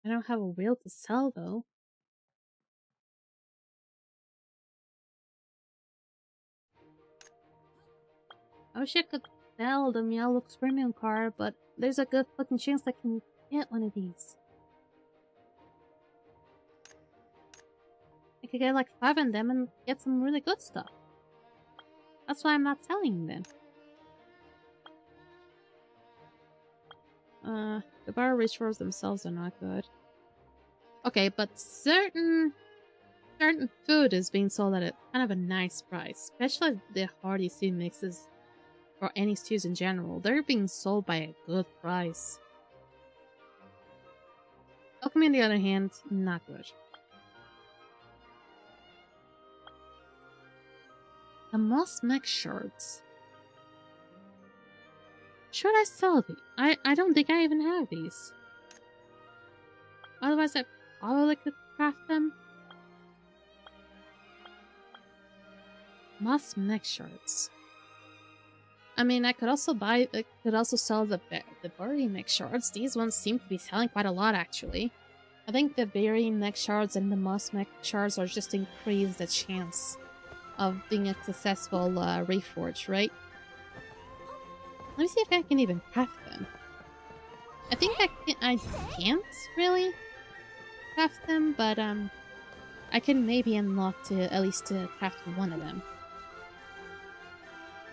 don't have a wheel to sell, though. I wish I could sell the Meowlux premium card, but there's a good fucking chance I can get one of these. could get like 5 of them and get some really good stuff. That's why I'm not selling them. The bar rituals themselves are not good. Okay, but certain food is being sold at a kind of a nice price, especially the hearty stew mixes or any stews in general. They're being sold by a good price. Alchemy, on the other hand, not good. The moss mech shards. Should I sell these? I don't think I even have these. Otherwise, I probably could craft them. Moss mech shards. I mean, I could also sell the berry mech shards. These ones seem to be selling quite a lot, actually. I think the berry mech shards and the moss mech shards are just increase the chance of being a successful reforge, right? Let me see if I can even craft them. I think I can't really craft them, but I can maybe unlock at least to craft one of them.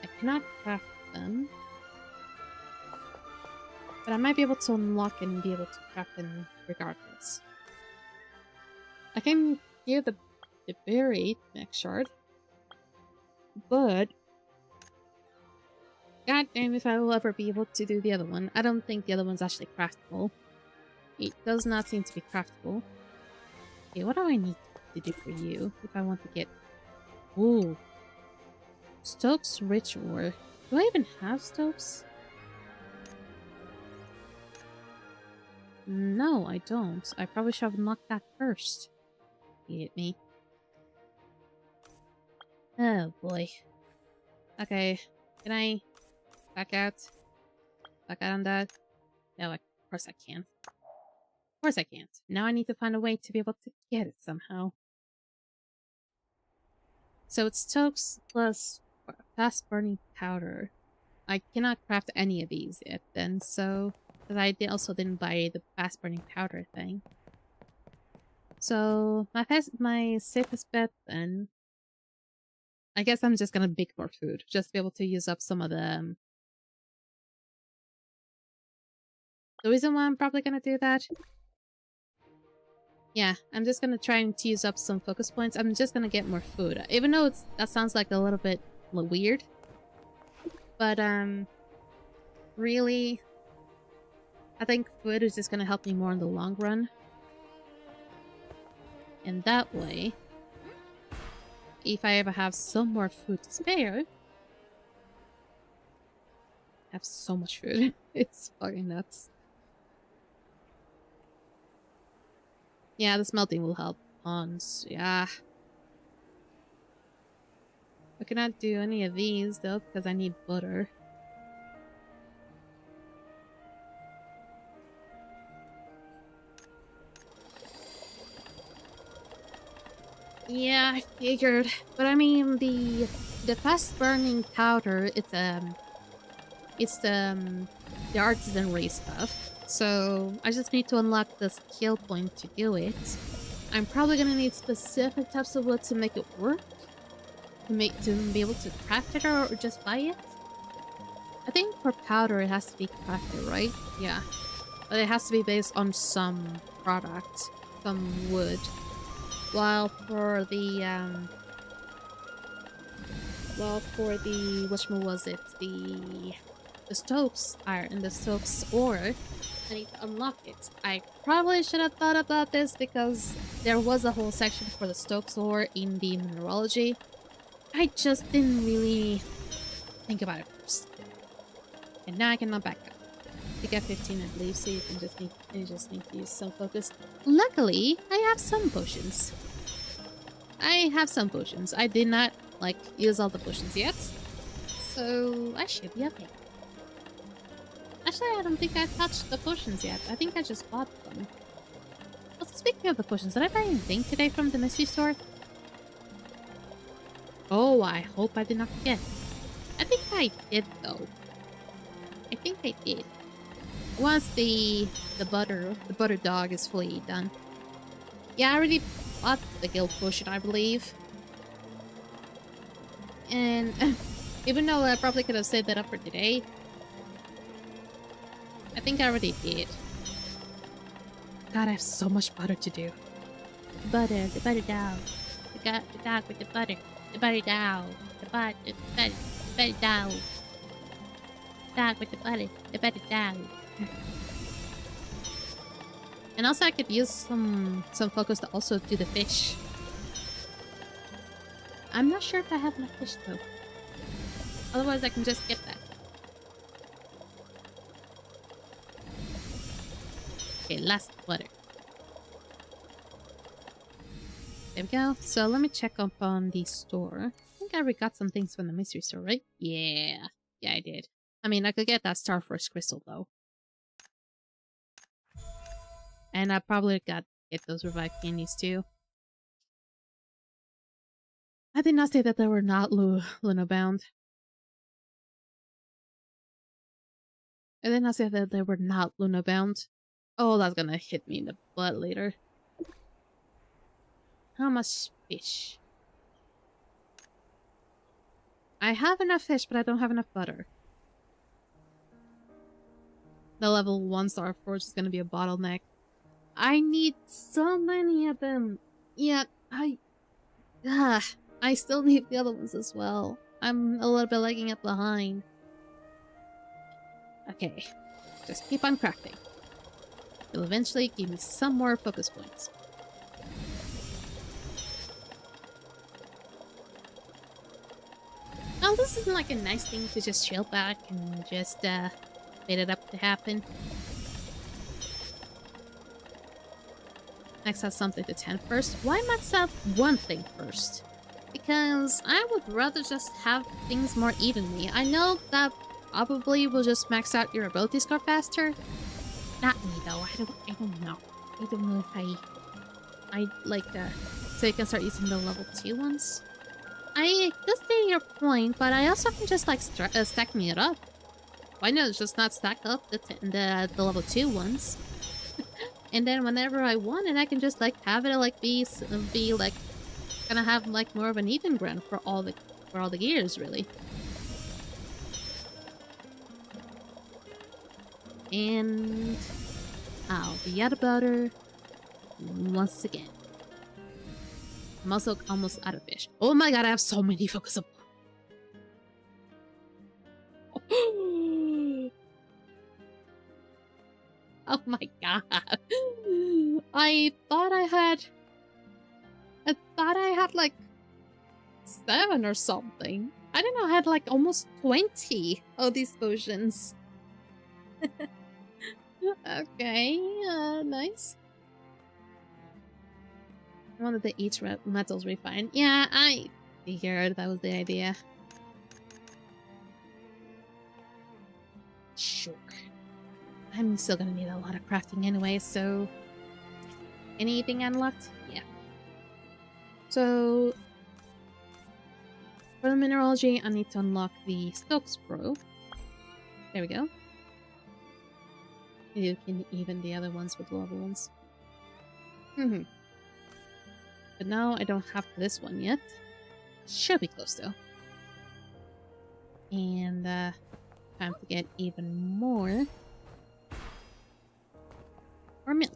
I cannot craft them, but I might be able to unlock and be able to craft them regardless. I can give the berry mech shard, but god damn if I will ever be able to do the other one. I don't think the other one's actually craftable. It does not seem to be craftable. Okay, what do I need to do for you if I want to get... Ooh. Stokes Rich Ore. Do I even have Stokes? No, I don't. I probably should have unlocked that first. You hit me. Oh boy. Okay, can I back out? Back out on that? No, of course I can't. Of course I can't. Now I need to find a way to be able to get it somehow. So it's Stokes plus fast burning powder. I cannot craft any of these yet then, so... Because I also didn't buy the fast burning powder thing. So, my safest bet then... I guess I'm just gonna make more food. Just to be able to use up some of the... The reason why I'm probably gonna do that... Yeah, I'm just gonna try and use up some focus points. I'm just gonna get more food. Even though that sounds like a little bit weird. But, really... I think food is just gonna help me more in the long run. And that way... If I ever have some more food to spare... I have so much food. It's fucking nuts. Yeah, the smelting will help. Tons. Yeah. I cannot do any of these though because I need butter. Yeah, I figured. But I mean the fast burning powder, it's the artisanry stuff. So I just need to unlock the skill point to do it. I'm probably gonna need specific types of wood to make it work. To be able to craft it or just buy it. I think for powder it has to be crafted, right? Yeah. But it has to be based on some product, some wood. While for the the Stokes iron, the Stokes ore, I need to unlock it. I probably should have thought about this because there was a whole section for the Stokes ore in the mineralogy. I just didn't really think about it first. And now I cannot back up. You get 15 I believe, so you just need to use some focus. Luckily, I have some potions. I did not use all the potions yet. So I should be okay. Actually, I don't think I touched the potions yet. I think I just bought them. Also, speaking of the potions, did I buy anything today from the mystery store? Oh, I hope I did not forget. I think I did, though. I think I did. Once the butter dog is fully done. Yeah, I already bought the guild potion, I believe. And even though I probably could have saved that up for today, I think I already did. God, I have so much butter to do. The butter down. The dog with the butter down. The butter down. Dog with the butter down. And also I could use some focus to also do the fish. I'm not sure if I have enough fish though. Otherwise I can just skip that. Okay, last butter. There we go. So let me check up on the store. I think I already got some things from the mystery store, right? Yeah. Yeah, I did. I mean, I could get that Starforce crystal though. And I probably get those revived candies too. I did not say that they were not Luna bound. I did not say that they were not Luna bound. Oh, that's gonna hit me in the butt later. How much fish? I have enough fish, but I don't have enough butter. The level 1 Star Forge is gonna be a bottleneck. I need so many of them. Yeah, I still need the other ones as well. I'm a little bit lagging up behind. Okay, just keep on crafting. It'll eventually give me some more focus points. Oh, this isn't like a nice thing to just chill back and just wait it up to happen. Max out something to 10 first. Why max out one thing first? Because I would rather just have things more evenly. I know that probably will just max out your ability score faster. Not me though. I don't know. I don't know if I like so you can start using the level 2 ones. I do see your point, but I also can just like stack me it up. Why not just not stack up the level 2 ones? And then whenever I want it, I can just like have it like be like gonna have like more of an even ground for all the gears really. And I'll be out of butter once again. I'm also almost out of fish. Oh my god, I have so many focusable. Oh my god. I thought I had like 7 or something. I didn't know I had like almost 20 of these potions. Okay, nice. I wanted to each metals refined. Yeah, I figured that was the idea. Sure. I'm still gonna need a lot of crafting anyway, so... Anything unlocked? Yeah. So... For the mineralogy, I need to unlock the Stokes Pro. There we go. You can even the other ones with level ones. But now I don't have this one yet. Should be close though. And time to get even more milk.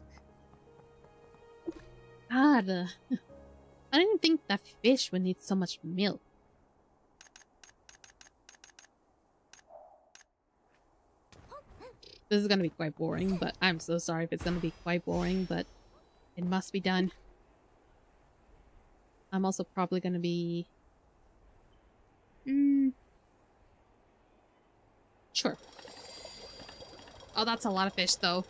God, I didn't think that fish would need so much milk. This is gonna be quite boring, but I'm so sorry if it's gonna be quite boring, but it must be done. I'm also probably gonna be... Sure. Oh, that's a lot of fish, though.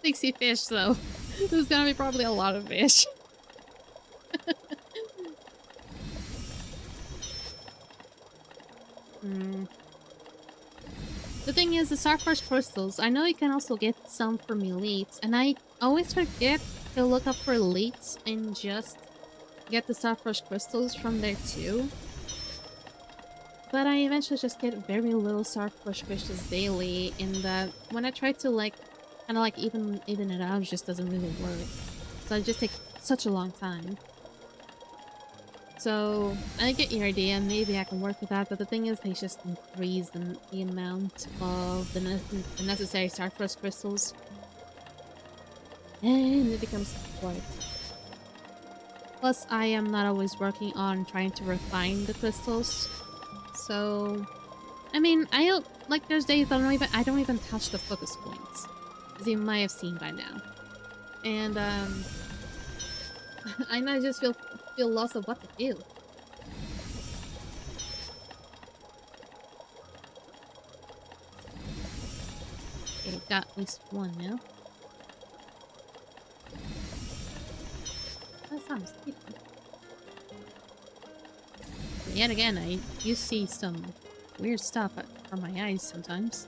60 fish, though. This is gonna be probably a lot of fish. The thing is, the Starforce crystals, I know you can also get some from elites, and I always forget to look up for elites and just get the Starforce crystals from there too. But I eventually just get very little Starforce crystals daily, and when I try to like, kind of like even it out, it just doesn't really work. So it just takes such a long time. So I get your idea. Maybe I can work with that. But the thing is, they just increase the amount of the necessary Starfrost crystals. And it becomes quite. Plus, I am not always working on trying to refine the crystals. So, I mean, I don't like. There's days I don't even touch the focus points, as you might have seen by now. And I know I just feel lost of what to do. Okay, got at least one now. That sounds good. Yet again, I do see some weird stuff from my eyes sometimes.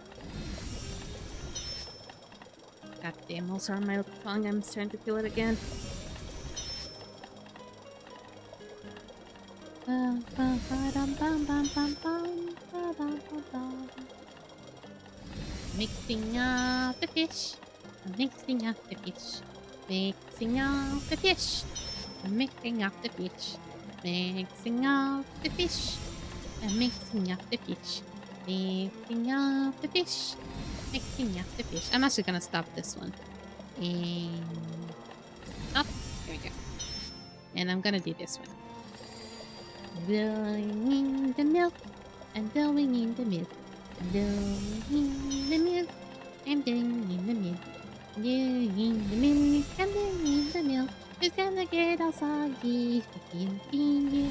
God damn, also on my tongue, I'm starting to feel it again. Mixing up the fish, mixing up the fish, mixing up the fish, mixing up the fish, mixing up the fish, mixing up the fish, mixing up the fish, mixing up the fish. I'm actually gonna stop this one. And up, there we go. And I'm gonna do this one. Blowing in the milk, and blowing in the milk, and blowing in the milk, and blowing in the milk, blowing in the milk, and blowing in the milk. It's gonna get all soggy. I'm blowing in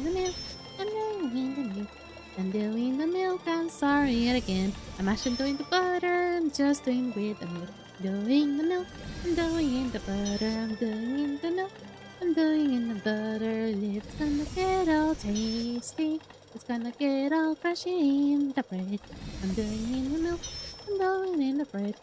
the milk, I'm blowing in the milk, I'm doing the milk. I'm sorry yet again. I'm actually doing the butter. I'm just doing with the milk. Doing the milk, I'm doing in the butter. I'm doing in the milk. I'm doing in the butter, it's gonna get all tasty. It's gonna get all crunchy in the bread. I'm doing in the milk, I'm doing in the bread.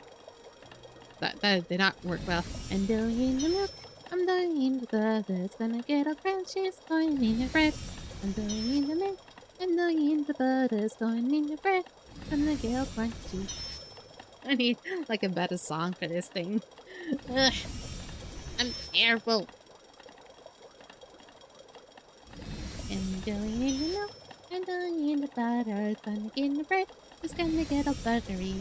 That did not work well. I'm doing in the milk, I'm doing in the butter. It's gonna get all crunchy, it's going in the bread. I'm doing in the milk, I'm doing in the butter. It's going in the bread. It's gonna get all crunchy. I need like a better song for this thing. Ugh. I'm terrible. I'm doing in the milk, I'm doing in the butter, it's gonna get in the bread, it's gonna get all buttery.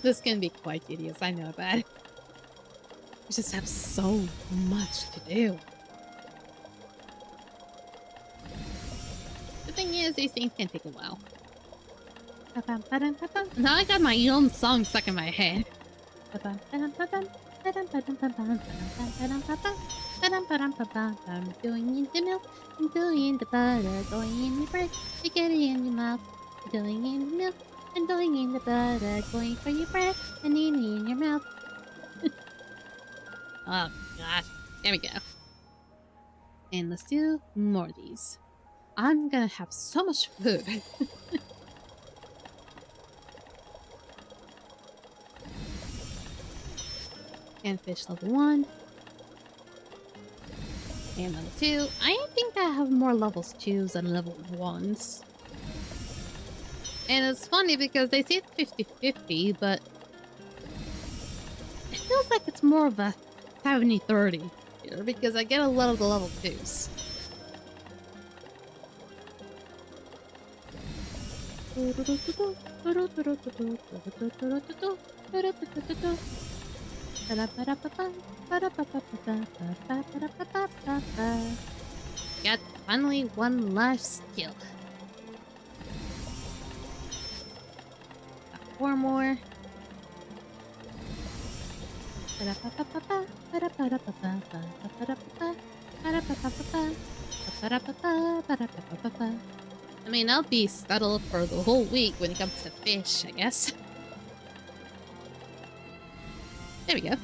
This can be quite tedious, I know that. We just have so much to do. The thing is, these things can take a while. Now I got my own song stuck in my head. I'm doing in the milk, I'm doing in the butter, going in the bread, you get it in your mouth. Doing in the milk, I'm doing in the butter, going for your bread, and in your mouth. Oh gosh, there we go. And let's do more of these. I'm gonna have so much food. And fish level 1. And level 2. I think I have more levels 2s than level 1s. And it's funny because they say it's 50-50, but it feels like it's more of a 70-30 here because I get a lot of the level 2s. Got finally one life skill. Got 4 more. I mean, I'll be settled for the whole week when it comes to fish, I guess. There we go.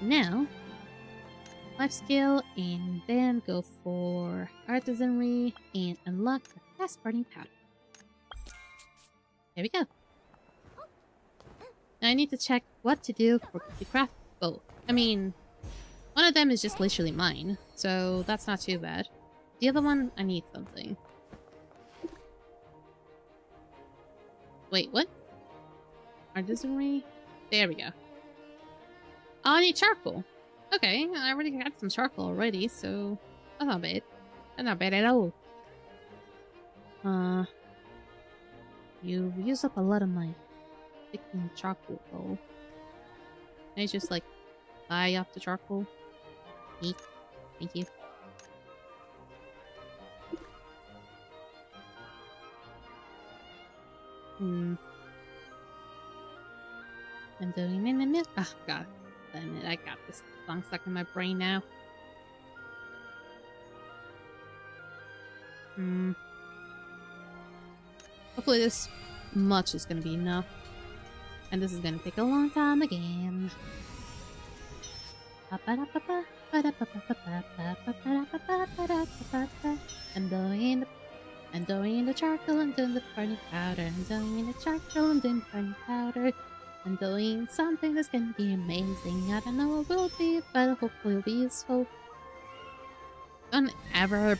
Now, life skill, and then go for artisanry and unlock the fast burning powder. There we go. Now I need to check what to do for the craft both. I mean, one of them is just literally mine, so that's not too bad. The other one, I need something. Wait, what? Artisanry? There we go. Oh, I need charcoal. Okay, I already got some charcoal already, so that's not bad. That's not bad at all. You use up a lot of my freaking charcoal though. Can I just like buy off the charcoal? Eat. Thank you. I'm doing in the milk. Oh god damn it, I got this song stuck in my brain now. Hopefully this much is gonna be enough. And this is gonna take a long time again. I'm doing the charcoal and then the burning powder. I'm doing the charcoal and then burning powder. I'm doing something that's gonna be amazing. I don't know what it will be, but hopefully it'll be useful. Don't ever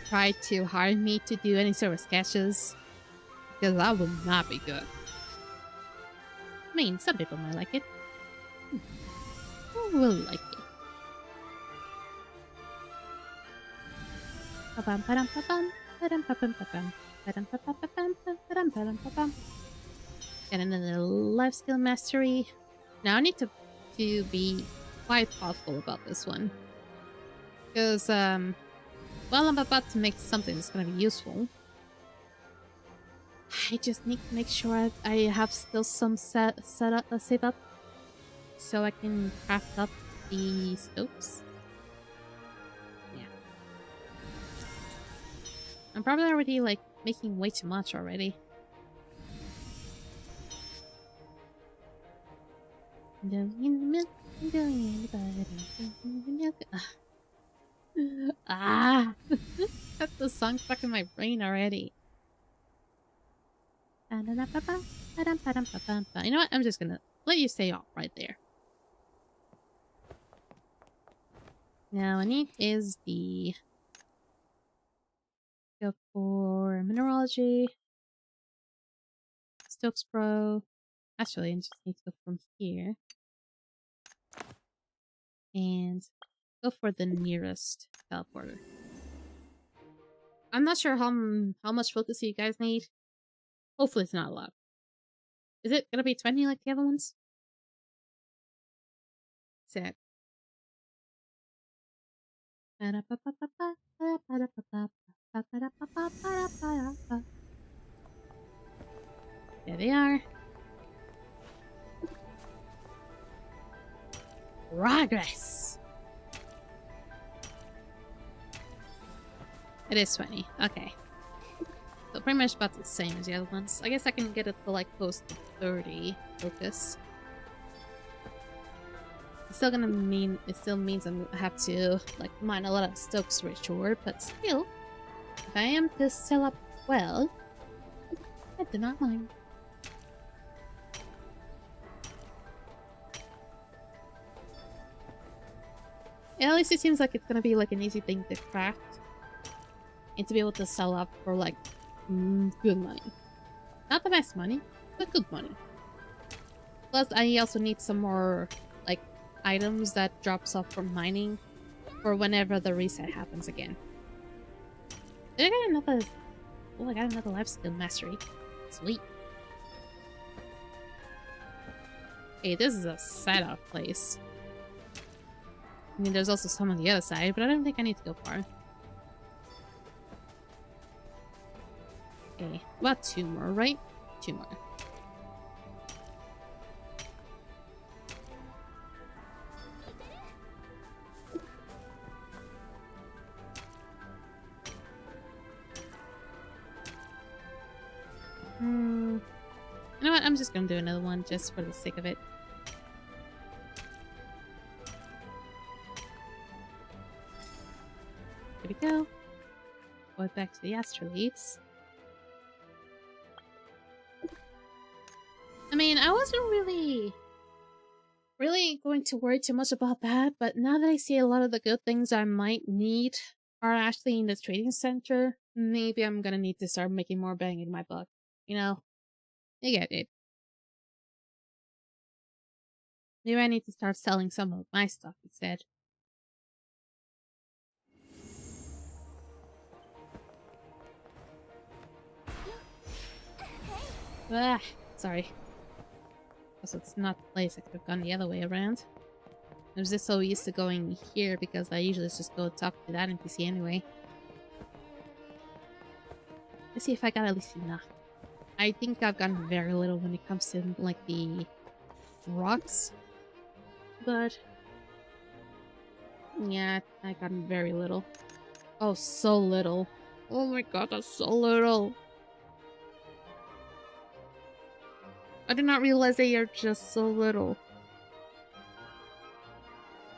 try to hire me to do any sort of sketches, because that would not be good. I mean, some people might like it. Who will like it? Get another life skill mastery. Now I need to be quite thoughtful about this one. Because, well, I'm about to make something that's going to be useful. I just need to make sure I have still some save up so I can craft up the stokes. Yeah. I'm probably already like making way too much already. I'm doing the milk, I'm doing the butter, I'm doing the milk. Ah! Got the song stuck in my brain already. You know what? I'm just gonna let you stay off right there. Now, I need is the... Go for mineralogy. Stokes Pro. Actually, I just need to go from here. And go for the nearest teleporter. I'm not sure how much focus you guys need. Hopefully it's not a lot. Is it gonna be 20 like the other ones? Sad. There they are. Progress! It is 20. Okay. So pretty much about the same as the other ones. I guess I can get it to like close to 30 focus. It's still gonna mean, it still means I have to like mine a lot of stokes for sure, but still, if I am to sell up well, I do not mind. At least it seems like it's gonna be like an easy thing to craft and to be able to sell up for like good money. Not the best money, but good money. Plus, I also need some more like items that drops off from mining for whenever the reset happens again. Did I get another? Oh, I got another life skill mastery. Sweet. Okay, this is a setup place. I mean, there's also some on the other side, but I don't think I need to go far. Okay, about 2 more, right? 2 more. You know what? I'm just gonna do another one just for the sake of it. Here we go. Going back to the astrolates. I mean, I wasn't really going to worry too much about that, but now that I see a lot of the good things I might need are actually in the trading center, maybe I'm gonna need to start making more bang in my buck. You know? You get it. Maybe I need to start selling some of my stuff instead. Ah, sorry. Also, it's not the place I could have gone the other way around. I was just so used to going here because I usually just go talk to that NPC anyway. Let's see if I got at least enough. I think I've gotten very little when it comes to like the rocks. But yeah, I gotten very little. Oh, so little. Oh my god, that's so little. I did not realize they are just so little.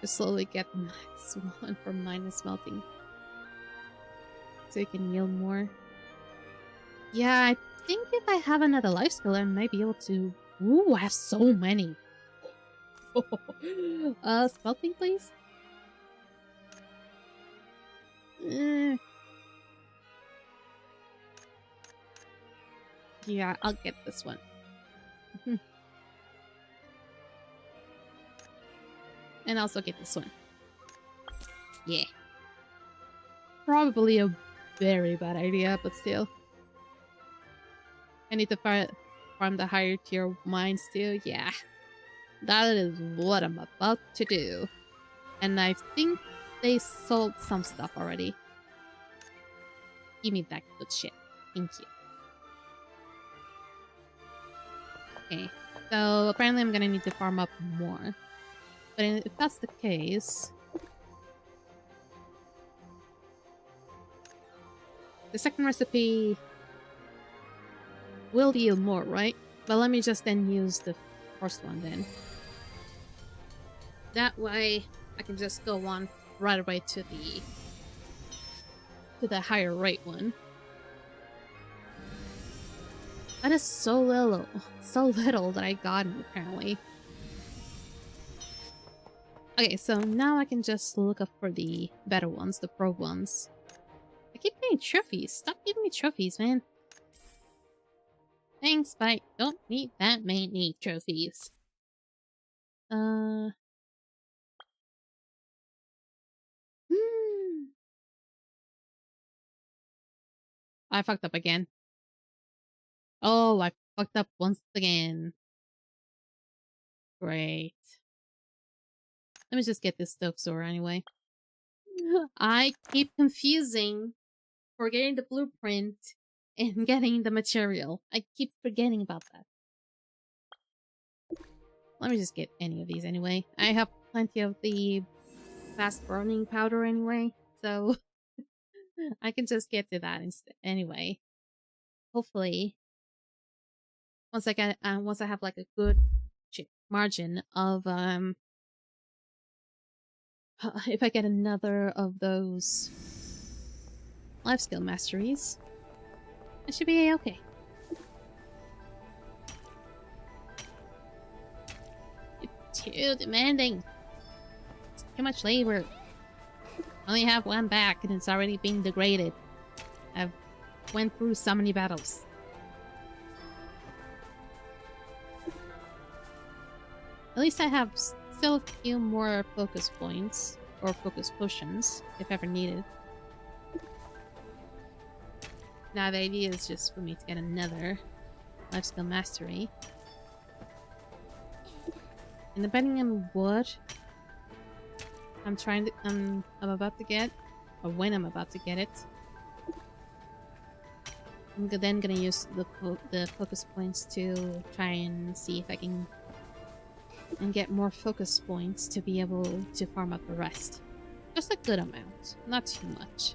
Just slowly get the max one from minus melting. So you can yield more. Yeah, I think if I have another life skill, I might be able to... Ooh, I have so many. Smelting, please? Yeah, I'll get this one. And also get this one. Yeah. Probably a very bad idea, but still. I need to farm the higher tier mines too. Yeah. That is what I'm about to do. And I think they sold some stuff already. Give me that good shit. Thank you. Okay. So apparently I'm gonna need to farm up more. But if that's the case... The second recipe will yield more, right? But let me just then use the first one then. That way I can just go on right away to the higher rate one. That is so little that I gotten apparently. Okay, so now I can just look up for the better ones, the pro ones. I keep getting trophies. Stop giving me trophies, man. Thanks, bye. Don't need that many trophies. I fucked up again. Oh, I fucked up once again. Great. Let me just get this stove store anyway. I keep confusing for getting the blueprint and getting the material. I keep forgetting about that. Let me just get any of these anyway. I have plenty of the fast burning powder anyway, so I can just get to that instead anyway. Hopefully, once I have like a good margin of if I get another of those life skill masteries, I should be okay. It's too demanding. It's too much labor. I only have one back and it's already being degraded. I've went through so many battles. At least I have still a few more focus points or focus potions if ever needed. Now the idea is just for me to get another life skill mastery. And depending on what I'm about to get, or when I'm about to get it, I'm then gonna use the focus points to try and see if I can get more focus points to be able to farm up the rest. Just a good amount, not too much.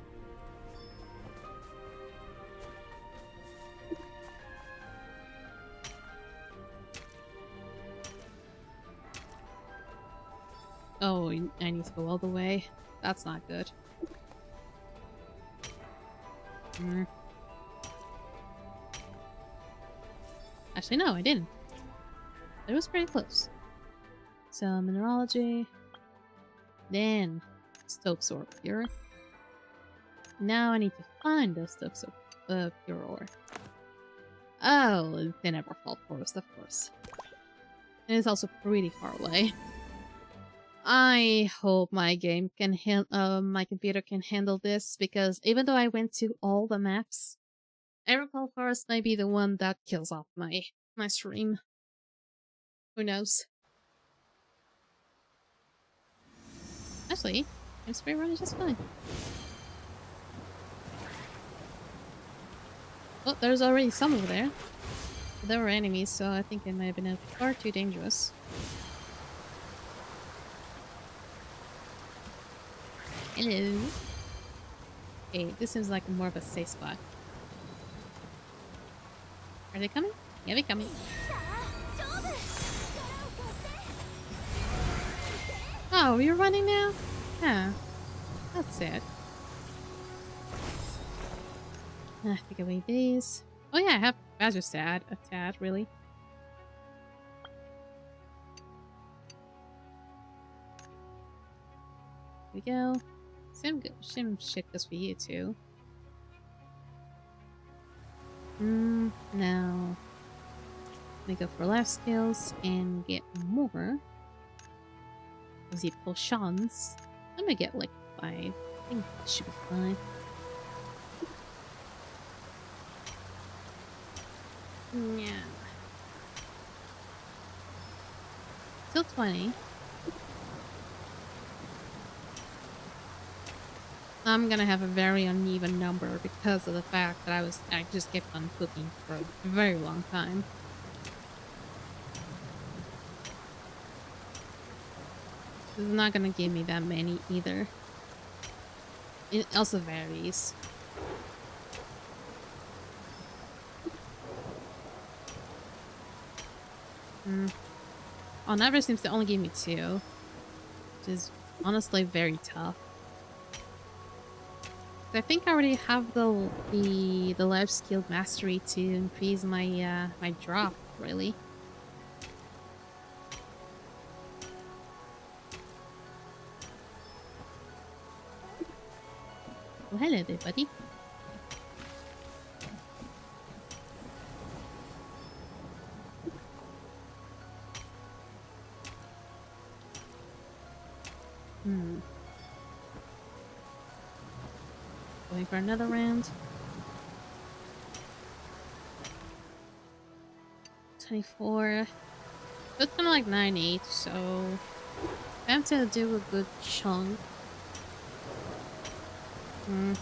Oh, I need to go all the way. That's not good. Mm. Actually, no, I didn't. It was pretty close. So, mineralogy. Then, Stoke Sword Pure. Now I need to find the Stoke Sword Pure ore. Oh, the Everfall Forest, of course. And it's also pretty far away. I hope my game can my computer can handle this, because even though I went to all the maps, Everfall Forest may be the one that kills off my stream. Who knows? Actually, I'm spray running just fine. Oh, there's already some over there. There were enemies, so I think they might have been far too dangerous. Hello. Okay, this seems like more of a safe spot. Are they coming? Yeah, they're coming. Oh, you're running now? Huh. That's sad. Take away these. Oh yeah, I have Badger Sad. A tad, really. Here we go. Sim shit goes for you too. Now let me go for life skills and get more. Easy potions. I'm gonna get like 5. I think that should be fine. Yeah. Still 20. I'm gonna have a very uneven number because of the fact that I just kept on cooking for a very long time. This is not gonna give me that many either. It also varies. On average seems to only give me 2, which is honestly very tough. I think I already have the life skill mastery to increase my my drop, really. Well, hello there, buddy. Going for another round. 24. That's kind of like 9-8, so I have to do a good chunk. I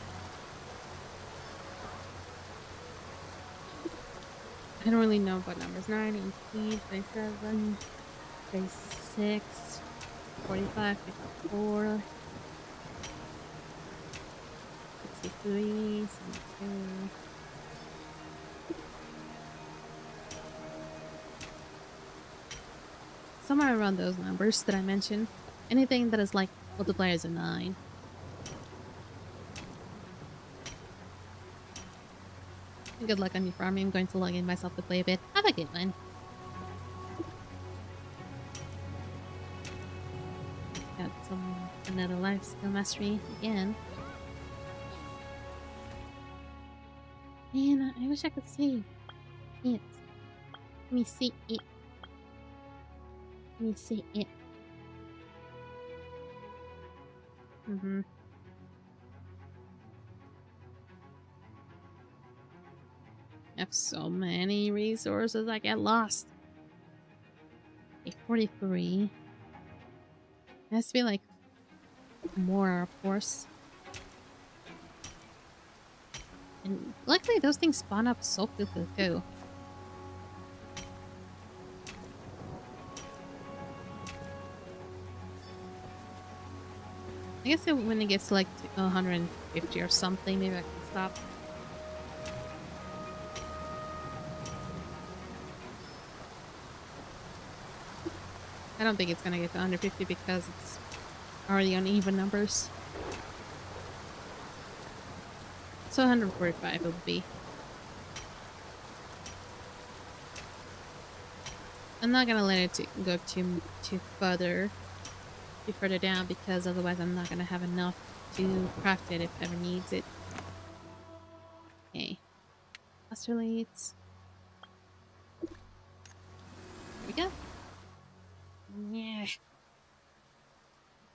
don't really know what numbers. 9, 18, 27, 36, 45, 54, 63, 72. Somewhere around those numbers that I mentioned. Anything that is like multipliers of 9. Good luck on your farming. I'm going to log in myself to play a bit. Have a good one. Got another life skill mastery again. Man, I wish I could see it. Let me see it. Let me see it. I have so many resources, I get lost. Okay, 43. It has to be like more, of course. And luckily those things spawn up so quickly too. I guess when it gets to like 150 or something, maybe I can stop. I don't think it's gonna get to 150 because it's already on even numbers. So 145 it would be. I'm not gonna let it go too further down, because otherwise I'm not gonna have enough to craft it if ever needs it. Okay. Australites. Here we go. Yeah.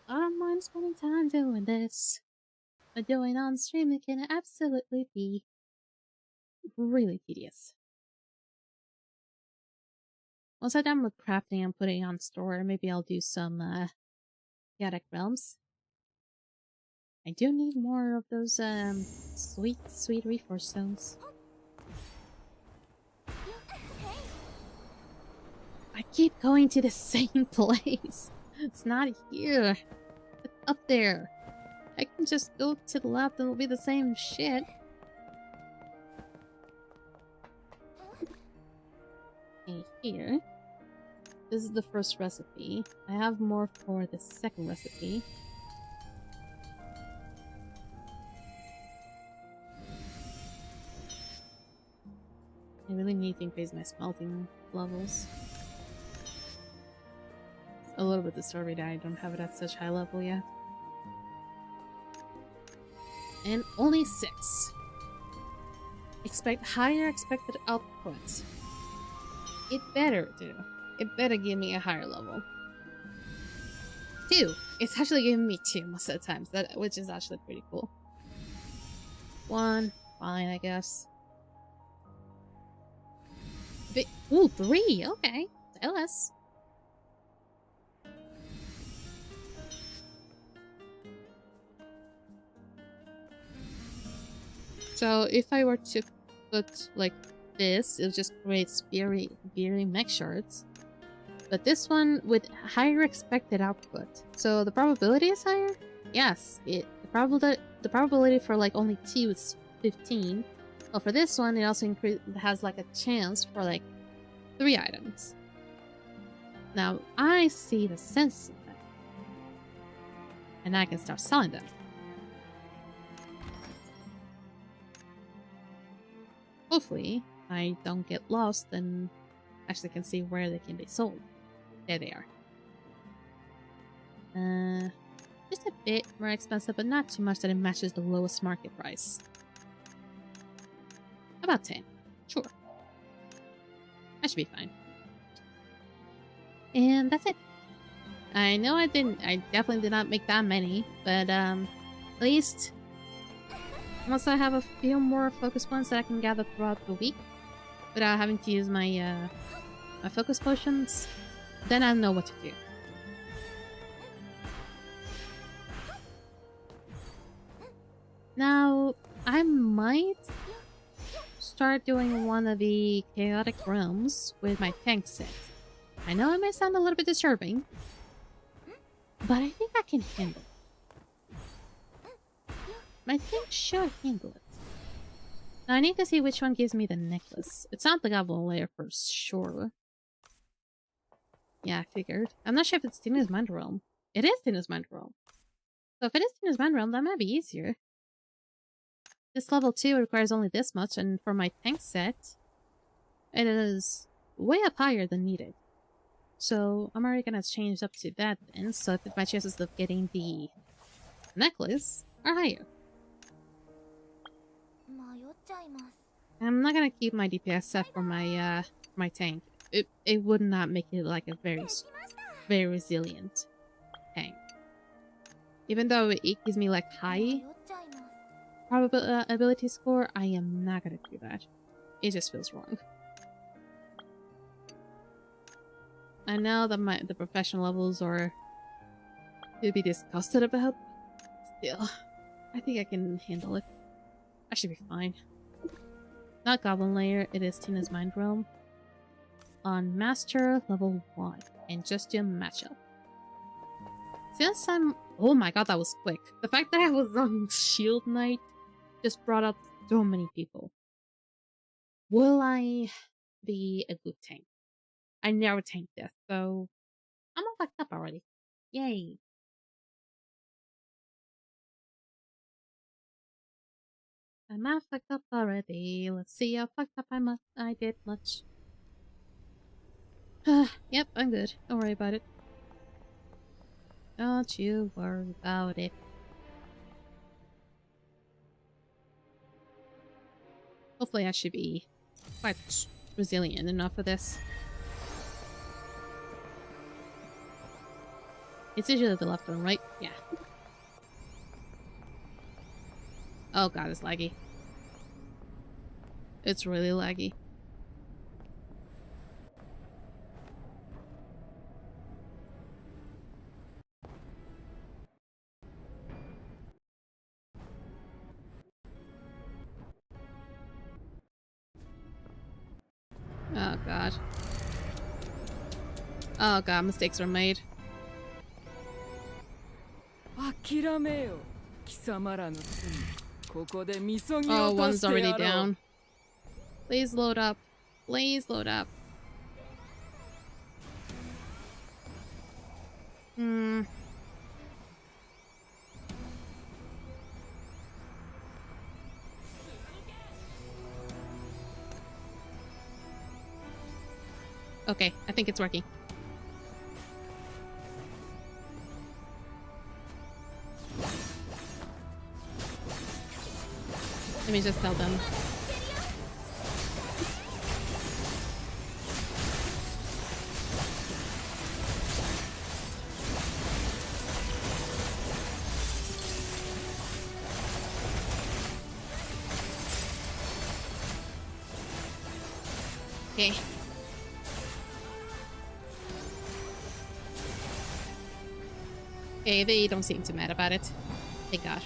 I don't mind spending time doing this. But doing on stream it can absolutely be really tedious. Once I'm done with crafting and putting on store, maybe I'll do some chaotic realms. I do need more of those sweet reforce stones. I keep going to the same place. It's not here. It's up there. I can just go to the left and it'll be the same shit. And here. This is the first recipe. I have more for the second recipe. I really need to increase my smelting levels. It's a little bit disturbing that I don't have it at such high level yet. And only 6. Expect higher expected output. It better do. It better give me a higher level. 2. It's actually giving me 2 most of the times, which is actually pretty cool. 1. Fine, I guess. Ooh, 3. Okay. Tell us. So if I were to put like this, it just creates very mech shards. But this one with higher expected output. So the probability is higher? Yes. The probability for like only 2 is 15. Well, for this one, it also has like a chance for like 3 items. Now, I see the sense in that. And I can start selling them. Hopefully, I don't get lost and actually can see where they can be sold. There they are. Just a bit more expensive, but not too much that it matches the lowest market price. About 10. Sure. That should be fine. And that's it. I know I definitely did not make that many, but at least once I have a few more focus points that I can gather throughout the week without having to use my my focus potions, then I know what to do. Now, I might start doing one of the chaotic realms with my tank set. I know it may sound a little bit disturbing, but I think I can handle it. My tank should handle it. Now I need to see which one gives me the necklace. It's not the goblin layer for sure. Yeah, I figured. I'm not sure if it's Tina's Mind Realm. It is Tina's Mind Realm. So if it is Tina's Mind Realm, that might be easier. This level 2 requires only this much, and for my tank set, it is way up higher than needed. So I'm already gonna change up to that then, so that my chances of getting the necklace are higher. I'm not gonna keep my DPS set for my tank. It would not make it like a very resilient tank. Even though it gives me like high ability score, I am not gonna do that. It just feels wrong. I know that the professional levels are to be disgusted about. Still, I think I can handle it. I should be fine. Not Goblin Layer, it is Tina's Mind Realm. On Master level 1, and just do a matchup. Since I'm... Oh my god, that was quick. The fact that I was on Shield Knight just brought up so many people. Will I be a good tank? I never tanked this, so I'm all fucked up already. Yay. Am I fucked up already? Let's see how fucked up I did much. Yep, I'm good. Don't worry about it. Don't you worry about it. Hopefully I should be quite resilient enough for this. It's usually the left and right. Yeah. Oh god, it's laggy. It's really laggy. Oh god. Oh god, mistakes were made. Oh, one's already down. Please load up. Please load up. Okay, I think it's working. Let me just tell them. Okay. Okay, they don't seem too mad about it. Thank God.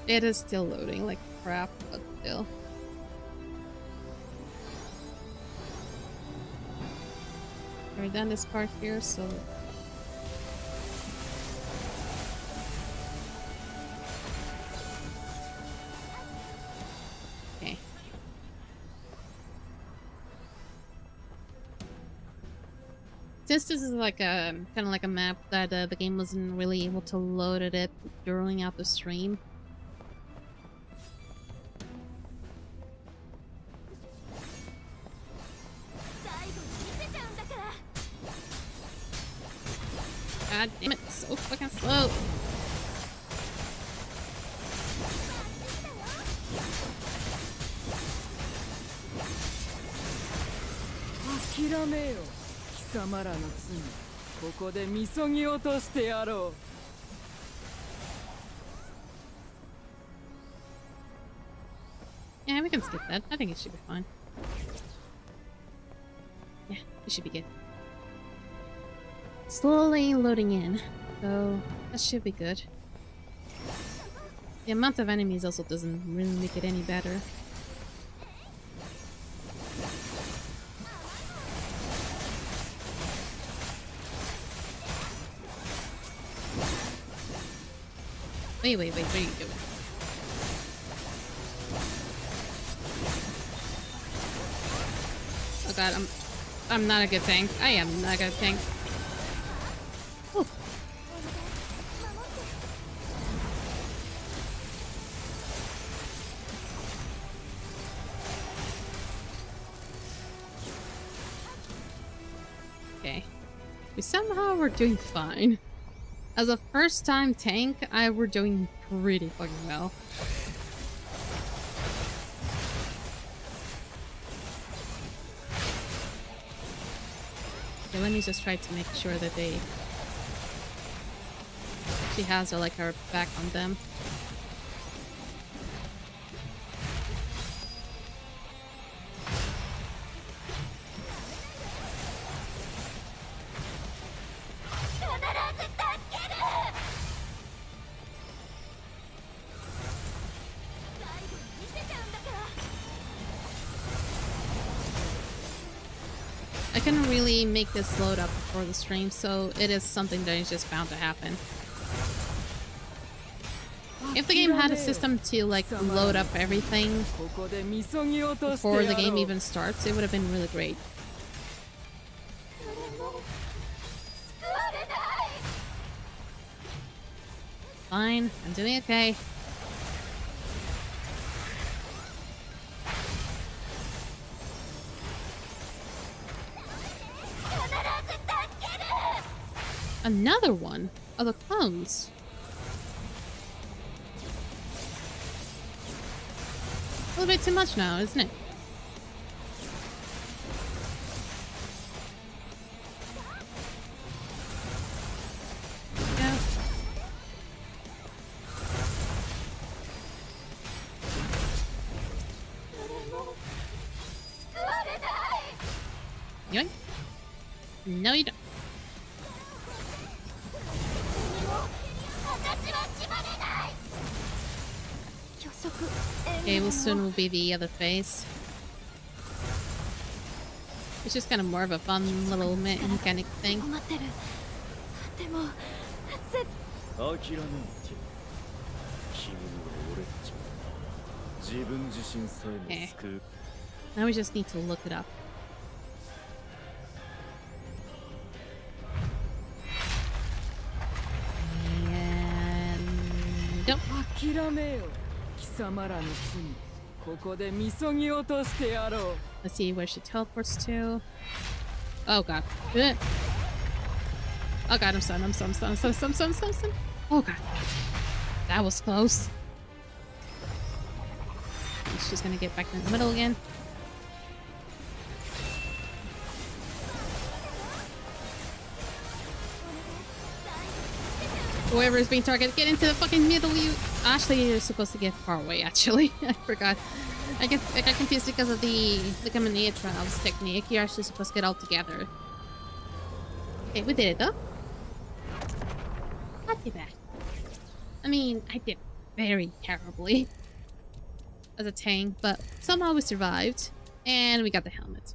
It is still loading like crap, but still. We're done this part here, so... Okay. Since this is like a kind of like a map that the game wasn't really able to load it during out the stream. God damn it, so fucking slow. Yeah, we can skip that. I think it should be fine. Yeah, it should be good. Slowly loading in, so that should be good. The amount of enemies also doesn't really make it any better. Wait, what are you doing? Oh god, I'm not a good tank. I am not a good tank. Ooh. Okay. We somehow were doing fine. As a first-time tank, we're doing pretty fucking well. Okay, let me just try to make sure that she has her back on them. I couldn't really make this load up before the stream, so it is something that is just bound to happen. If the game had a system to load up everything before the game even starts, it would have been really great. Fine, I'm doing okay. Another one of the clones. A little bit too much now, isn't it? Yeah. Yoink. No, you don't. Okay, well, soon will be the other phase. It's just kind of more of a fun little mechanic thing. Okay. Now we just need to look it up. And... don't. Let's see where she teleports to. Oh god. Ugh. Oh god, I'm stunned. I'm stunned. Oh god. That was close. She's gonna get back in the middle again. Whoever is being targeted, get into the fucking middle, you. Actually, you're supposed to get far away, actually. I forgot. I got confused because of the Kamania Trials technique. You're actually supposed to get all together. Okay, we did it though. Not too bad. I mean, I did very terribly as a tank, but somehow we survived. And we got the helmet.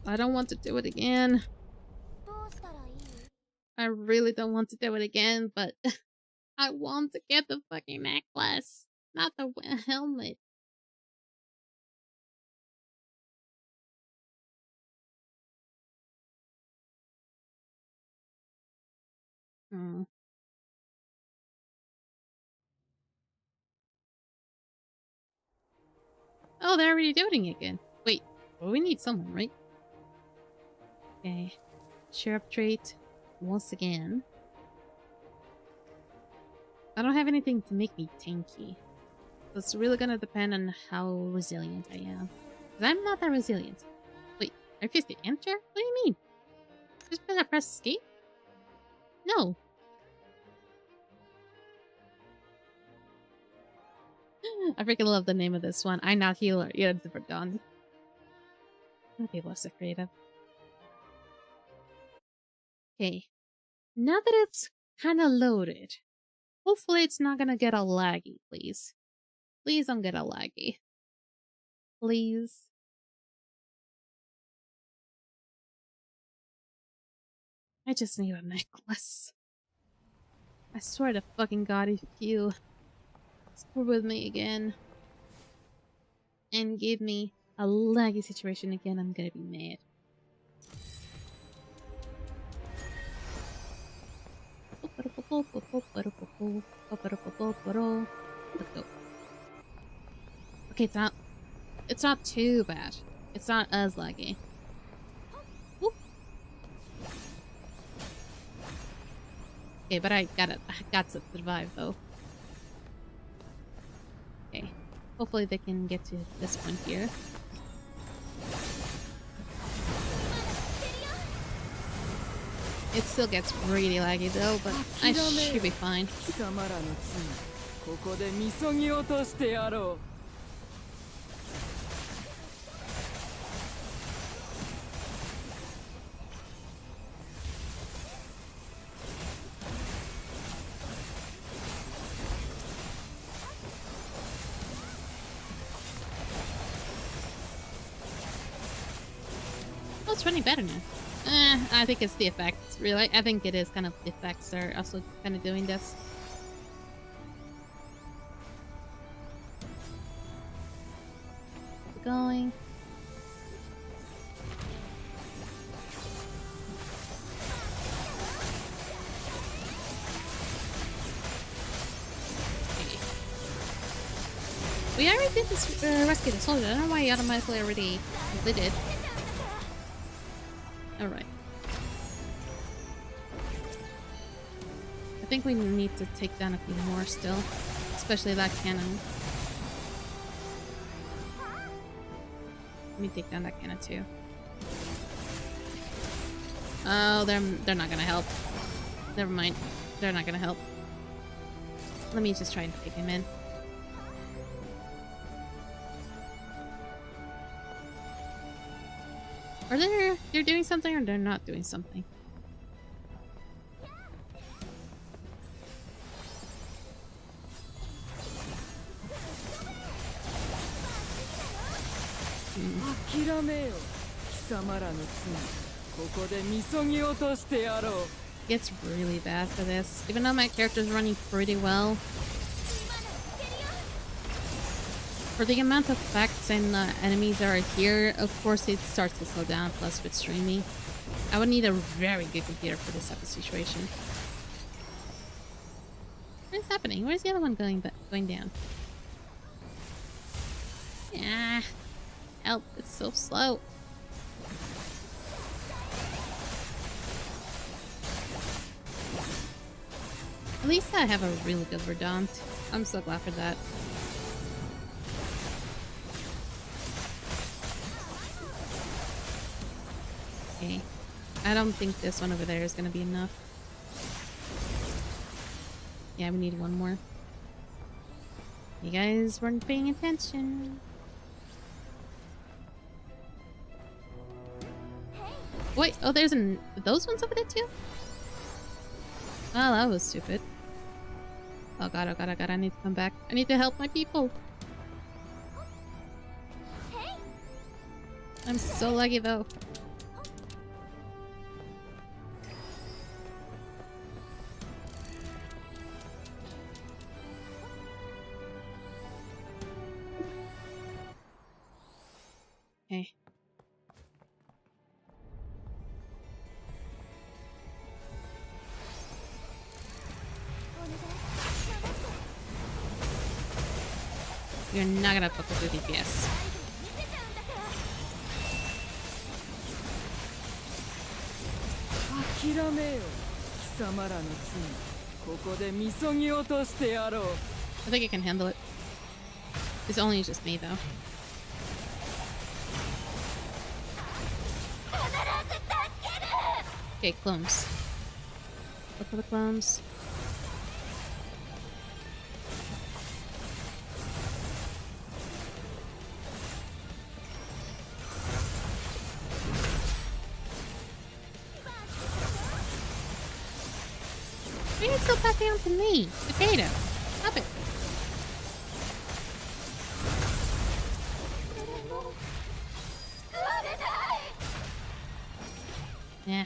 I don't want to do it again. I really don't want to do it again, but I want to get the fucking necklace, not the helmet. Oh. Oh, they're already doing it again. Wait, well, we need someone, right? Okay. Cheer up trait once again. I don't have anything to make me tanky. So it's really gonna depend on how resilient I am. Because I'm not that resilient. Wait, I refuse to enter? What do you mean? Just because I press escape? No. I freaking love the name of this one. I'm not healer. Yeah, it's done. People are so creative. Okay. Now that it's kind of loaded, hopefully it's not gonna get all laggy, please. Please don't get all laggy. Please. I just need a necklace. I swear to fucking god, if you screw with me again and give me a laggy situation again, I'm gonna be mad. Let's go. Okay, it's not too bad. It's not as laggy. Whoop. Okay, but I got to survive though. Okay. Hopefully they can get to this point here. It still gets really laggy though, but I should be fine. Oh, it's running better now. I think it's the effects, really. I think it is kind of the effects are also kind of doing this. Keep going. Okay. We already did this rescue the soldier. I don't know why you automatically already completed. Alright. I think we need to take down a few more still. Especially that cannon. Let me take down that cannon too. Oh, they're not gonna help. Never mind. They're not gonna help. Let me just try and take him in. Are they're doing something or they're not doing something? It's really bad for this. Even though my character's running pretty well. For the amount of facts and enemies that are here, of course it starts to slow down, plus with streaming. I would need a very good computer for this type of situation. What is happening? Where's the other one going down? Yeah. Help, it's so slow. At least I have a really good Verdant. I'm so glad for that. Okay. I don't think this one over there is gonna be enough. Yeah, we need one more. You guys weren't paying attention. Wait, oh, there's those ones over there too? Oh, that was stupid. Oh god, oh god, oh god, I need to come back. I need to help my people. I'm so laggy though. Okay. You're not gonna focus with DPS. I think I can handle it. It's only just me though. Okay, clones. Look for the clones. Why are you still passing on to me? Potato. Stop it. Yeah.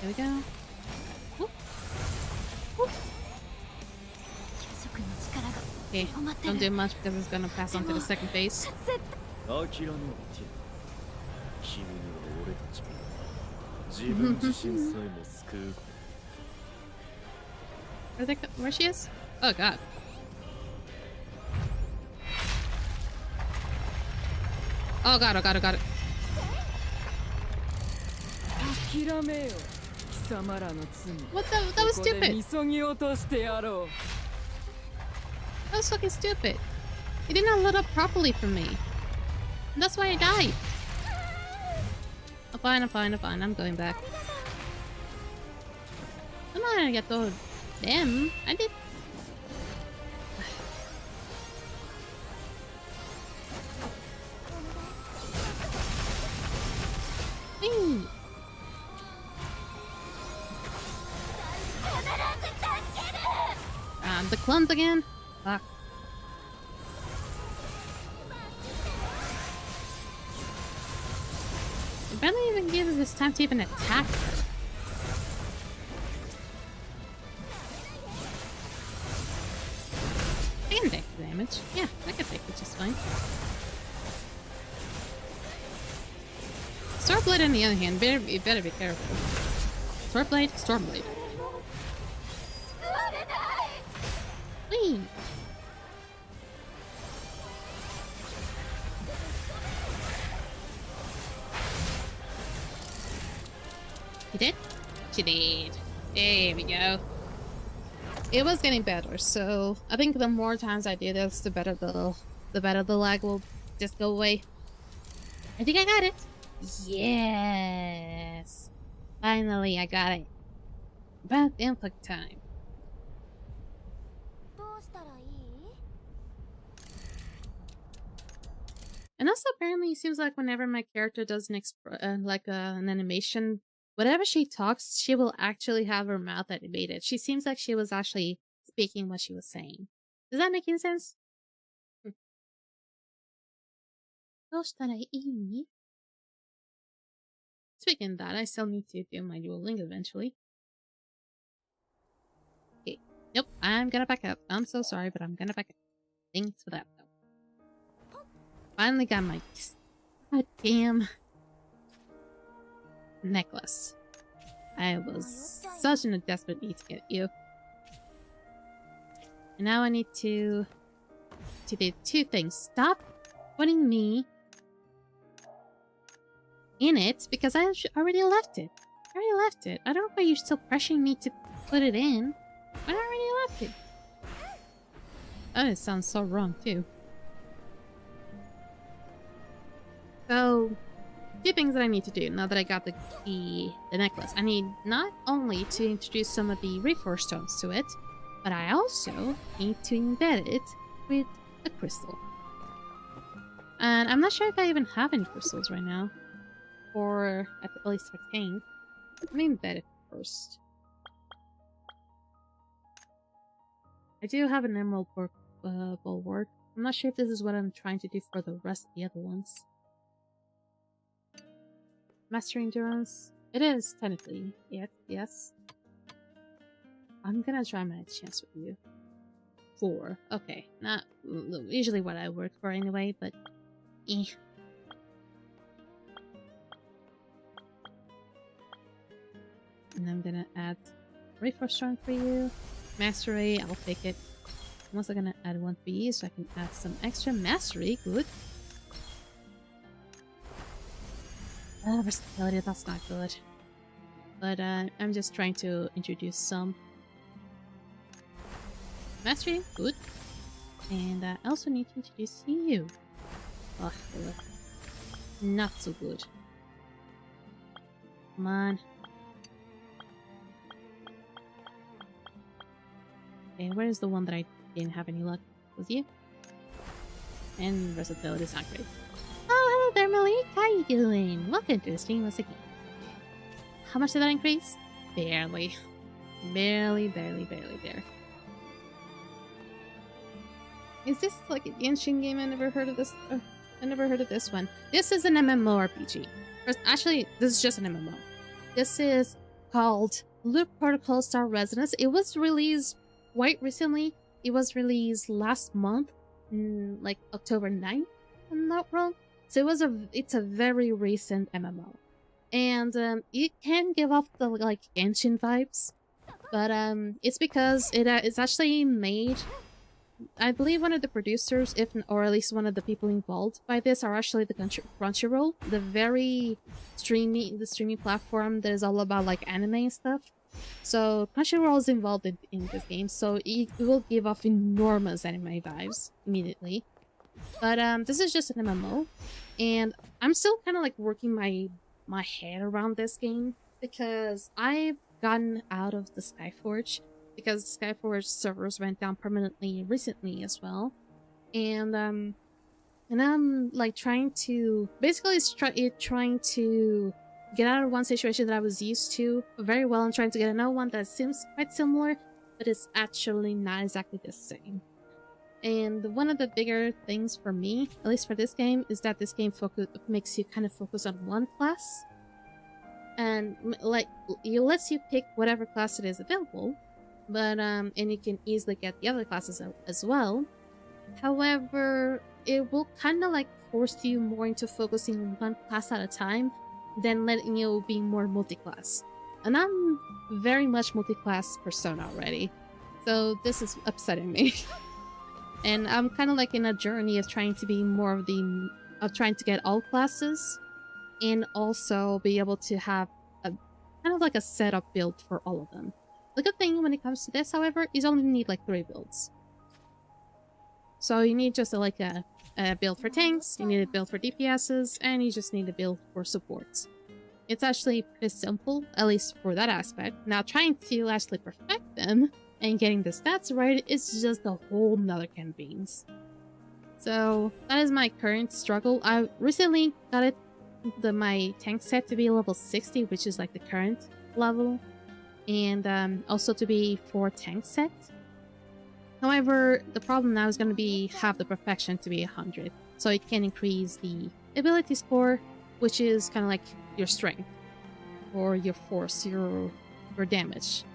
There we go. Whoop. Whoop. Okay, don't do much because it's gonna pass on to the second phase. Where she is? Oh god. Oh god, oh god, oh god. What the? That was stupid. That was fucking stupid. He did not load up properly for me. And that's why I died. I'm fine, I'm fine, I'm fine. I'm going back. I'm not gonna get those. Them. I did. Hey. The clones again? Fuck. It barely even gives us time to even attack her. I can take the damage, yeah. Stormblade on the other hand, you better be careful. Swordblade, Stormblade. Whee! You did? She did. There we go. It was getting better, so I think the more times I do this, the better the lag will just go away. I think I got it. Yes. Finally, I got it. About input time. And also, apparently, it seems like whenever my character does an animation, whatever she talks, she will actually have her mouth animated. She seems like she was actually speaking what she was saying. Does that make any sense? Speaking of that, I still need to do my Duolingo eventually. Okay. Nope, I'm gonna back up. I'm so sorry, but I'm gonna back up. Thanks for that, though. Finally got my goddamn necklace. I was such in a desperate need to get you. And now I need to do two things. Stop putting me in it because I already left it. I don't know why you're still pressuring me to put it in. I already left it. Oh, it sounds so wrong too. So, two things that I need to do now that I got the necklace. I need not only to introduce some of the Reforce stones to it, but I also need to embed it with a crystal. And I'm not sure if I even have any crystals right now. Or at least I think. Let me embed it first. I do have an emerald bulwark. I'm not sure if this is what I'm trying to do for the rest of the other ones. Master Endurance. It is technically it, yes. I'm gonna try my chance with you. 4. Okay. Not usually what I work for anyway, but eh. And I'm gonna add Reforce Strong for you. Mastery, I'll take it. I'm also gonna add 1 for you so I can add some extra mastery. Good. Versatility, that's not good. But I'm just trying to introduce some mastery. Good. And I also need to introduce you. Oh, not so good. Come on. Okay, where's the one that I didn't have any luck? Was you? And versatility is not great. Oh, hello there, Malik. How you doing? Welcome to the stream once again. How much did that increase? Barely. Barely there. Is this like an Genshin game? I never heard of this. I never heard of this one. This is an MMORPG. Actually, this is just an MMO. This is called Loop Protocol Star Resonance. It was released quite recently. It was released last month, like October 9th, if I'm not wrong. So it's a very recent MMO. And it can give off the like Genshin vibes, but it's because it's actually made. I believe one of the producers, or at least one of the people involved by this, are actually the Crunchyroll, the streaming platform that is all about like anime and stuff. So Crunchyroll is involved in this game, so it will give off enormous anime vibes immediately. But this is just an MMO, and I'm still kind of like working my head around this game because I've gotten out of the Skyforge because Skyforge servers went down permanently recently as well, and I'm like trying to get out of one situation that I was used to very well and trying to get another one that seems quite similar, but it's actually not exactly the same. And one of the bigger things for me, at least for this game, is that this game makes you kind of focus on one class, and like it lets you pick whatever class it is available, but and you can easily get the other classes as well. However, it will kind of like force you more into focusing on one class at a time, than letting you be more multi-class. And I'm very much multi-class persona already, so this is upsetting me. And I'm kind of like in a journey of trying to be more of trying to get all classes, and also be able to have a kind of like a setup build for all of them. The good thing when it comes to this, however, is only need like 3 builds. So you need just like a build for tanks, you need a build for DPSs, and you just need a build for supports. It's actually pretty simple, at least for that aspect. Now trying to actually perfect them and getting the stats right is just a whole nother can of beans. So that is my current struggle. I recently got my tank set to be level 60, which is like the current level, and also to be 4 tank set. However, the problem now is going to be have the perfection to be 100, so it can increase the ability score, which is kind of like your strength or your force, your damage.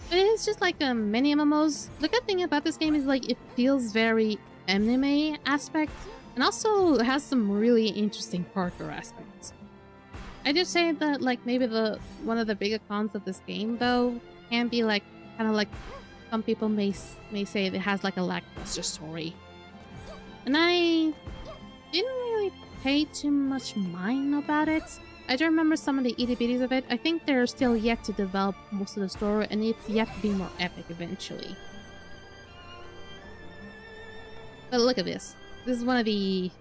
But it's just like many MMOs. The good thing about this game is like it feels very anime aspect, and also has some really interesting parkour aspects. I just say that like maybe one of the bigger cons of this game though can be like kind of like some people may say it has like a lackluster story, and I didn't really pay too much mind about it. I do remember some of the itty bitties of it. I think they're still yet to develop most of the story, and it's yet to be more epic eventually. But look at this. This is one of the...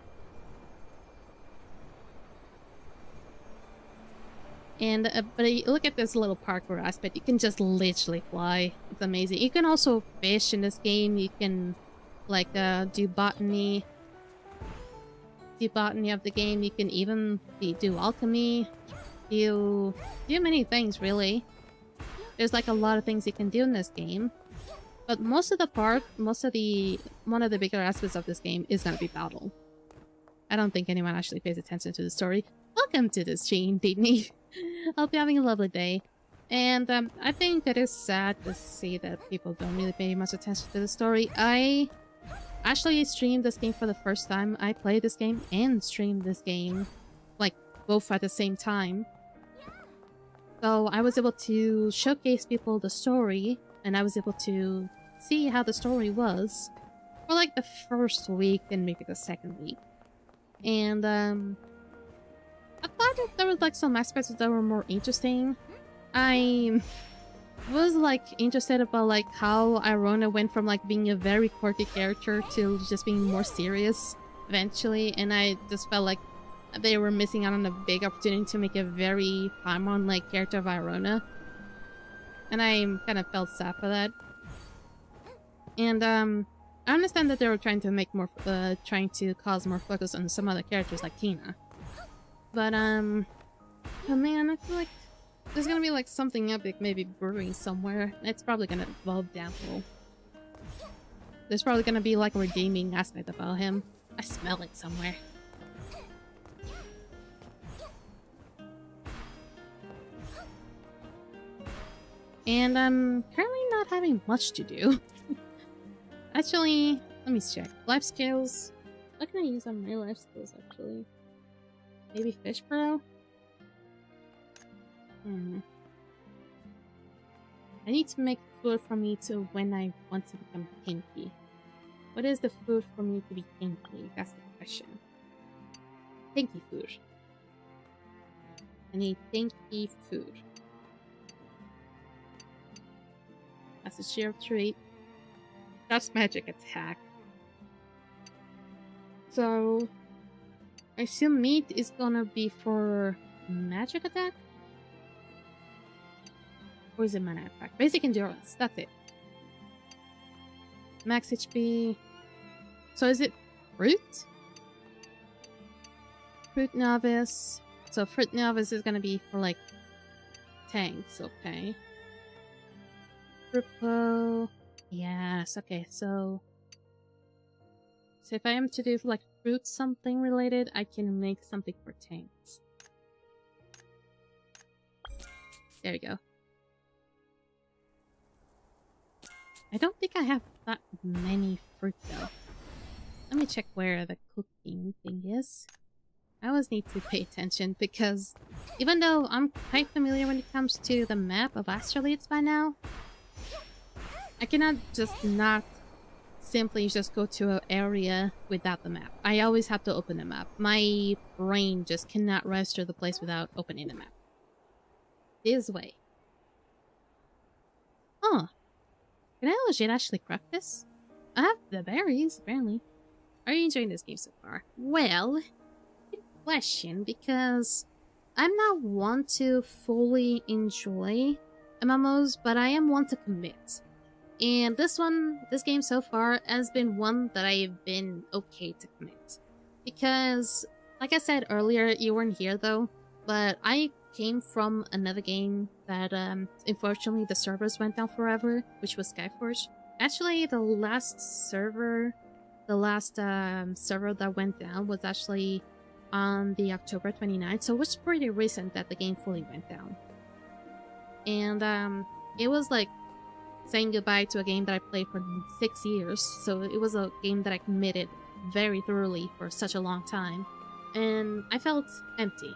And, but you look at this little parkour aspect. You can just literally fly. It's amazing. You can also fish in this game. You can, like, do botany. Do botany of the game. You can even do alchemy. You do many things, really. There's, like, a lot of things you can do in this game. But one of the bigger aspects of this game is gonna be battle. I don't think anyone actually pays attention to the story. Welcome to the stream, Disney. Hope you're having a lovely day. And I think it is sad to see that people don't really pay much attention to the story. I actually streamed this game for the first time. I played this game and streamed this game, like, both at the same time. So I was able to showcase people the story, and I was able to see how the story was for like the first week and maybe the second week. And I thought that there was like some aspects that were more interesting. I was like interested about like how Irona went from like being a very quirky character to just being more serious eventually, and I just felt like they were missing out on a big opportunity to make a very Paimon-like character of Irona. And I kind of felt sad for that. And I understand that they were trying to make more, trying to cause more focus on some other characters like Tina. But oh man, I feel like there's gonna be like something epic maybe brewing somewhere. It's probably gonna involve Dazzle. There's probably gonna be like a redeeming aspect about him. I smell it somewhere. And I'm currently not having much to do. Actually, let me check. Life skills. What can I use on my life skills actually? Maybe Fish Bro? I need to make food for me to when I want to become kinky. What is the food for me to be kinky? That's the question. Kinky food. I need kinky food. That's a sheer trait. That's magic attack. So I assume meat is gonna be for magic attack? Or is it mana attack? Basic endurance, that's it. Max HP. So is it fruit? Fruit novice. So fruit novice is gonna be for like tanks, okay. Purple. Yes, okay, so if I am to do like fruit something related, I can make something for tanks. There we go. I don't think I have that many fruit though. let me check where the cooking thing is. I always need to pay attention because even though I'm quite familiar when it comes to the map of Astrolates by now, I cannot just not simply just go to an area without the map. I always have to open the map. My brain just cannot register the place without opening the map. This way. Huh. Can I legit actually craft this? I have the berries, apparently. Are you enjoying this game so far? Well, good question, because I'm not one to fully enjoy MMOs, but I am one to commit. And this game so far has been one that I've been okay to commit. Because, like I said earlier, you weren't here though, but I came from another game that, unfortunately the servers went down forever, which was Skyforge. Actually, the last server that went down was actually on the October 29th, so it was pretty recent that the game fully went down. And, it was like saying goodbye to a game that I played for 6 years, so it was a game that I committed very thoroughly for such a long time. And I felt empty.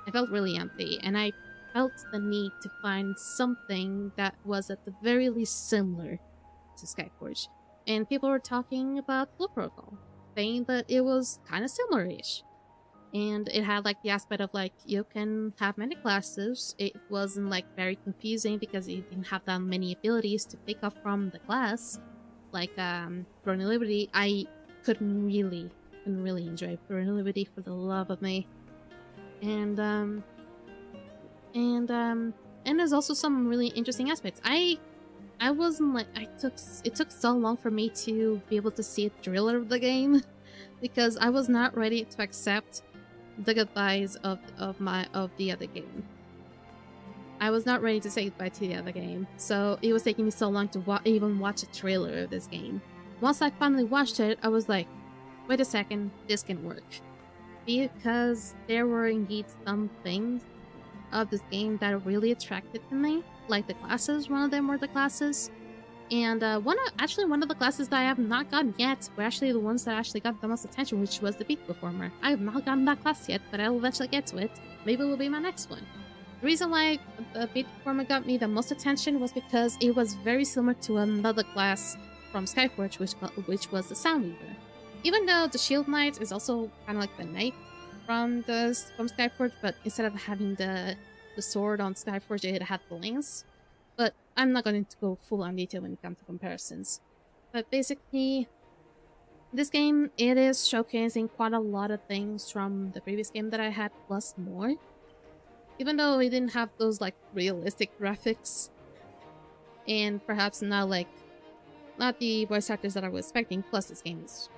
I felt really empty, and I felt the need to find something that was at the very least similar to Skyforge. And people were talking about Blue Protocol, saying that it was kind of similar-ish. And it had like the aspect of like, you can have many classes. It wasn't like very confusing because you didn't have that many abilities to pick up from the class. Like Throne Liberty, I couldn't really enjoy Throne Liberty for the love of me. And there's also some really interesting aspects. I wasn't like, it took so long for me to be able to see a thriller of the game because I was not ready to accept the goodbyes of the other game. I was not ready to say goodbye to the other game, so it was taking me so long to even watch a trailer of this game. Once I finally watched it, I was like, wait a second, this can work. Because there were indeed some things of this game that really attracted to me, like the classes. One of them were the classes, and one of the classes that I have not gotten yet were actually the ones that actually got the most attention, which was the Beat Performer. I have not gotten that class yet, but I'll eventually get to it. Maybe it will be my next one. The reason why the Beat Performer got me the most attention was because it was very similar to another class from Skyforge, which was the Soundweaver. Even though the Shield Knight is also kind of like the Knight from Skyforge, but instead of having the sword on Skyforge, it had the lance. But I'm not going to go full on detail when it comes to comparisons. But basically, this game, it is showcasing quite a lot of things from the previous game that I had, plus more. Even though it didn't have those like realistic graphics, and perhaps not the voice actors that I was expecting, plus this game is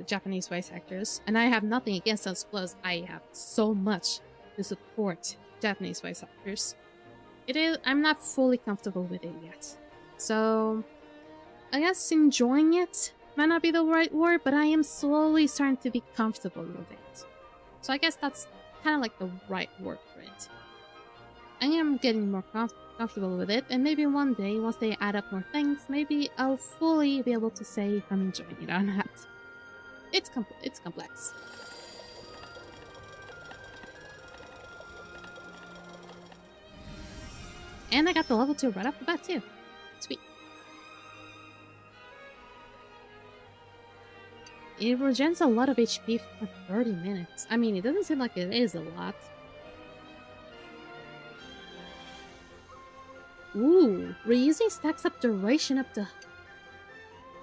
Japanese voice actors, and I have nothing against those, plus I have so much to support Japanese voice actors. I'm not fully comfortable with it yet. So, I guess enjoying it might not be the right word, but I am slowly starting to be comfortable with it. So I guess that's kind of like the right word for it. I am getting more comfortable with it, and maybe one day, once they add up more things, maybe I'll fully be able to say if I'm enjoying it or not. It's complex. And I got the level 2 right off the bat too. Sweet. It regens a lot of HP for 30 minutes. I mean, it doesn't seem like it is a lot. Ooh, reusing stacks up duration up to...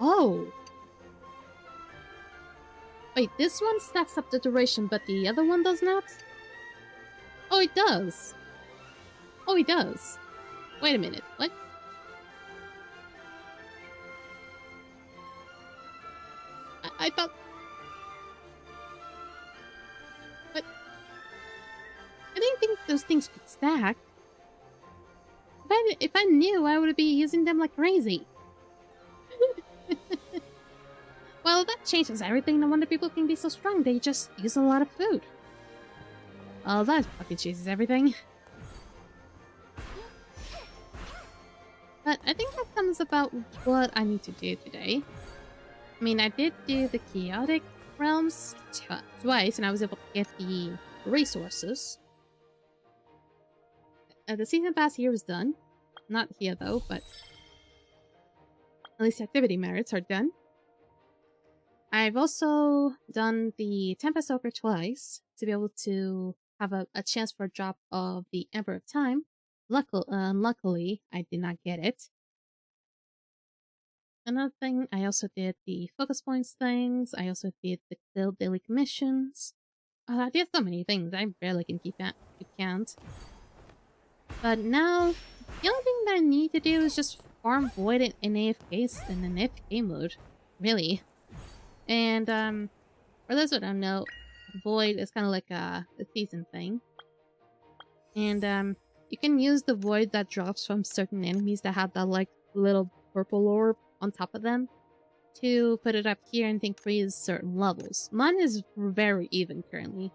Oh! Wait, this one stacks up the duration, but the other one does not? Oh, it does! Oh, it does! Wait a minute, what? I thought... What? I didn't think those things could stack. If I knew, I would be using them like crazy. Well, that changes everything. No wonder people can be so strong. They just use a lot of food. Oh, that fucking changes everything. But I think that comes about what I need to do today. I mean, I did do the chaotic realms twice, and I was able to get the resources. The season pass here was done. Not here though, but at least the activity merits are done. I've also done the Tempest Ogre twice to be able to have a chance for a drop of the Ember of Time. Luckily, I did not get it. Another thing, I also did the focus points things. I also did the daily commissions. I did so many things. I barely can keep count. But now, the only thing that I need to do is just farm Void in an AFK mode. Really. And, for those who don't know, Void is kind of like a season thing. And, you can use the Void that drops from certain enemies that have that, like, little purple orb on top of them to put it up here and increase certain levels. Mine is very even currently.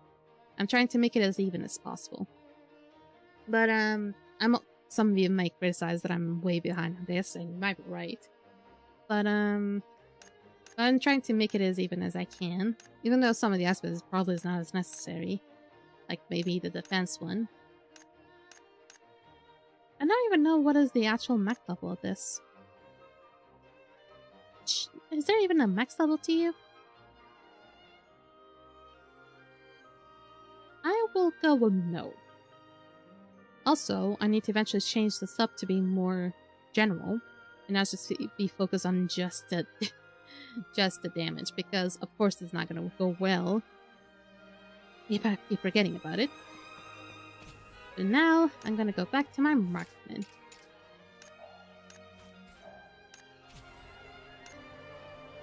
I'm trying to make it as even as possible. But, some of you might criticize that I'm way behind on this, and you might be right. But, I'm trying to make it as even as I can, even though some of the aspects probably is not as necessary. Like maybe the defense one. I don't even know what is the actual max level of this. Is there even a max level to you? I will go with no. Also, I need to eventually change this up to be more general, and not just be focused on just the just the damage, because of course it's not going to go well if I keep forgetting about it. But now I'm going to go back to my marksman.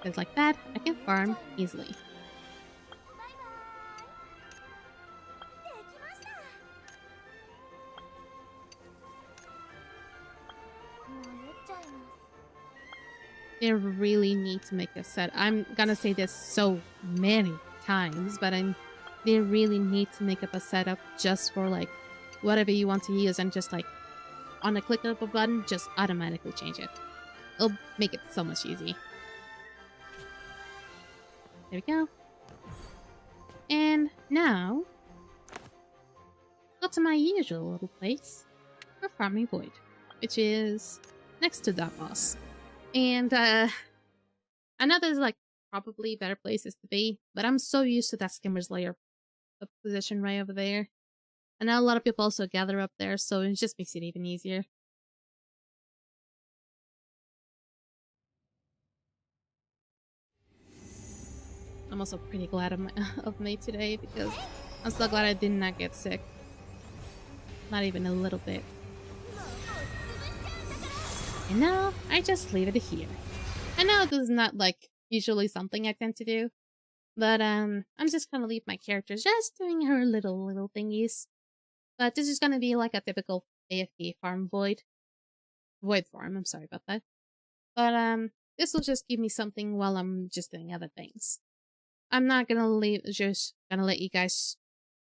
Because like that, I can farm easily. They really need to make a set. I'm gonna say this so many times, but they really need to make up a setup just for like whatever you want to use, and just like on a click of a button, just automatically change it. It'll make it so much easy. There we go. And now, go to my usual little place for farming Void, which is next to that boss. And I know there's like probably better places to be, but I'm so used to that skimmer's layer position right over there. I know a lot of people also gather up there, so it just makes it even easier. I'm also pretty glad of me today, because I'm so glad I did not get sick. Not even a little bit. And now I just leave it here. I know this is not like usually something I tend to do, but I'm just gonna leave my character just doing her little thingies. But this is gonna be like a typical AFK farm void farm. I'm sorry about that. But this will just give me something while I'm just doing other things. I'm not gonna just gonna let you guys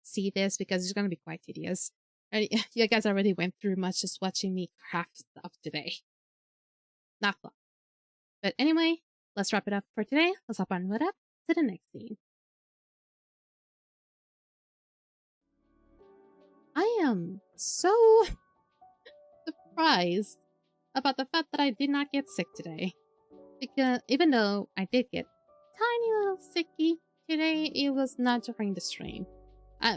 see this because it's gonna be quite tedious. You guys already went through much just watching me craft stuff today. Not fun. But anyway, let's wrap it up for today. Let's hop on up to the next scene. I am so surprised about the fact that I did not get sick today. Because even though I did get tiny little sicky today, it was not during the stream.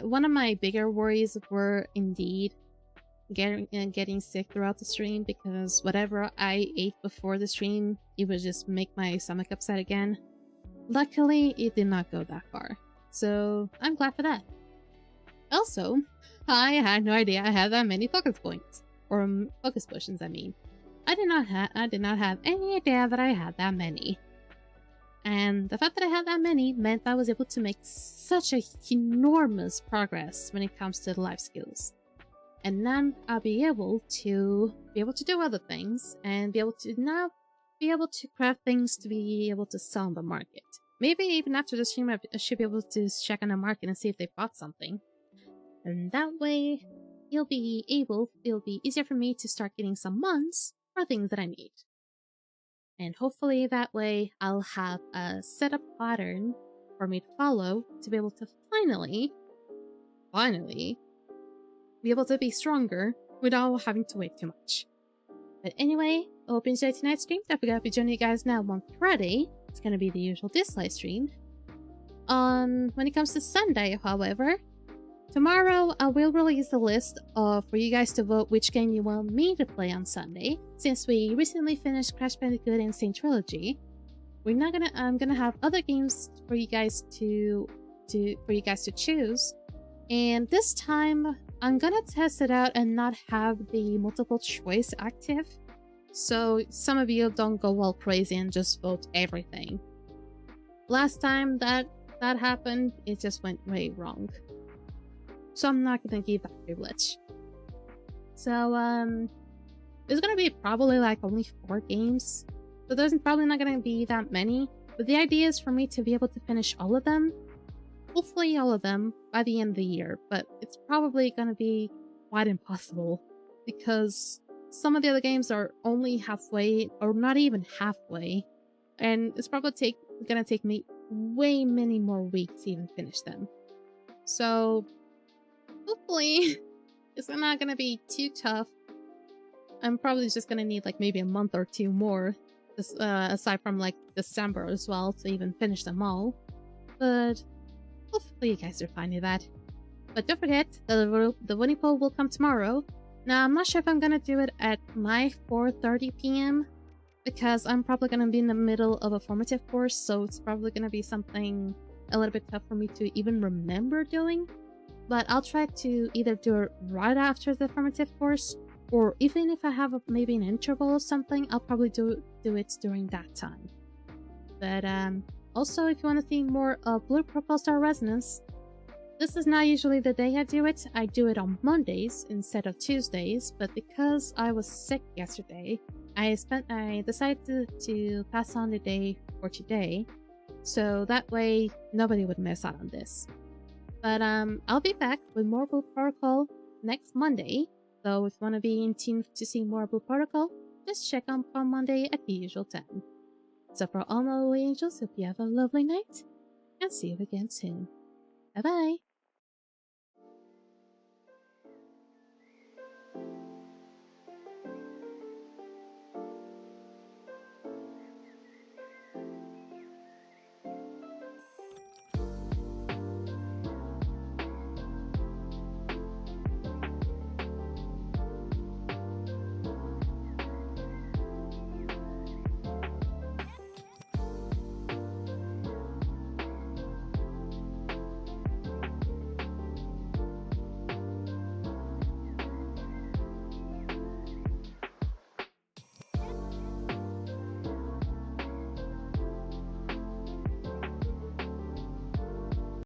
One of my bigger worries were indeed getting sick throughout the stream, because whatever I ate before the stream, it would just make my stomach upset again. Luckily, it did not go that far, so I'm glad for that. Also, I had no idea I had that many focus points, or focus potions. I mean, I did not have any idea that I had that many. And the fact that I had that many meant I was able to make such a enormous progress when it comes to the life skills. And then I'll be able to do other things, and be able to craft things to be able to sell on the market. Maybe even after the stream, I should be able to check on the market and see if they bought something. And that way, it'll be easier for me to start getting some months for things that I need. And hopefully that way I'll have a setup pattern for me to follow to be able to finally be able to be stronger without having to wait too much. But anyway, I hope you enjoyed tonight's stream. Don't forget to be joining you guys now on Friday. It's going to be the usual live stream. When it comes to Sunday, however, tomorrow I will release the list for you guys to vote which game you want me to play on Sunday. Since we recently finished Crash Bandicoot Insane Trilogy, I'm gonna have other games for you guys to choose. And this time I'm gonna test it out and not have the multiple choice active, so some of you don't go all crazy and just vote everything. Last time that happened, it just went way wrong. So I'm not gonna give that privilege. So there's gonna be probably like only 4 games. So there's probably not gonna be that many. But the idea is for me to be able to finish all of them. Hopefully all of them by the end of the year. But it's probably gonna be quite impossible. Because some of the other games are only halfway or not even halfway. And it's probably gonna take me way many more weeks to even finish them. So hopefully it's not gonna be too tough. I'm probably just gonna need like maybe a month or 2 more, aside from like December as well, to even finish them all. But hopefully you guys are fine with that. But don't forget, the voting poll will come tomorrow. Now I'm not sure if I'm gonna do it at my 4:30 p.m. because I'm probably gonna be in the middle of a formative course, so it's probably gonna be something a little bit tough for me to even remember doing. But I'll try to either do it right after the formative course, or even if I have maybe an interval or something, I'll probably do it during that time. But also, if you want to see more of Blue Purple Star Resonance, this is not usually the day I do it. I do it on Mondays instead of Tuesdays, but because I was sick yesterday, I decided to pass on the day for today, so that way nobody would miss out on this. But I'll be back with more Blue Protocol next Monday. So if you want to be in tune to see more Blue Protocol, just check on Monday at the usual time. So for all my little angels, hope you have a lovely night, and see you again soon. Bye bye!